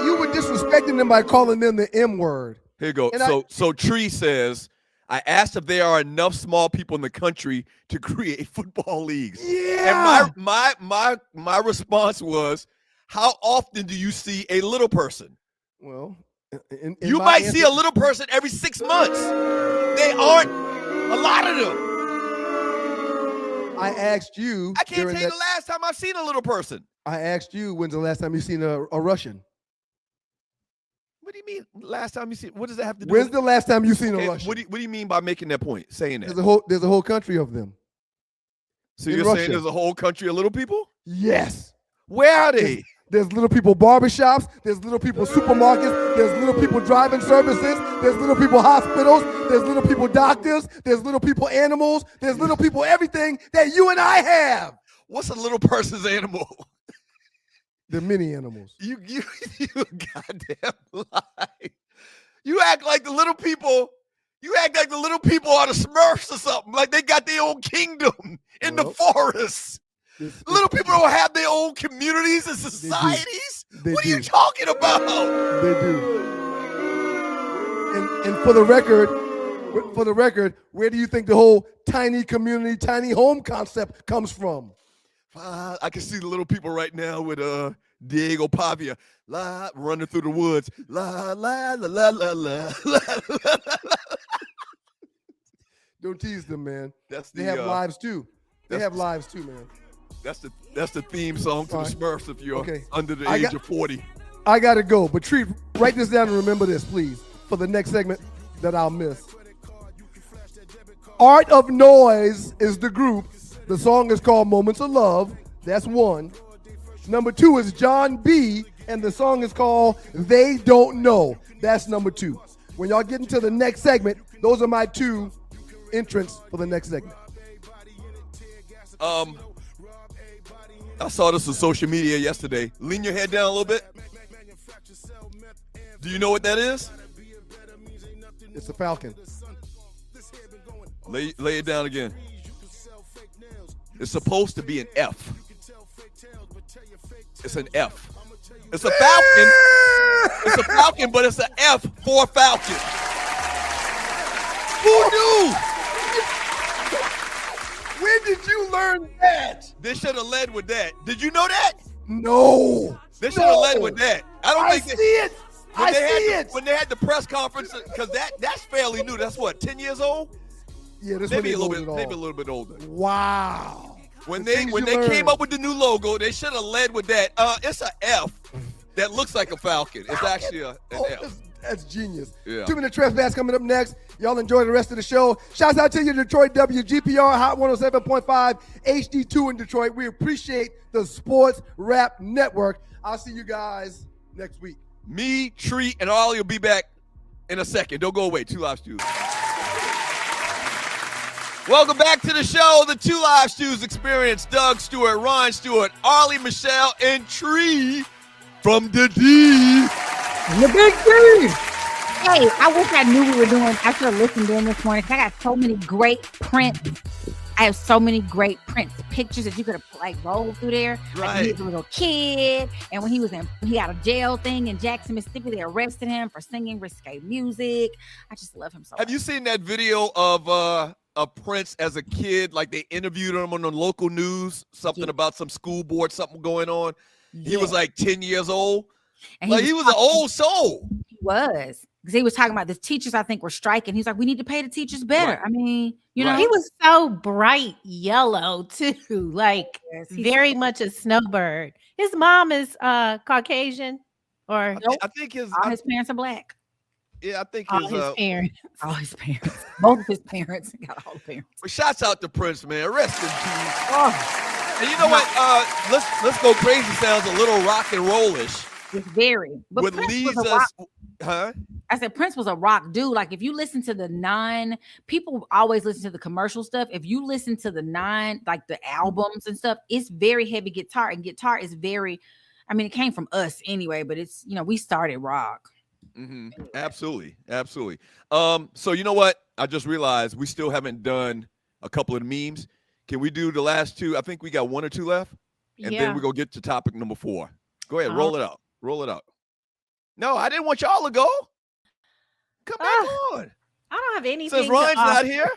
You were disrespecting them by calling them the M word. Here you go. So Tree says, I asked if there are enough small people in the country to create football leagues. Yeah. And my response was, how often do you see a little person? Well, you might see a little person every 6 months. They aren't a lot of them. I asked you. I can't tell you the last time I've seen a little person. I asked you, when's the last time you seen a Russian? What do you mean last time you seen? What does that have to do When's the last time you seen a Russian? What do you mean by making that point, saying that? There's a whole country of them. So you're saying there's a whole country of little people? Yes. Where are they? There's little people barbershops. There's little people supermarkets. There's little people driving services. There's little people hospitals. There's little people doctors. There's little people animals. There's little people everything that you and I have. What's a little person's animal? They're mini animals. You goddamn lie. You act like the little people. You act like the little people are the Smurfs or something. Like they got their own kingdom in the forest. Little people don't have their own communities and societies. What are you talking about? They do. And for the record, where do you think the whole tiny community, tiny home concept comes from? I can see the little people right now with Diego Pavia running through the woods. La la la la la la la. Don't tease them, man. They have lives too. They have lives too, man. That's the theme song to the Smurfs if you're under the age of 40. I gotta go, but Treat, write this down and remember this, please, for the next segment that I'll miss. Art of Noise is the group. The song is called Moments of Love. That's one. Number 2 is John B, and the song is called They Don't Know. That's number 2. When y'all get into the next segment, those are my 2 entrants for the next segment. I saw this on social media yesterday. Lean your head down a little bit. Do you know what that is? It's a falcon. Lay it down again. It's supposed to be an F. It's an F. It's a falcon. It's a falcon, but it's an F for falcon. Who knew? When did you learn that? They should have led with that. Did you know that? No. They should have led with that. I see it. When they had the press conference, because that's fairly new. That's what, 10 years old? Yeah, this maybe a little bit older. Wow. When they came up with the new logo, they should have led with that. It's an F that looks like a falcon. It's actually an F. That's genius. Yeah. 2 Minute Trespass coming up next. Y'all enjoy the rest of the show. Shouts out to you, Detroit WGPR, Hot 107.5, HD2 in Detroit. We appreciate the Sports Rap Network. I'll see you guys next week. Me, Treat, and Ollie will be back in a second. Don't go away. 2 Live Stews. Welcome back to the show, the 2 Live Stews Experience. Doug Stewart, Ron Stewart, Arlie Michelle, and Tree from the D. The big D. Hey, I wish I knew we were doing. I should have listened in this morning. I got so many great prints. I have so many great prints, pictures that you could have like rolled through there. Right. Like he was a little kid, and when he had a jail thing in Jackson, Mississippi, they arrested him for singing risque music. I just love him so much. Have you seen that video of Prince as a kid? Like they interviewed him on the local news, something about some school board, something going on. He was like 10 years old. And he was an old soul. He was. Because he was talking about the teachers, I think, were striking. He's like, we need to pay the teachers better. Right. I mean, you know. He was so bright yellow, too. Like, very much a snowbird. His mom is Caucasian. Or I think all his parents are black. Yeah, I think all his parents. All his parents. Both of his parents. Got all the parents. Well, shouts out to Prince, man. Rest in peace. Oh. And you know what? Let's go crazy. Sounds a little rock and rollish. It's very. But With Prince was a rock. Huh? I said Prince was a rock dude. Like if you listen to the people always listen to the commercial stuff. If you listen to the like the albums and stuff, it's very heavy guitar, and guitar is very. I mean, it came from us anyway, but it's we started rock. Mm-hmm. Absolutely. So you know what? I just realized we still haven't done a couple of the memes. Can we do the last 2? I think we got 1 or 2 left, and then we're gonna get to topic number 4. Go ahead, roll it out. No, I didn't want y'all to go. Come back on. I don't have anything. Since Ryan's not here.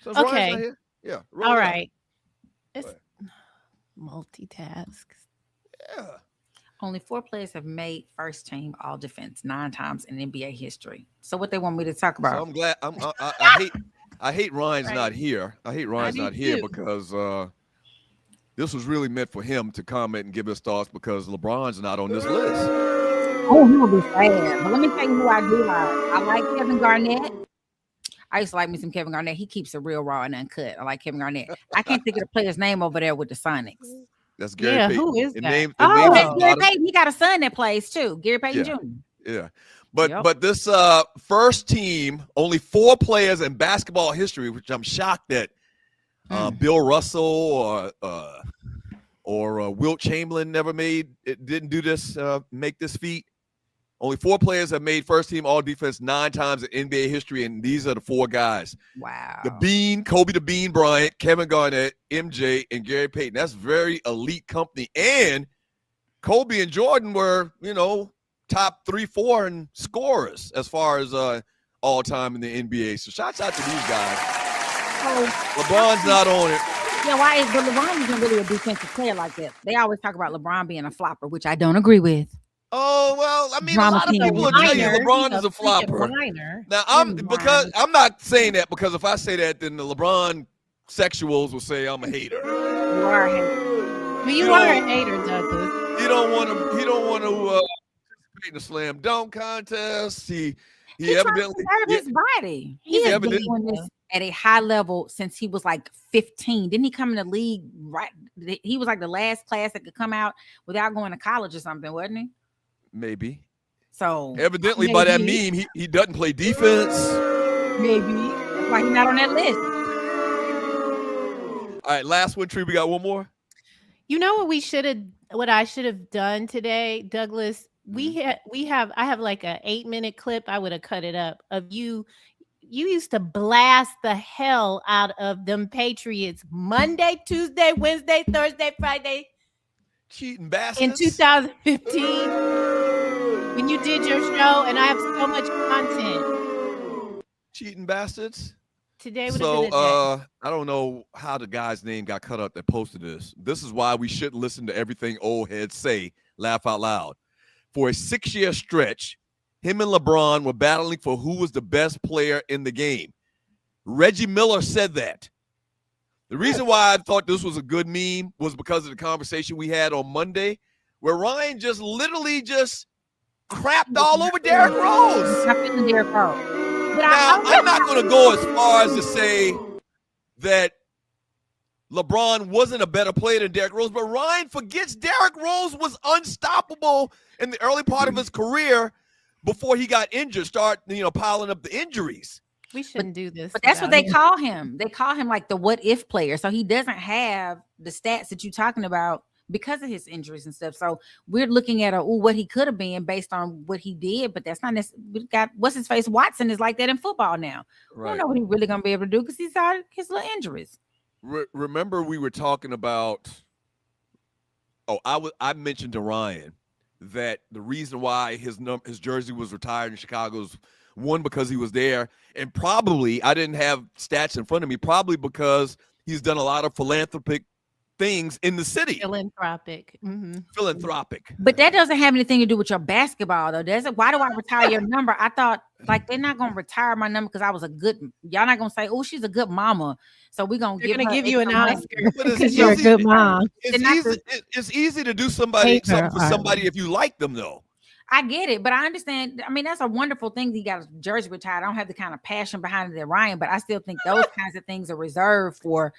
Okay. Yeah. All right. It's multitasks. Yeah. Only 4 players have made first team all defense 9 times in NBA history. So what they want me to talk about? So I'm glad. I hate Ryan's not here. I hate Ryan's not here because this was really meant for him to comment and give his thoughts because LeBron's not on this list. Oh, he will be sad. But let me tell you who I do like. I like Kevin Garnett. I used to like me some Kevin Garnett. He keeps it real raw and uncut. I like Kevin Garnett. I can't think of the player's name over there with the Sonics. That's Gary Payton. Who is that? Gary Payton. He got a son that plays too. Gary Payton Jr. Yeah. But this first team, only 4 players in basketball history, which I'm shocked that Bill Russell or Wilt Chamberlain didn't do this, make this feat. Only 4 players have made first team all defense 9 times in NBA history, and these are the 4 guys. Wow. Kobe the Bean Bryant, Kevin Garnett, MJ, and Gary Payton. That's very elite company. And Kobe and Jordan were, top 3, 4 in scorers as far as all time in the NBA. So shouts out to these guys. LeBron's not on it. Yeah, why? But LeBron isn't really a defensive player like that. They always talk about LeBron being a flopper, which I don't agree with. Oh, well, I mean, a lot of people will tell you LeBron is a flopper. Now, I'm not saying that, because if I say that, then the LeBron sexuals will say I'm a hater. You are a hater. But you are a hater, Douglas. He don't want to participate in the slam dunk contest. He evidently his body. He has been doing this at a high level since he was like 15. Didn't he come in the league right? He was like the last class that could come out without going to college or something, wasn't he? Maybe. So evidently by that meme, he doesn't play defense. Maybe. That's why he's not on that list. All right, last one, Tree. We got one more. You know what I should have done today, Douglas? I have like a 8-minute clip. I would have cut it up of you. You used to blast the hell out of them Patriots Monday, Tuesday, Wednesday, Thursday, Friday. Cheating bastards. In 2015, when you did your show, and I have so much content. Cheating bastards. Today would have been a day. I don't know how the guy's name got cut up that posted this. This is why we shouldn't listen to everything old heads say, laugh out loud. For a 6-year stretch, him and LeBron were battling for who was the best player in the game. Reggie Miller said that. The reason why I thought this was a good meme was because of the conversation we had on Monday, where Ryan just literally crapped all over Derrick Rose. Now, I'm not going to go as far as to say that LeBron wasn't a better player than Derrick Rose, but Ryan forgets Derrick Rose was unstoppable in the early part of his career before he got injured, piling up the injuries. We shouldn't do this. But that's what they call him. They call him like the what if player. So he doesn't have the stats that you're talking about because of his injuries and stuff. So we're looking at what he could have been based on what he did, but that's not necessarily. We got what's his face. Watson is like that in football now. Right. We don't know what he's really gonna be able to do because he's had his little injuries. Remember, we were talking about. I mentioned to Ryan that the reason why his jersey was retired in Chicago is one, because he was there, and probably, I didn't have stats in front of me, probably because he's done a lot of philanthropic things in the city. Philanthropic. But that doesn't have anything to do with your basketball, though, does it? Why do I retire your number? I thought, they're not going to retire my number because I was y'all not going to say, she's a good mama, so we're going to give you an Oscar because you're a good mom. It's easy to do something for somebody if you like them, though. I get it, but I understand. I mean, that's a wonderful thing that he got his jersey retired. I don't have the kind of passion behind it that Ryan, but I still think those kinds of things are reserved for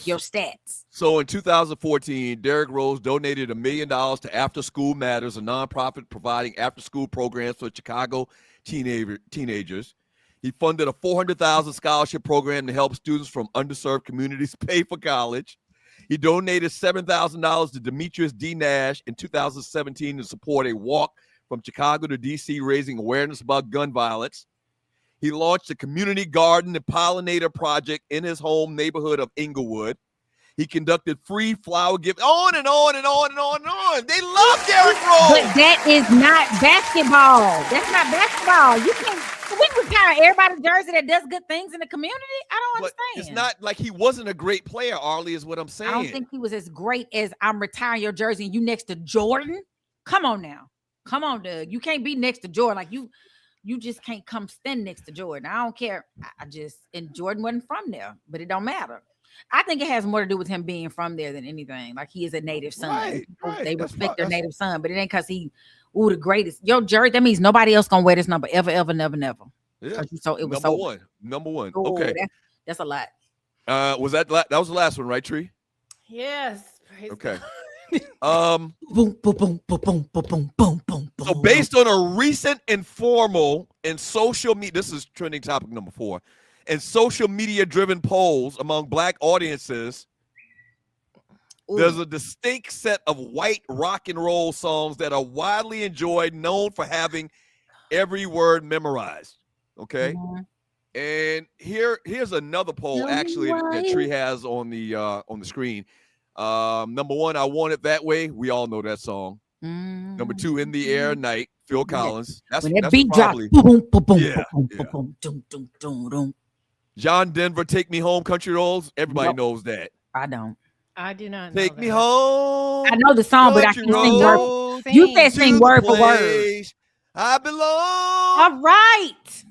your stats. So in 2014, Derrick Rose donated $1 million to After School Matters, a nonprofit providing after-school programs for Chicago teenagers. He funded a $400,000 scholarship program to help students from underserved communities pay for college. He donated $7,000 to Demetrius D. Nash in 2017 to support a walk from Chicago to D.C., raising awareness about gun violence. He launched a community garden and pollinator project in his home neighborhood of Inglewood. He conducted free flower gifts, on and on and on and on and on. They love Derrick Rose. But that is not basketball. That's not basketball. You can't. We retire everybody's jersey that does good things in the community. I don't understand. It's not like he wasn't a great player, Arlie, is what I'm saying. I don't think he was as great as I'm retiring your jersey and you next to Jordan. Come on now. Come on, Doug. You can't be next to Jordan. You just can't come stand next to Jordan. I don't care. And Jordan wasn't from there, but it don't matter. I think it has more to do with him being from there than anything. Like, he is a native son. Right. They respect their native son, but it ain't because he, the greatest. Your jersey, that means nobody else gonna wear this number ever, ever, never, never. Yeah. So it was number one. Oh, okay. That's a lot. Was that was the last one, right, Tree? Yes. Okay. Boom, boom, boom, boom, boom, boom, boom, boom. So based on a recent informal and social media, this is trending topic number 4, and social media driven polls among Black audiences, there's a distinct set of white rock and roll songs that are widely enjoyed, known for having every word memorized. Okay. And here's another poll actually that Tree has on the screen. Number 1, I Want It That Way. We all know that song. Number 2, In the Air Night, Phil Collins. That's beat probably drop. Boom, boom, boom, yeah, boom, yeah. boom, boom, boom, boom, boom. John Denver, Take Me Home, Country Roads. Everybody knows that. I don't. I do not know Take that. me home. I know the song, but I country can't sing word. roads, You said to sing the word for word. place I belong. All right.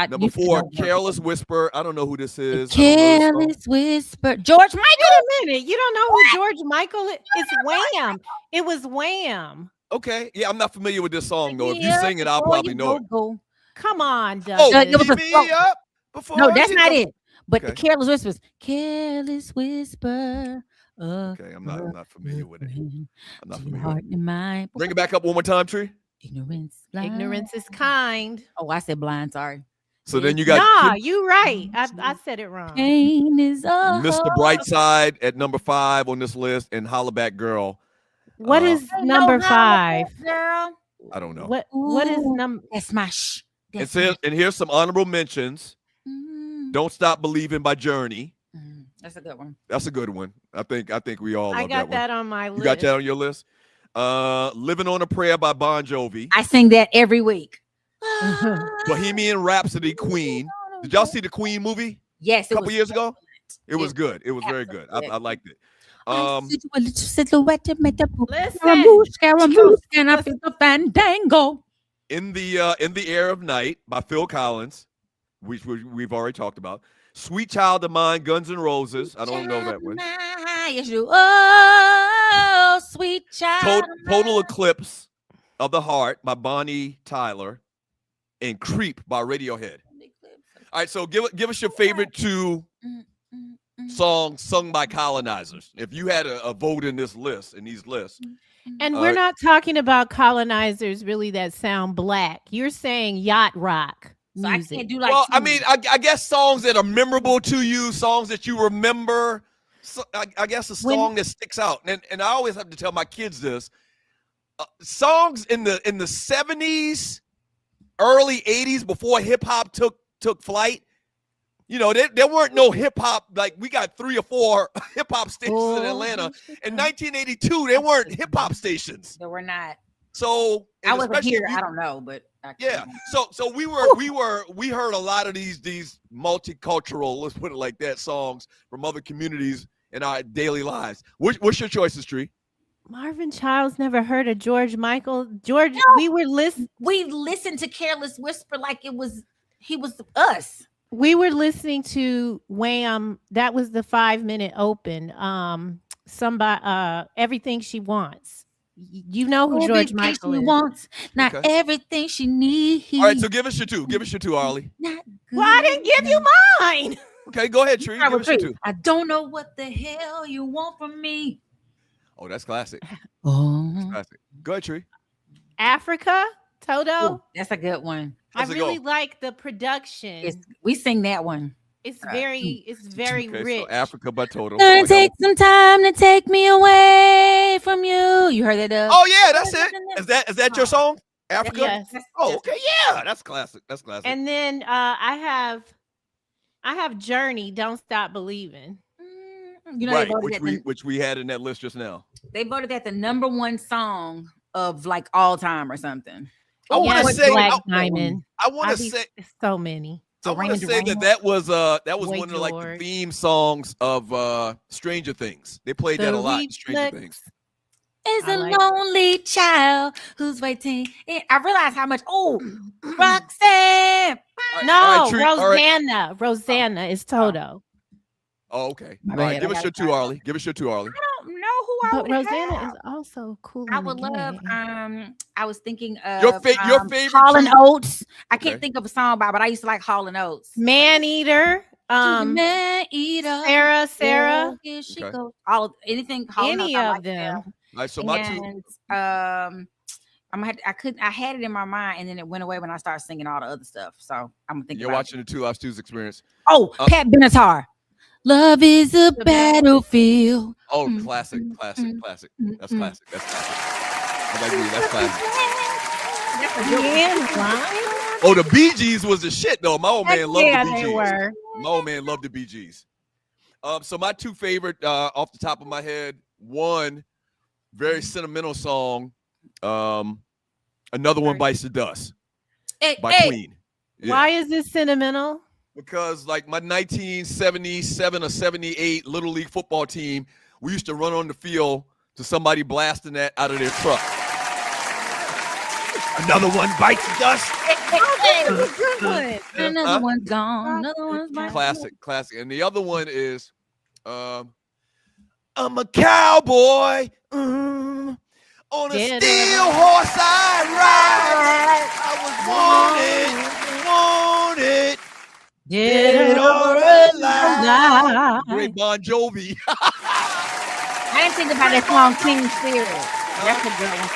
Number 4, Careless Whisper. I don't know who this is. Careless Whisper. George Michael. Wait a minute. You don't know who George Michael is? It's Wham. It was Wham. Okay. Yeah, I'm not familiar with this song, though. If you sing it, I'll probably know it. Go. Come on, Oh, Douglas. it was a beat slow- me up before No, that's you not go- it. But the Okay. Careless Whispers. Careless Whisper. Okay, I'm not familiar with it. I'm not familiar with Heart it. and mind. Bring it back up one more time, Tree. Ignorance. Ignorance is kind. Oh, I said blind. Sorry. So then you got Nah, you right. I said it wrong. Pain is Mr. Brightside at number 5 on this list, and Hollaback Girl. What is number 5? Girl. I don't know. What is number? That's my And here's some honorable mentions. Mm. Don't Stop Believing by Journey. That's a good one. That's a good one. I think we all love I got that that on my one. list. You got that on your list? Living on a Prayer by Bon Jovi. I sing that every week. Bohemian Rhapsody, Queen. Did y'all see the Queen movie? Yes, a couple years ago? It was good. It was very good. I liked it. Silhouette made the Listen. Scaramouche, and I feel the fandango. In the Air of Night by Phil Collins, which we've already talked about. Sweet Child of Mine, Guns N' Roses. I don't know that one. Yes, you. Oh, sweet child. Total Eclipse of the Heart by Bonnie Tyler, and Creep by Radiohead. All right, so give us your favorite 2 songs sung by colonizers. If you had a vote in this list, in these lists. And we're not talking about colonizers really that sound black. You're saying yacht rock So I music. can't do like. Well, I mean, I guess songs that are memorable to you, songs that you remember. So I guess a song that sticks out. And I always have to tell my kids this. Songs in the 70s, early 80s, before hip hop took flight. You know, there weren't no hip hop, like we got 3 or 4 hip hop stations in Atlanta. In 1982, there weren't hip hop stations. There were not. So I wasn't here. I don't know, but yeah. So we heard a lot of these multicultural, let's put it like that, songs from other communities in our daily lives. What's your choices, Tree? Marvin Childs never heard of George Michael. George, we listened to Careless Whisper like he was us. We were listening to Wham. That was the 5-minute open. Everything She Wants. You know who George Michael is. Wants, not everything she needs. All right, so give us your 2. Give us your 2, Arlie. Well, I didn't give you mine. Okay, go ahead, Tree. Give us your 2. I don't know what the hell you want from me. Oh, that's classic. Oh, that's classic. Go ahead, Tree. Africa, Toto. Ooh, that's a good one. I really like the production. We sing that one. It's very Okay, rich. so Africa by Toto. Gonna take some time to take me away from you. You heard that? Oh yeah, that's it. Is that your song? Africa? Yes. Oh, okay. Yeah, that's classic. That's classic. And then I have Journey, Don't Stop Believing. You know, right, which we had in that list just now. They voted that the number 1 song of like all time or something. I want to say Black Diamond. I want to say so many. I want to say that was one of like the theme songs of Stranger Things. They played that a lot in Stranger Things. Is a lonely child who's waiting. I realize how much. Oh, Roxanne. No, Rosanna. Rosanna is Toto. Oh, okay. All right, give us your 2, Arlie. Give us your 2, Arlie. I don't know who I would Rosanna have. is also cool. I would love. I was thinking of your favorite Hall and Oates. I can't think of a song by, but I used to like Hall and Oates. Man Eater. Man eater. Sarah. Oh, here she Okay. goes. All anything. Hall & Oates, Any I of like them. All right, so my two. And I had it in my mind, and then it went away when I started singing all the other stuff. So I'm gonna think You're about watching the 2 Live Stews experience. Oh, Pat Benatar. Love is a battlefield. Oh, classic. That's classic. That's classic. I gotta agree, that's classic. Oh, the Bee Gees was the shit though. My old man loved the Bee Gees. My old man loved the Bee Gees. So my two favorite off the top of my head, one very sentimental song, Another One Bites the Dust by Queen. Yeah. Why is this sentimental? Because like my 1977 or 78 Little League football team, we used to run on the field to somebody blasting that out of their truck. Another one bites the dust. Good one. Another one's gone. Another one's mine. Classic. And the other one is I'm a cowboy on a steel horse I ride. I was wanted. Dead or alive. Great Bon Jovi. I didn't think about that song, Teen Spirit. That's a good one.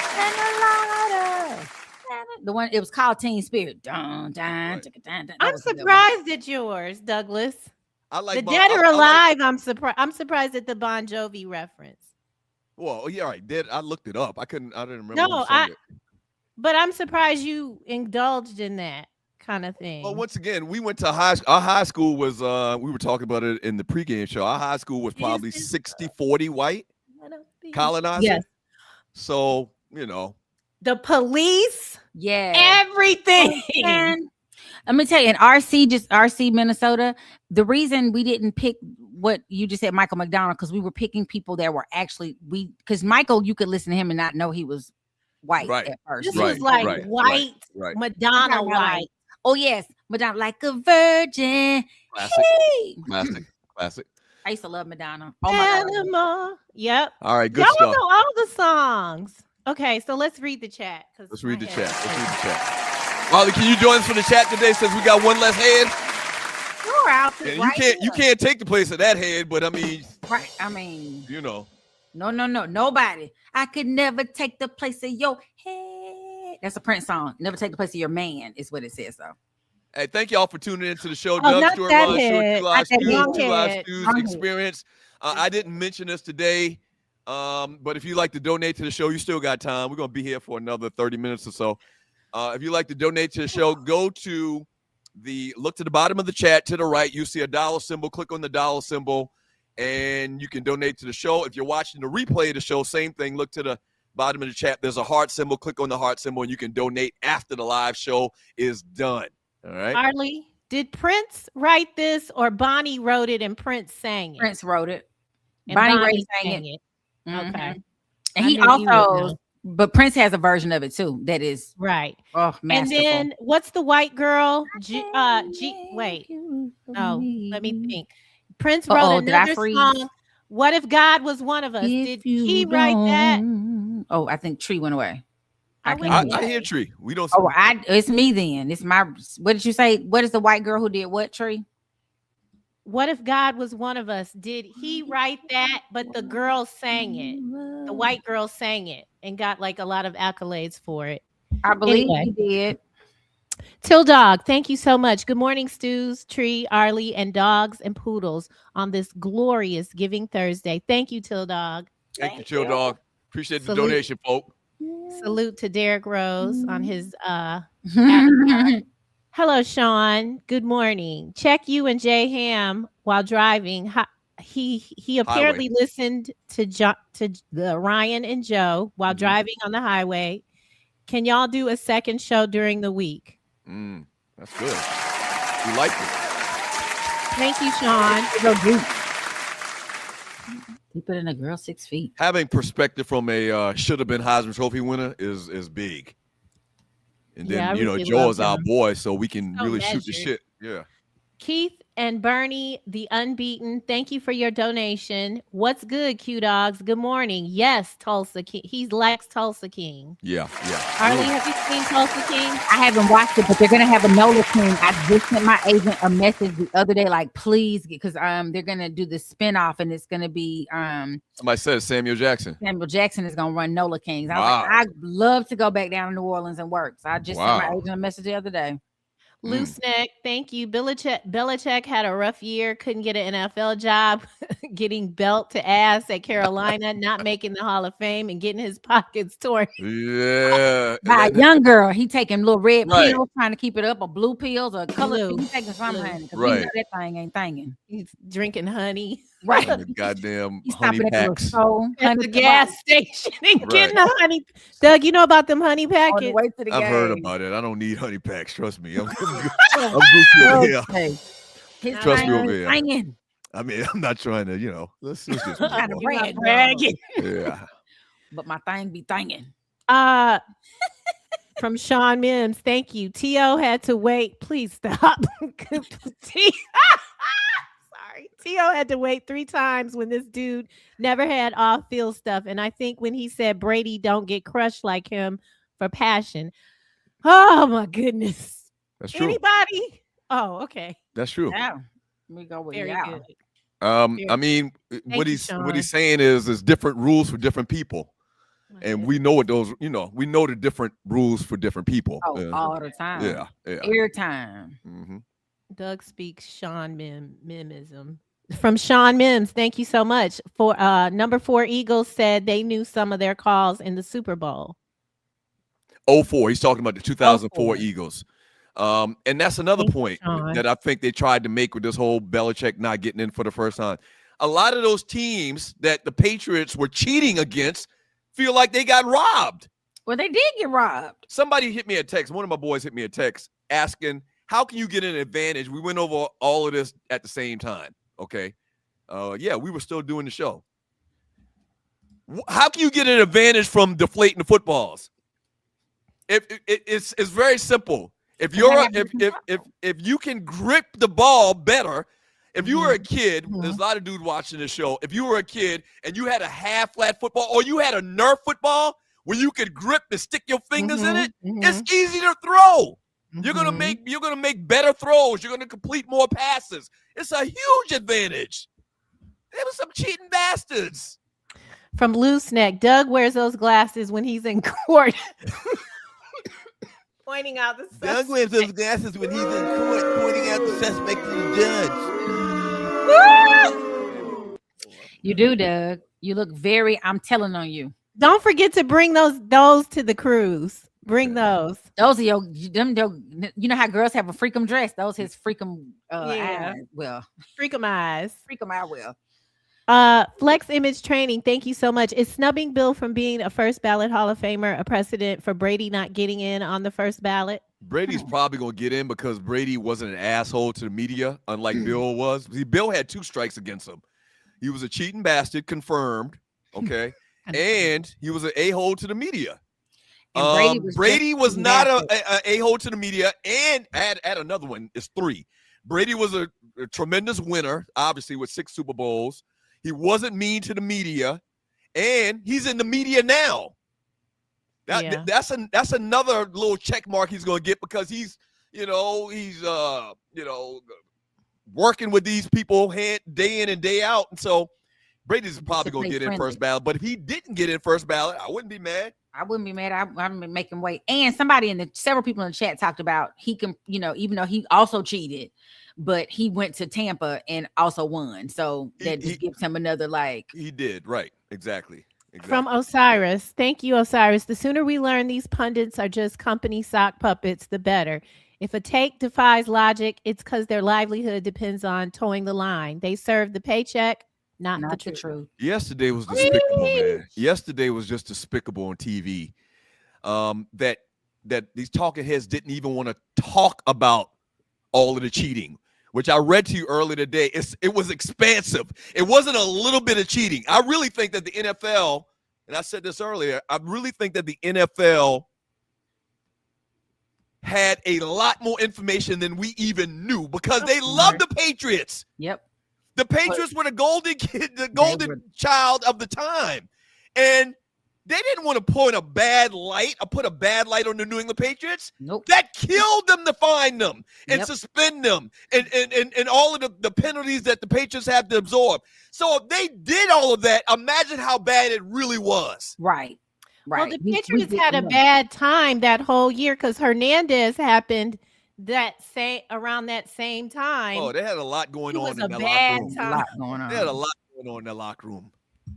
The one, it was called Teen Spirit. Dun, dun, dun, dun, dun. I'm surprised at yours, Douglas. I like the Dead or Alive. I'm surprised at the Bon Jovi reference. Well, yeah, right. I looked it up. I didn't remember. No, but I'm surprised you indulged in that kind of thing. Well, once again, we went to our high school was we were talking about it in the pregame show. Our high school was probably 60-40 white colonizer. Yes. So, the Police, everything. Let me tell you, in RC Minnesota, the reason we didn't pick what you just said, Michael McDonald, because we were picking people that were actually because Michael, you could listen to him and not know he was white at first. This was like white, Madonna white. Oh yes, Madonna like a virgin. Classic. I used to love Madonna. Oh my God. Yep. All right, good Y'all stuff. know all the songs. Okay, so let's read the chat. Let's read the chat. Molly, can you join us for the chat today since we got one less head? You're out. You can't take the place of that head, but I mean, right? I mean, No, nobody. I could never take the place of your head. That's a Prince song. Never take the place of your man is what it says, though. Hey, thank y'all for tuning into the show. Oh, Doug Stewart, Ron Stewart, 2 Live Stews experience. I didn't mention this today, but if you'd like to donate to the show, you still got time. We're going to be here for another 30 minutes or so. If you'd like to donate to the show, look to the bottom of the chat to the right. You see a dollar symbol. Click on the dollar symbol, and you can donate to the show. If you're watching the replay of the show, same thing. Look to the bottom of the chat. There's a heart symbol. Click on the heart symbol, and you can donate after the live show is done. All right. Harley, did Prince write this or Bonnie wrote it and Prince sang it? Prince wrote it. And Bonnie sang it. Mm-hmm. Okay. And he also, but Prince has a version of it too. That is right. Oh, masterful. And then what's the white girl? Wait. Oh, let me think. Prince wrote another song. What if God was one of us? Did he write that? Oh, I think Tree went away. I hear Tree. We don't. Oh, it's me then. It's my. What did you say? What is the white girl who did what? Tree. What if God was one of us? Did he write that? But the girl sang it. The white girl sang it and got like a lot of accolades for it. I believe he did. Till Dog, thank you so much. Good morning, Stews, Tree, Arlie, and dogs and poodles on this glorious Giving Thursday. Thank you, Till Dog. Thank you, Till Dog. Appreciate the donation, folk. Salute to Derek Rose on his avatar. Hello, Sean. Good morning. Check you and Jay Ham while driving. He apparently listened to the Ryan and Joe while driving on the highway. Can y'all do a second show during the week? That's good. We like it. Thank you, Sean. He put in a girl 6 feet. Having perspective from a should have been Heisman Trophy winner is big. And then Joe is our boy, so we can really shoot the shit. Yeah. Keith and Bernie, the unbeaten, thank you for your donation. What's good, Q Dogs? Good morning. Yes, Tulsa King. He likes Tulsa King. Yeah. Arlie, have you seen Tulsa King? I haven't watched it, but they're gonna have a Nola King. I just sent my agent a message the other day, like, please, because they're gonna do the spinoff, and it's gonna be Somebody said Samuel Jackson. Samuel Jackson is gonna run Nola Kings. I was Wow. like, I'd love to go back down to New Orleans and work. So I just sent my agent a message the other day. Loose neck, thank you. Belichick had a rough year, couldn't get an NFL job, getting belt to ass at Carolina, not making the Hall of Fame, and getting his pockets torn. Yeah. By a young girl, he taking little red Right. pills, trying to keep it up, or blue pills, or color. Blue. He's taking some Blue. honey, because Right. that thing ain't thinging. He's drinking honey. Right. And the goddamn He's honey stopping at the packs. store, At the gas station and getting the honey. Doug, you know about them honey on the packets? way to the I've game. heard about it. I don't need honey packs. Trust me. I'm Gucci over here. Okay. His Trust me thing over is here. singing. I mean, I'm not trying to, let's just move Trying to on. brag, bragging. Yeah. but my thing be thinging. From Sean Mims, thank you. T.O. had to wait. Please stop. Sorry. T.O. had to wait 3 times when this dude never had off-field stuff. And I think when he said Brady don't get crushed like him for passion. Oh, my goodness. That's true. Anybody? Oh, okay. That's true. Yeah. We go with Very yeah. good. I mean, what you, he's Sean. saying is there's different rules for different people. And we know what those, we know the different rules for different people. Oh, all the time. Yeah. Every time. Mm-hmm. Doug speaks Sean Mimism. From Sean Mims, thank you so much. For number 4 Eagles said they knew some of their calls in the Super Bowl. 04. He's talking about the 2004 04. Eagles. And that's another Thank you, point Sean. that I think they tried to make with this whole Belichick not getting in for the first time. A lot of those teams that the Patriots were cheating against feel like they got robbed. Well, they did get robbed. Somebody hit me a text. One of my boys hit me a text asking, how can you get an advantage? We went over all of this at the same time. Okay. Yeah, we were still doing the show. How can you get an advantage from deflating the footballs? It's very simple. If you're if you can grip the ball better, if you were a kid, there's a lot of dudes watching this show. If you were a kid and you had a half flat football or you had a Nerf football where you could grip and stick your fingers in it, it's easy to throw. You're gonna make better throws. You're gonna complete more passes. It's a huge advantage. There were some cheating bastards. From Loose Neck, Doug wears those glasses when he's in court. Pointing out the suspect. Doug wears those glasses when he's in court, pointing out the suspect to the judge. You do, Doug. You look very, I'm telling on you. Don't forget to bring those to the cruise. Bring those. Those are you know how girls have a freakum dress? Those his freakum Yeah. eyes. Well, Freakum eyes. freakum eye will. Flex Image Training, thank you so much. Is snubbing Bill from being a first ballot Hall of Famer a precedent for Brady not getting in on the first ballot? Brady's probably going to get in because Brady wasn't an asshole to the media, unlike Bill was. See, Bill had 2 strikes against him. He was a cheating bastard, confirmed, okay? And he was an a-hole to the media. Brady was not a a-hole to the media, and add another one. It's 3. Brady was a tremendous winner, obviously, with 6 Super Bowls. He wasn't mean to the media, and he's in the media now. That's another little check mark he's going to get because he's working with these people day in and day out, and so Brady's probably going to get in first ballot. But if he didn't get in first ballot, I wouldn't be mad. I wouldn't be mad. I'm making weight. And several people in the chat talked about he can, even though he also cheated, but he went to Tampa and also won. So that just gives him another He did, right. Exactly. From Osiris. Thank you, Osiris. The sooner we learn these pundits are just company sock puppets, the better. If a take defies logic, it's because their livelihood depends on towing the line. They serve the paycheck, not the truth. Yesterday was despicable, man. Yesterday was just despicable on TV. That these talking heads didn't even want to talk about all of the cheating, which I read to you earlier today. It was expansive. It wasn't a little bit of cheating. I really think that the NFL, and I said this earlier, I really think that the NFL had a lot more information than we even knew because they love the Patriots. Yep. The Patriots were the golden kid, the golden child of the time. And they didn't want to put a bad light on the New England Patriots. Nope. That killed them to find them and suspend them and all of the penalties that the Patriots have to absorb. So if they did all of that, imagine how bad it really was. Right. Well, the Patriots had a bad time that whole year because Hernandez happened around that same time. Oh, they had a lot going on in that bad locker room. time. They had a lot going on in that locker room.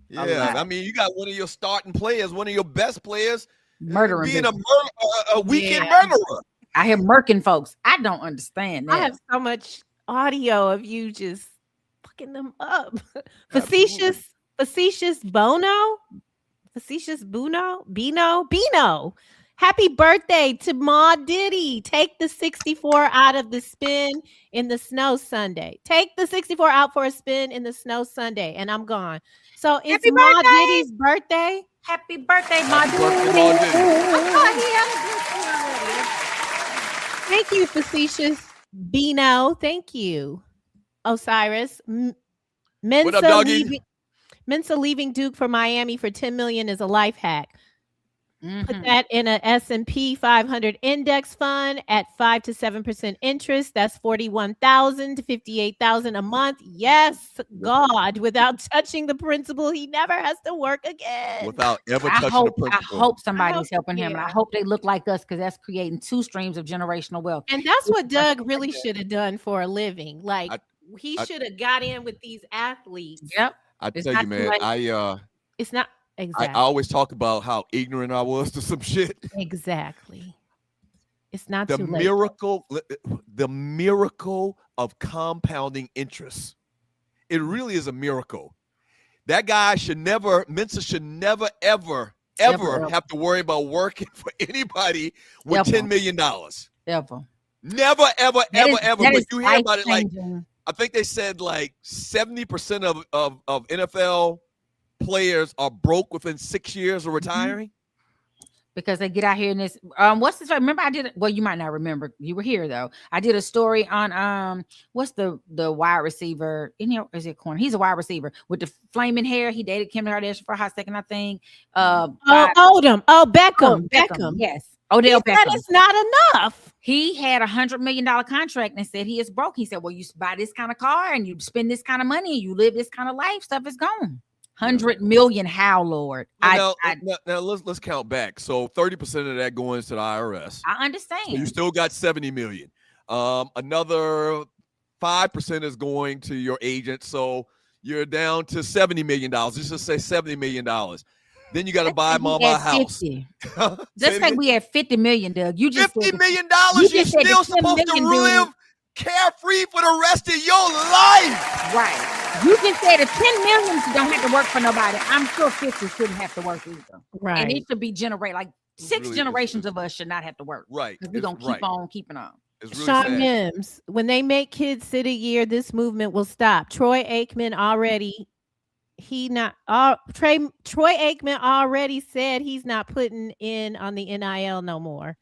Yeah, I mean, you got one of your starting players, one of your best players, murdering being a weekend murderer. I hear murking folks. I don't understand that. I have so much audio of you just fucking them up. Facetious Bino. Happy birthday to Ma Diddy. Take the 64 out of the spin in the snow Sunday. Take the 64 out for a spin in the snow Sunday, and I'm gone. So it's Ma Diddy's birthday. Happy birthday, Ma Diddy. Thank you, Facetious Bino. Thank you, Osiris. What up, doggy? Mensa leaving Duke for Miami for $10 million is a life hack. Put that in a S&P 500 index fund at 5 to 7% interest. That's $41,000 to $58,000 a month. Yes, God, without touching the principal, he never has to work again. Without ever touching the principal. I hope somebody's helping him, and I hope they look like us because that's creating 2 streams of generational wealth. And that's what Doug really should have done for a living. Like he should have got in with these athletes. Yep. I tell you, man, it's not. Exactly. I always talk about how ignorant I was to some shit. Exactly. It's not the too late. The miracle of compounding interest. It really is a miracle. That guy Mensa should never, ever have to worry about working for anybody with $10 million. Ever. Never, ever. But you hear about it, like I think they said like 70% of NFL players are broke within 6 years of retiring because they get out here in this what's this? Remember I did it. Well, you might not remember. You were here though. I did a story on what's the wide receiver? Is it Corn? He's a wide receiver with the flaming hair. He dated Kim Kardashian for a hot second, I think. Beckham. Yes. Odell Beckham. That is not enough. He had $100 million contract and said he is broke. He said, well, you buy this kind of car and you spend this kind of money and you live this kind of life, stuff is gone. 100 million. How, Lord? Now let's count back. So 30% of that going to the IRS. I understand. So you still got 70 million. Another 5% is going to your agent. So you're down to $70 million. Let's just say $70 million. Then you got to buy mama a house. Let's say we had 50 million, Doug. You just $50 million. You're still supposed to live carefree for the rest of your life. Right. You just said if 10 million don't have to work for nobody. I'm sure 50 shouldn't have to work either. Right. And it should be like 6 generations of us should not have to work. Right. Because we're going to keep on keeping on. Really Sean Mims, when they make kids sit a year, this movement will stop. Troy Aikman already said he's not putting in on the NIL no more.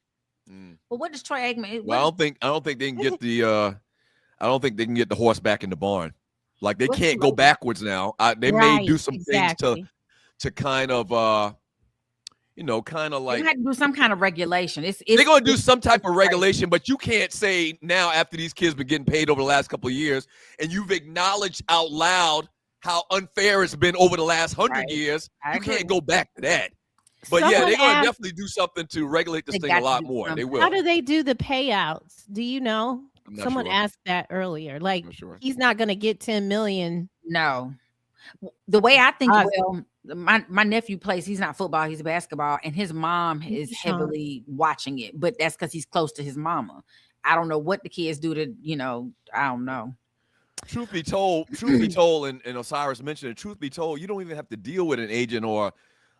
Well, what does Troy Aikman? Well, I don't think they can get the horse back in the barn. Like they can't go backwards now. They may do some things to kind of like they had to do some kind of regulation. They're going to do some type of regulation, but you can't say now after these kids been getting paid over the last couple of years, and you've acknowledged out loud how unfair it's been over the last 100 years. You can't go back to that. But they're going to definitely do something to regulate this thing a lot more. They will. How do they do the payouts? Do you know? Someone sure. asked that earlier. Like he's not going to get 10 million. No. The way I think, my nephew plays, he's not football, he's basketball, and his mom is heavily watching it, but that's because he's close to his mama. I don't know what the kids do to, I don't know. Truth be told, and Osiris mentioned it, truth be told, you don't even have to deal with an agent or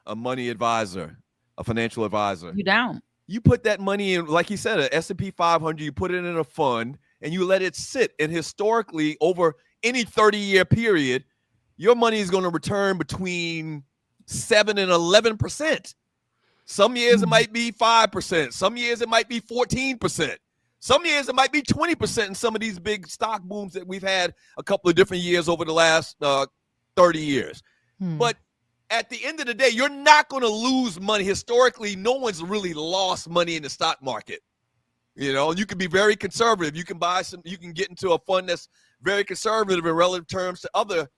a money advisor, a financial advisor. You don't. You put that money in, like he said, an S&P 500, you put it in a fund and you let it sit. And historically, over any 30-year period, your money is going to return between 7 and 11%. Some years it might be 5%. Some years it might be 14%. Some years it might be 20% in some of these big stock booms that we've had a couple of different years over the last 30 years. But at the end of the day, you're not going to lose money. Historically, no one's really lost money in the stock market. You know, you can be very conservative. You can buy some, you can get into a fund that's very conservative in relative terms to other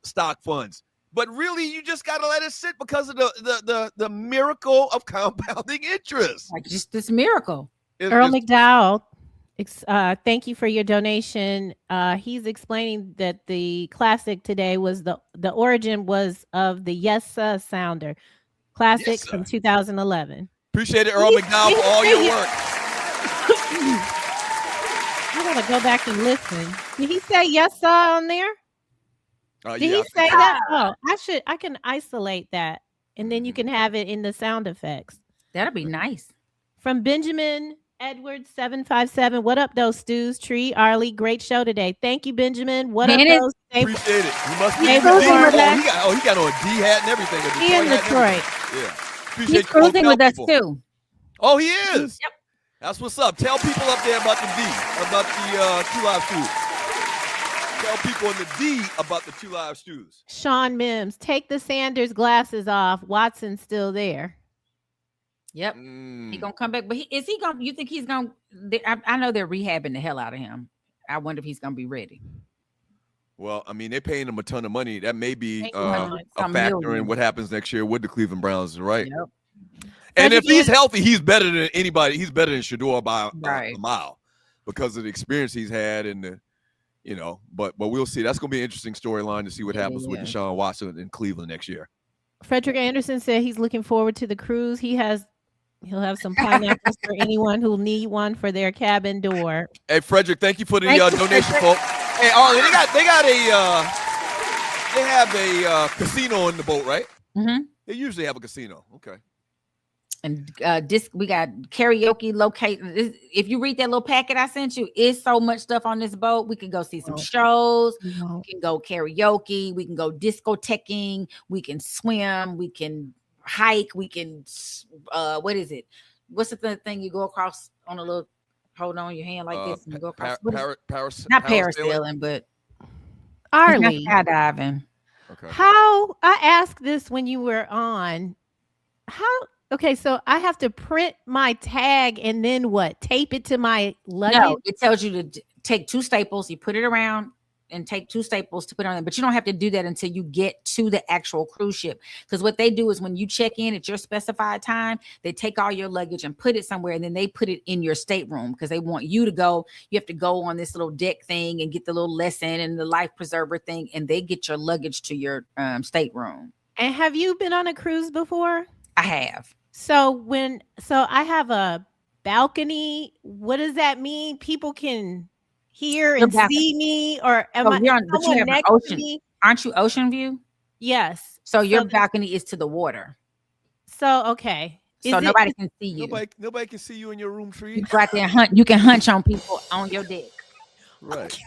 stock funds. But really, you just got to let it sit because of the miracle of compounding interest. Like just this miracle. Earl McDowell, thank you for your donation. He's explaining that the classic today was the origin was of the Yes Sir sounder. Classic from 2011. Appreciate it, Earl McDowell, for all your work. I gotta go back and listen. Did he say yes sir on there? Did he say that? Oh, I can isolate that and then you can have it in the sound effects. That'll be nice. From Benjamin Edwards 757. What up, those stews? Tree, Arlie, great show today. Thank you, Benjamin. What up, those? Appreciate it. You must be he got on a D hat and everything. He in Detroit. Yeah. Appreciate He's cruising with us too. Oh, he is. Yep. That's what's up. Tell people up there about the D, about the 2 Live Stews. Tell people in the D about the 2 Live Stews. Sean Mims, take the Sanders glasses off. Watson's still there. Yep. He gonna come back, but is he gonna? You think he's gonna? I know they're rehabbing the hell out of him. I wonder if he's gonna be ready. Well, I mean, they're paying him a ton of money. That may be a factor in what happens next year with the Cleveland Browns, right? Yep. And if he's healthy, he's better than anybody. He's better than Shedeur by a mile because of the experience he's had and the, you know. But we'll see. That's gonna be an interesting storyline to see what happens with Deshaun Watson in Cleveland next year. Frederick Anderson said he's looking forward to the cruise. He'll have some pineapples for anyone who'll need one for their cabin door. Hey, Frederick, thank you for the donation, folks. Hey, Arlie, they have a casino on the boat, right? Mm-hmm. They usually have a casino. Okay. And we got karaoke located. If you read that little packet I sent you, it's so much stuff on this boat. We can go see some shows. We can go karaoke. We can go discothequing. We can swim. We can hike. We can what is it? What's the thing you go across on a little hold on your hand like this and you go across? Not parasailing, but Arlie, skydiving. Okay. How I asked this when you were on. Okay, so I have to print my tag and then what? Tape it to my luggage? No, it tells you to take 2 staples, you put it around and take 2 staples to put on it. But you don't have to do that until you get to the actual cruise ship. Because what they do is when you check in at your specified time, they take all your luggage and put it somewhere, and then they put it in your stateroom because they want you to go. You have to go on this little deck thing and get the little lesson and the life preserver thing, and they get your luggage to your stateroom. And have you been on a cruise before? I have. So I have a balcony. What does that mean? People can hear and see me, or am I next to me? Aren't you ocean view? Yes. So your balcony is to the water. So okay. So nobody can see you. Nobody can see you in your room, Tree. You go out there and hunt. You can hunch on people on your deck. Right.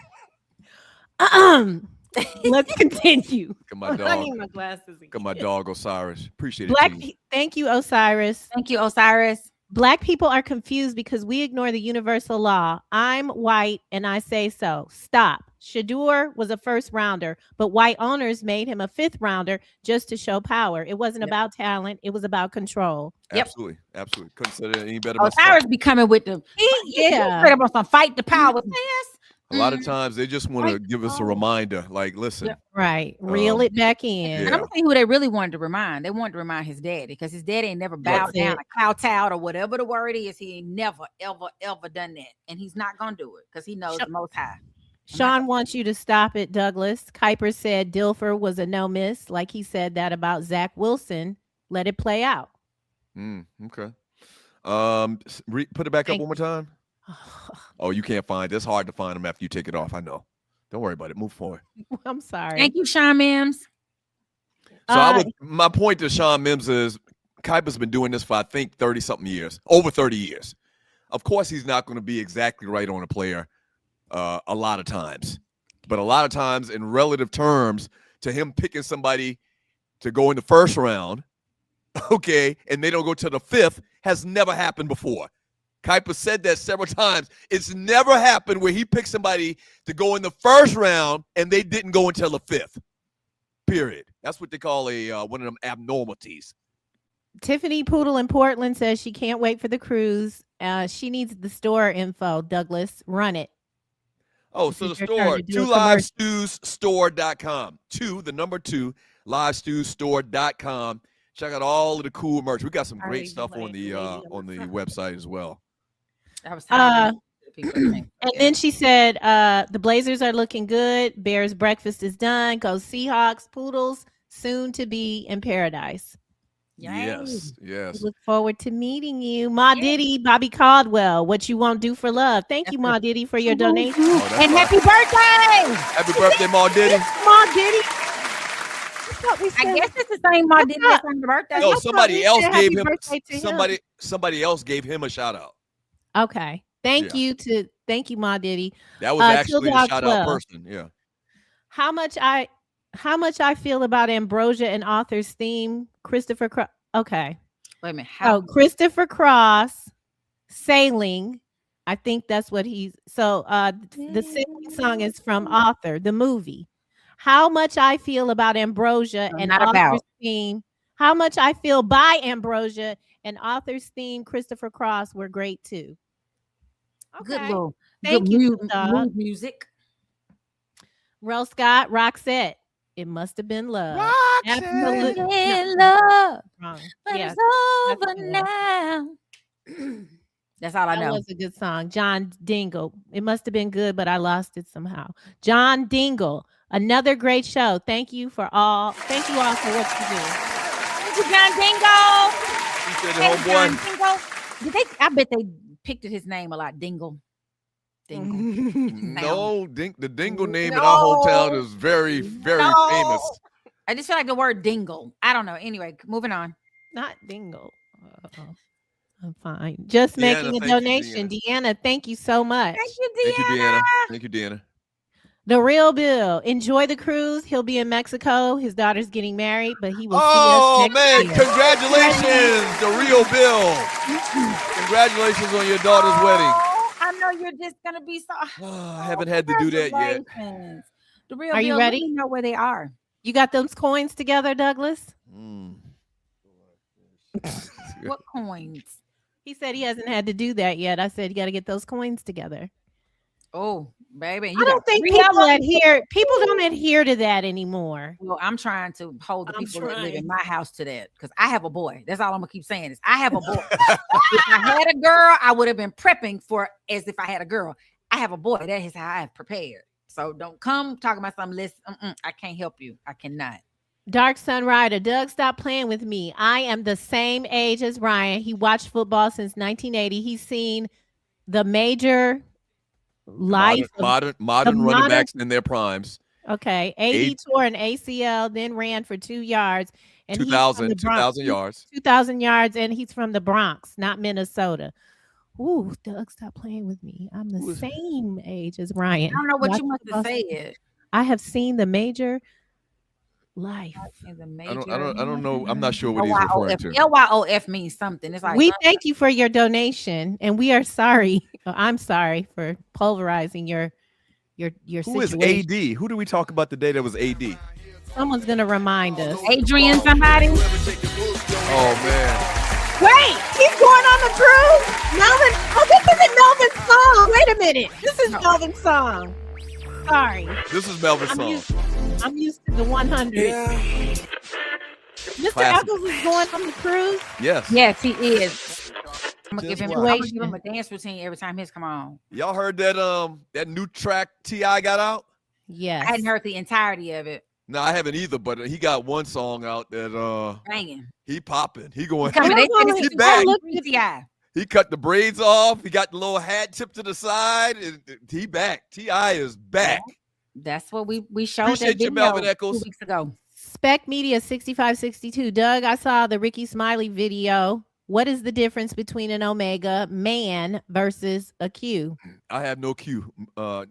Let's continue. Look at my dog. I need my glasses again. Look at my dog, Osiris. Appreciate it. Thank you, Osiris. Thank you, Osiris. Black people are confused because we ignore the universal law. I'm white and I say so. Stop. Shedeur was a first rounder, but white owners made him a 5th rounder just to show power. It wasn't about talent. It was about control. Absolutely. Absolutely. Couldn't say it any better. Osiris be coming with the straight up on fight the power. A lot of times they just want to give us a reminder, like, listen. Right. Reel it back in. And I'm going to tell you who they really wanted to remind. They wanted to remind his daddy because his daddy ain't never bowed down or kowtowed or whatever the word is. He ain't never, ever, ever done that. And he's not going to do it because he knows the Most High. Sean wants you to stop it, Douglas. Kuiper said Dilfer was a no miss. Like he said that about Zach Wilson. Let it play out. Okay. Put it back up one more time. Oh, you can't find it. It's hard to find them after you take it off. I know. Don't worry about it. Move forward. I'm sorry. Thank you, Sean Mims. So my point to Sean Mims is Kuiper's been doing this for, I think, 30-something years, over 30 years. Of course, he's not going to be exactly right on a player a lot of times. But a lot of times, in relative terms, to him picking somebody to go in the first round okay, and they don't go to the 5th has never happened before. Kuiper said that several times. It's never happened where he picked somebody to go in the first round and they didn't go until the 5th. Period. That's what they call a one of them abnormalities. Tiffany Poodle in Portland says she can't wait for the cruise. She needs the store info. Douglas, run it. Oh, so the store, 2livestewsstore.com. 2, the number 2, livestewsstore.com. Check out all of the cool merch. We got some great stuff on the website as well. And then she said, the Blazers are looking good. Bears breakfast is done. Go Seahawks, Poodles, soon to be in paradise. Yes. We look forward to meeting you. Ma Diddy, Bobby Caldwell, what you won't do for love. Thank you, Ma Diddy, for your donation. And happy birthday! Happy birthday, Ma Diddy. Ma Diddy. I guess it's the same Ma Diddy that's on the birthday. No, somebody else gave him him. somebody else gave him a shout out. Okay. Thank you, Ma Diddy. That was actually a shout out person. Yeah. How much I feel about Ambrosia and Author's theme, Christopher Cross. Okay. Wait a minute. Christopher Cross sailing. I think that's what he's the sailing song is from Author, the movie. How much I feel about Ambrosia and Author's theme. How much I feel by Ambrosia and Author's theme, Christopher Cross, were great too. Okay. Thank you, mood music. Rel Scott, Roxette. It must have been love. Absolutely love. Wrong. But Yes, it's over now. That's all I know. That was a good song. John Dingle. It must have been good, but I lost it somehow. John Dingle. Another great show. Thank you all for what you do. Thank you, John Dingle. He said the homeboy. I bet they picked his name a lot. Dingle. No, the Dingle name in our hometown is very, very famous. I just feel like the word dingle. I don't know. Anyway, moving on. Not dingle. I'm fine. Just Deanna, making a donation. Deanna, thank you so much. Thank you, Deanna. Thank you, Deanna. The Real Bill. Enjoy the cruise. He'll be in Mexico. His daughter's getting married, but he will see us next year. Congratulations, The Real Bill. Congratulations on your daughter's wedding. I know you're just gonna be so. I haven't had to do that yet. The Real Are Bill, you ready? let me know where they are. You got those coins together, Douglas? What coins? He said he hasn't had to do that yet. I said you got to get those coins together. Oh, baby. I don't think people don't adhere to that anymore. Well, I'm trying to hold the people that live in my house to that because I have a boy. That's all I'm gonna keep saying is I have a boy. If I had a girl, I would have been prepping for as if I had a girl. I have a boy. That is how I have prepared. So don't come talking about something. Listen, I can't help you. I cannot. Dark Sun Rider. Doug, stop playing with me. I am the same age as Ryan. He watched football since 1980. He's seen the major life modern running backs in their primes. Okay. AD tore an ACL, then ran for 2 yards. And 2,000 yards. 2,000 yards, and he's from the Bronx, not Minnesota. Ooh, Doug, stop playing with me. I'm the same age as Ryan. I don't know what you must have said. I have seen the major life. I don't know. I'm not sure what he's referring to. LYOF means something. It's like we thank you for your donation, and we are sorry. I'm sorry for pulverizing your Who situation. is AD? Who do we talk about today that was AD? Someone's gonna remind us. Adrian, somebody. Oh man. Wait, he's going on the cruise. Melvin. Oh, this isn't Melvin's song. Wait a minute. This is Melvin's song. Sorry. This is Melvin's song. I'm used to the 100. Yeah. Mr. Eccles is going on the cruise? Yes. Yes, he is. I'm gonna give him a dance routine every time his come on. Y'all heard that new track T.I. got out? Yes. I hadn't heard the entirety of it. No, I haven't either, but he got one song out that banging. He popping. He going. He back. T.I. He cut the braids off. He got the little hat tipped to the side. He back. T.I. is back. That's what we showed. Appreciate you, Melvin Eccles. 2 weeks ago. Spec Media 6562. Doug, I saw the Ricky Smiley video. What is the difference between an Omega man versus a Q? I have no Q. I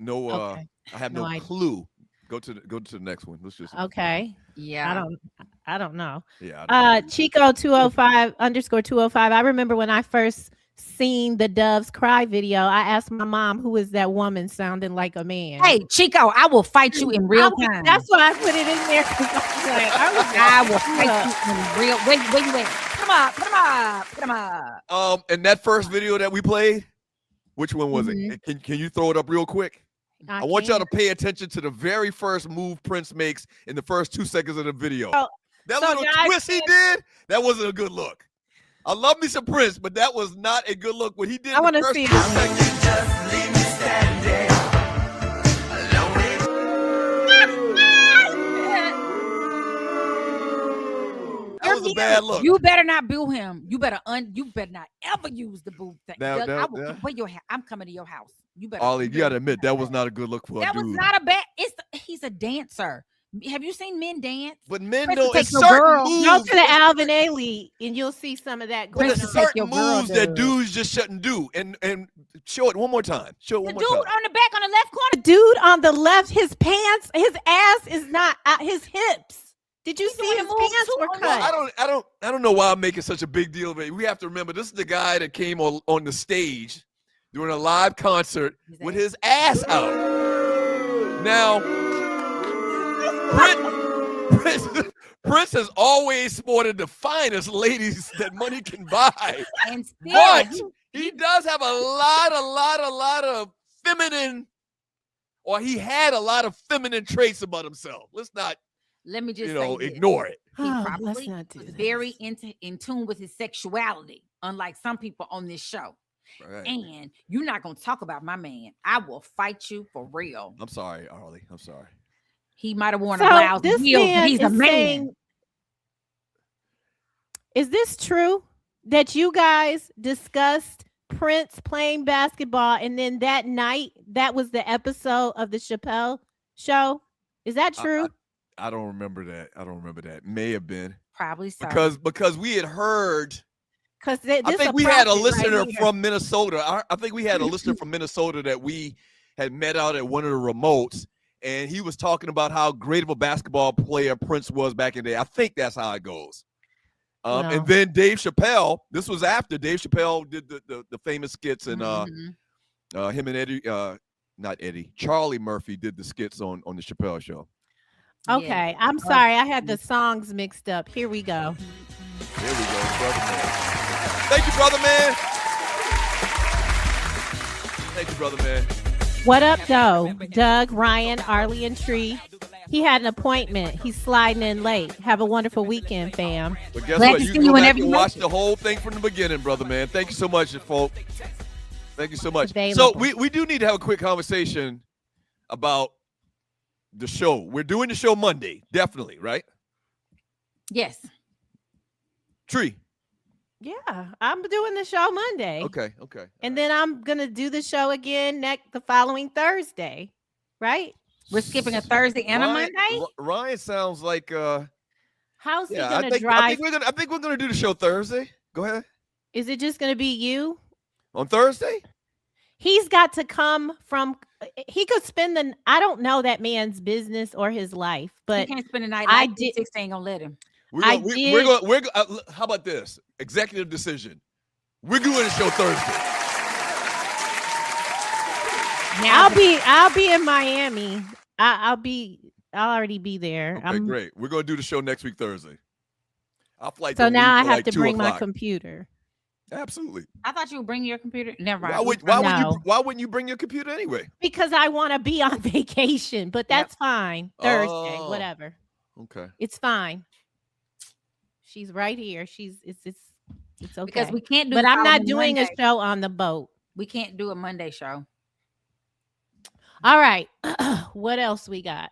have no clue. Go to the next one. Let's just Okay. Yeah. I don't know. Yeah. Chico 205 _ 205. I remember when I first seen the Doves Cry video, I asked my mom, who is that woman sounding like a man? Hey, Chico, I will fight you in real time. That's why I put it in there. I will fight you in real. Where you at? Put him up. And that first video that we played, which one was it? Can you throw it up real quick? I want y'all to pay attention to the very first move Prince makes in the first 2 seconds of the video. That little twist he did, that wasn't a good look. I love me some Prince, but that was not a good look. What he did I want to see it. Just leave me standing. That was a bad look. You better not boo him. You better not ever use the boo thing. I'm coming to your house. You better. Ollie, you gotta admit that was not a good look for a dude. That was not a bad. He's a dancer. Have you seen men dance? But men don't. It's Go certain moves. Go to the Alvin Ailey and you'll see some of that. But it's certain moves that dudes just shouldn't do. And show it one more time. Show it one more time. Dude on the back on the left corner. Dude on the left, his pants, his ass is not at his hips. Did you see his pants were cut? Well, I don't know why I'm making such a big deal of it. We have to remember this is the guy that came on the stage during a live concert with his ass out. Now, Prince has always sported the finest ladies that money can buy. And still, but he does have a lot of feminine, or he had a lot of feminine traits about himself. Let me just ignore it. He probably was very in tune with his sexuality, unlike some people on this show. Right. And you're not gonna talk about my man. I will fight you for real. I'm sorry, Arlie. I'm sorry. He might have worn a blouse. He's a man. Is this true that you guys discussed Prince playing basketball and then that night that was the episode of the Chappelle show? Is that true? I don't remember that. May have been. Probably so. Because we had heard. I think we had a listener from Minnesota. I think we had a listener from Minnesota that we had met out at one of the remotes, and he was talking about how great of a basketball player Prince was back in the day. I think that's how it goes. And then Dave Chappelle. This was after Dave Chappelle did the famous skits, and him and Eddie, not Eddie, Charlie Murphy did the skits on the Chappelle show. Okay, I'm sorry. I had the songs mixed up. Here we go. Here we go, brother man. Thank you, brother man. Thank you, brother man. What up, though? Doug, Ryan, Arlie, and Tree. He had an appointment. He's sliding in late. Have a wonderful weekend, fam. But guess what? You can go back and watch the whole thing from the beginning, brother man. Thank you so much, folks. Thank you so much. So we do need to have a quick conversation about the show. We're doing the show Monday, definitely, right? Yes. Tree. Yeah, I'm doing the show Monday. Okay. And then I'm gonna do the show again the following Thursday, right? We're skipping a Thursday and a Monday. Ryan sounds like how's he gonna drive? I think we're gonna do the show Thursday. Go ahead. Is it just gonna be you on Thursday? He's got to come from. He could spend I don't know that man's business or his life, but he can't spend the night. I did. 6 ain't gonna let him. How about this? Executive decision. We're doing a show Thursday. Now, I'll be in Miami. I'll already be there. Okay, great. We're gonna do the show next week Thursday. I'll fly. So now I have to bring my computer. Absolutely. I thought you would bring your computer. Never mind. Why wouldn't you bring your computer anyway? Because I want to be on vacation, but that's fine. Thursday, whatever. Okay. It's fine. She's right here. It's okay. Because we can't do. But I'm not doing Monday. A show on the boat. We can't do a Monday show. All right. What else we got?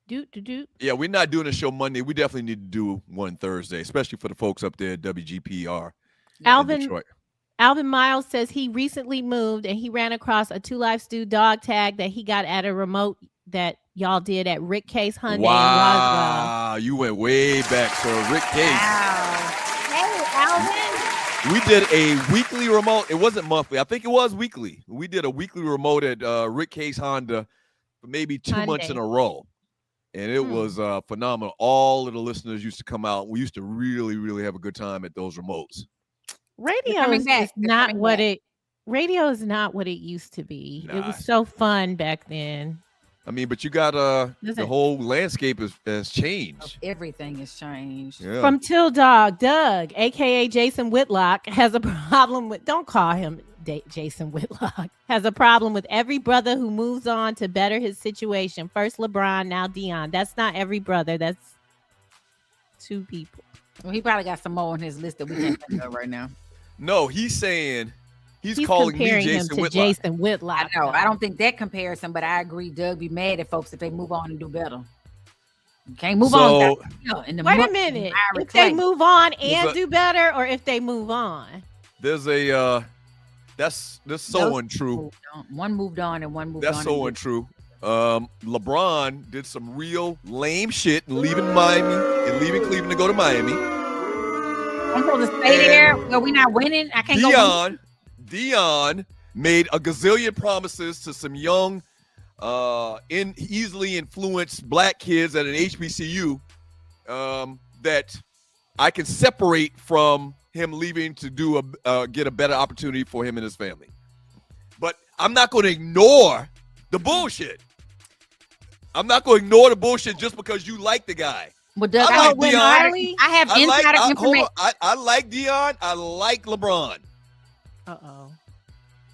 Yeah, we're not doing a show Monday. We definitely need to do one Thursday, especially for the folks up there at WGPR. Alvin Miles says he recently moved and he ran across a 2 Live Stew dog tag that he got at a remote that y'all did at Rick Case Hyundai in Roswell. Wow, you went way back, sir. Rick Case. Wow. Hey, Alvin. We did a weekly remote. It wasn't monthly. I think it was weekly. We did a weekly remote at Rick Case Honda for maybe 2 months in Monday. a row. And it was phenomenal. All of the listeners used to come out. We used to really, really have a good time at those remotes. Radio is not what it. Radio is not what it used to be. It was so fun back then. I mean, but you got the whole landscape has changed. Everything has changed. Yeah. From Till Dog, Doug, aka Jason Whitlock, has a problem with. Don't call him Jason Whitlock. Has a problem with every brother who moves on to better his situation. First LeBron, now Dion. That's not every brother. That's 2 people. Well, he probably got some more on his list that we can't think of right now. No, he's saying he's calling me comparing him Jason to Whitlock. Jason Whitlock. I know. I don't think that comparison, but I agree. Doug be mad at folks if they move on and do better. You can't move on. In the Wait a minute. If they move on and do better, or if they move on. There's a that's so untrue. One moved on and one moved on. That's so untrue. LeBron did some real lame shit and leaving Miami and leaving Cleveland to go to Miami. I'm supposed to stay there. Well, we not winning. I can't go. Dion made a gazillion promises to some young, easily influenced black kids at an HBCU that I can separate from him leaving to do get a better opportunity for him and his family. But I'm not going to ignore the bullshit. I'm not going to ignore the bullshit just because you like the guy. Well, Doug, I like Dion. I have insider information. I like Dion. I like LeBron. Uh-oh.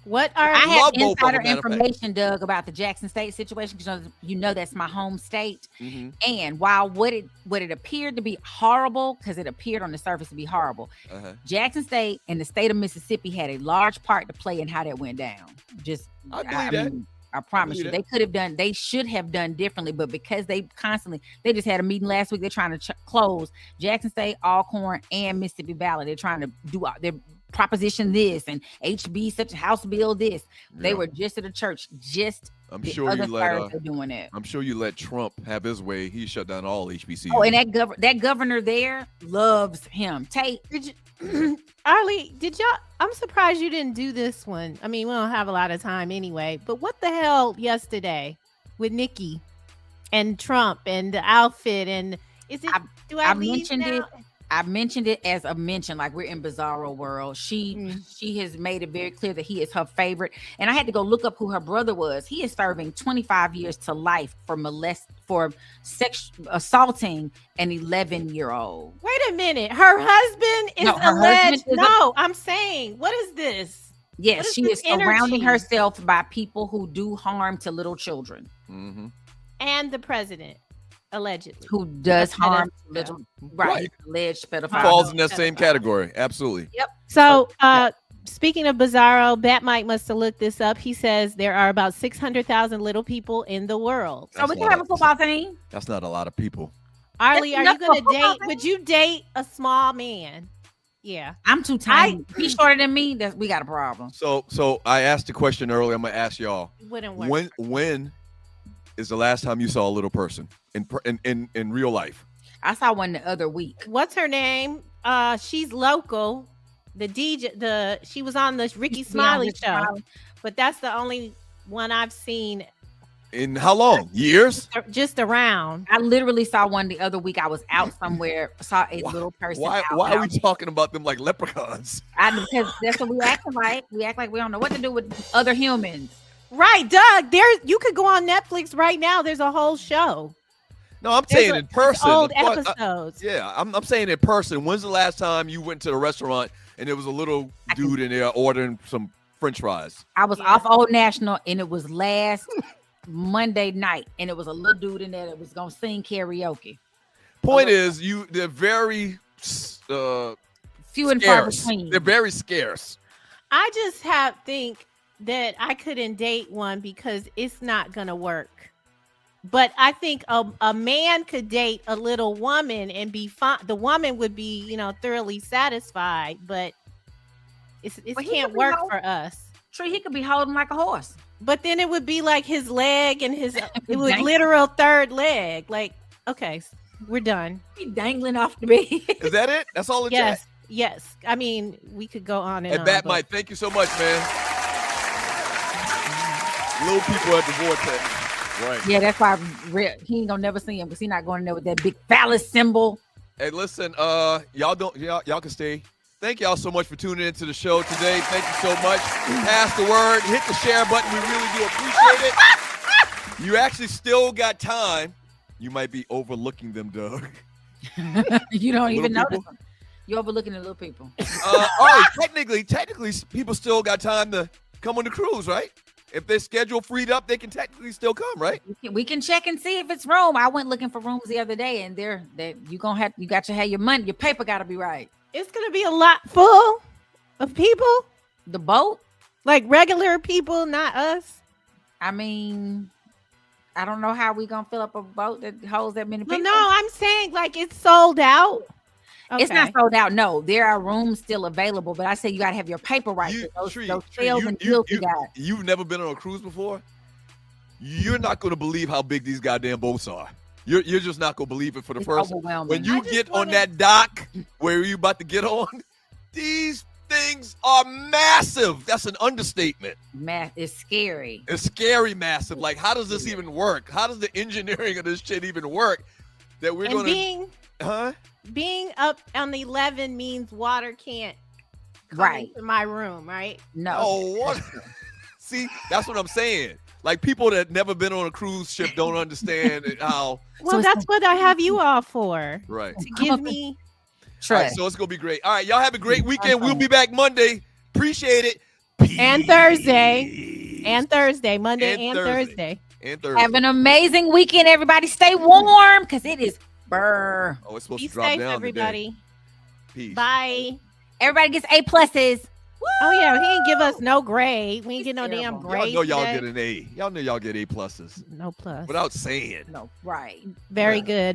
What are I have insider information, Doug, about the Jackson State situation because you know that's my home state. Mm-hmm. And while what it appeared to be horrible, because it appeared on the surface to be horrible, Jackson State and the state of Mississippi had a large part to play in how that went down. I promise you, they should have done differently, but because they just had a meeting last week, they're trying to close Jackson State, Alcorn, and Mississippi Valley. They're trying to do their proposition this and HB such a House bill this. They were just at a church. I'm sure you let doing it. I'm sure you let Trump have his way. He shut down all HBCUs. Oh, and that governor there loves him. Arlie, did y'all? I'm surprised you didn't do this one. I mean, we don't have a lot of time anyway. But what the hell yesterday with Nikki and Trump and the outfit and is it? I mentioned it. I mentioned it as a mention, like we're in Bizarro world. She has made it very clear that he is her favorite. And I had to go look up who her brother was. He is serving 25 years to life for assaulting an 11-year-old. Wait a minute. Her husband is alleged. I'm saying, what is this? Yes, she is surrounding herself by people who do harm to little children. Mm-hmm. And the president. Allegedly, who does harm little, right? Alleged pedophile falls in that same category. Absolutely. Yep. So, speaking of Bizarro, Bat Mike must have looked this up. He says there are about 600,000 little people in the world. So we can have a football team. That's not a lot of people. Arlie, are you going to date? Would you date a small man? Yeah, I'm too tiny. He's shorter than me. We got a problem. So I asked the question earlier. I'm gonna ask y'all. Wouldn't work. When is the last time you saw a little person in real life? I saw one the other week. What's her name? She's local. The DJ, she was on the Ricky Smiley show, but that's the only one I've seen. In how long? Years? Just around. I literally saw one the other week. I was out somewhere, saw a little person. Why are we talking about them like leprechauns? Because that's what we acting like. We act like we don't know what to do with other humans. Right, Doug. You could go on Netflix right now. There's a whole show. No, I'm saying in person. Old episodes. I'm saying in person. When's the last time you went to the restaurant and there was a little dude in there ordering some French fries? I was off Old National and it was last Monday night, and it was a little dude in there that was gonna sing karaoke. Point is, they're very few and far between. They're very scarce. I just think that I couldn't date one because it's not gonna work. But I think a man could date a little woman and be fine. The woman would be, thoroughly satisfied, but it can't work for us. True, he could be holding like a horse. But then it would be like his leg and it was literal third leg. Like, okay, we're done. He dangling off the bed. Is that it? That's all it is? Yes. I mean, we could go on and on. Bat Mike, thank you so much, man. Little people at the vortex. Right. Yeah, that's why he ain't gonna never see him because he's not going there with that big phallus symbol. Hey, listen, y'all can stay. Thank y'all so much for tuning into the show today. Thank you so much. Pass the word. Hit the share button. We really do appreciate it. You actually still got time. You might be overlooking them, Doug. You don't even Little notice them. You're overlooking the little people. All right, technically, people still got time to come on the cruise, right? If their schedule freed up, they can technically still come, right? We can check and see if it's room. I went looking for rooms the other day, and you got to have your money. Your paper got to be right. It's gonna be a lot full of people. The boat, like regular people, not us. I mean, I don't know how we gonna fill up a boat that holds that many people. Well, no, I'm saying like it's sold out. It's not sold out. No, there are rooms still available, but I say you got to have your paper right. Those sales and deals you got. You've never been on a cruise before? You're not going to believe how big these goddamn boats are. You're just not going to believe it for the first. When you get on that dock where you about to get on, these things are massive. That's an understatement. It's scary. It's scary massive. Like, how does this even work? How does the engineering of this shit even work? That we're going to... Being up on 11 means water can't come into my room, right? No. Oh, what? See, that's what I'm saying. Like, people that never been on a cruise ship don't understand how. Well, that's what I have you all for. Right. To give me. All right, so it's going to be great. All right, y'all have a great weekend. We'll be back Monday. Appreciate it. Peace. And Thursday. Monday and Thursday. Have an amazing weekend, everybody. Stay warm because it is burr. Oh, it's supposed Be to drop safe, down everybody. Today. Peace. Bye. Everybody gets A+. Oh yeah, he didn't give us no grade. We ain't get no damn grade. Y'all know y'all get an A. Y'all know y'all get A+. No plus. Without saying. No, right. Very good.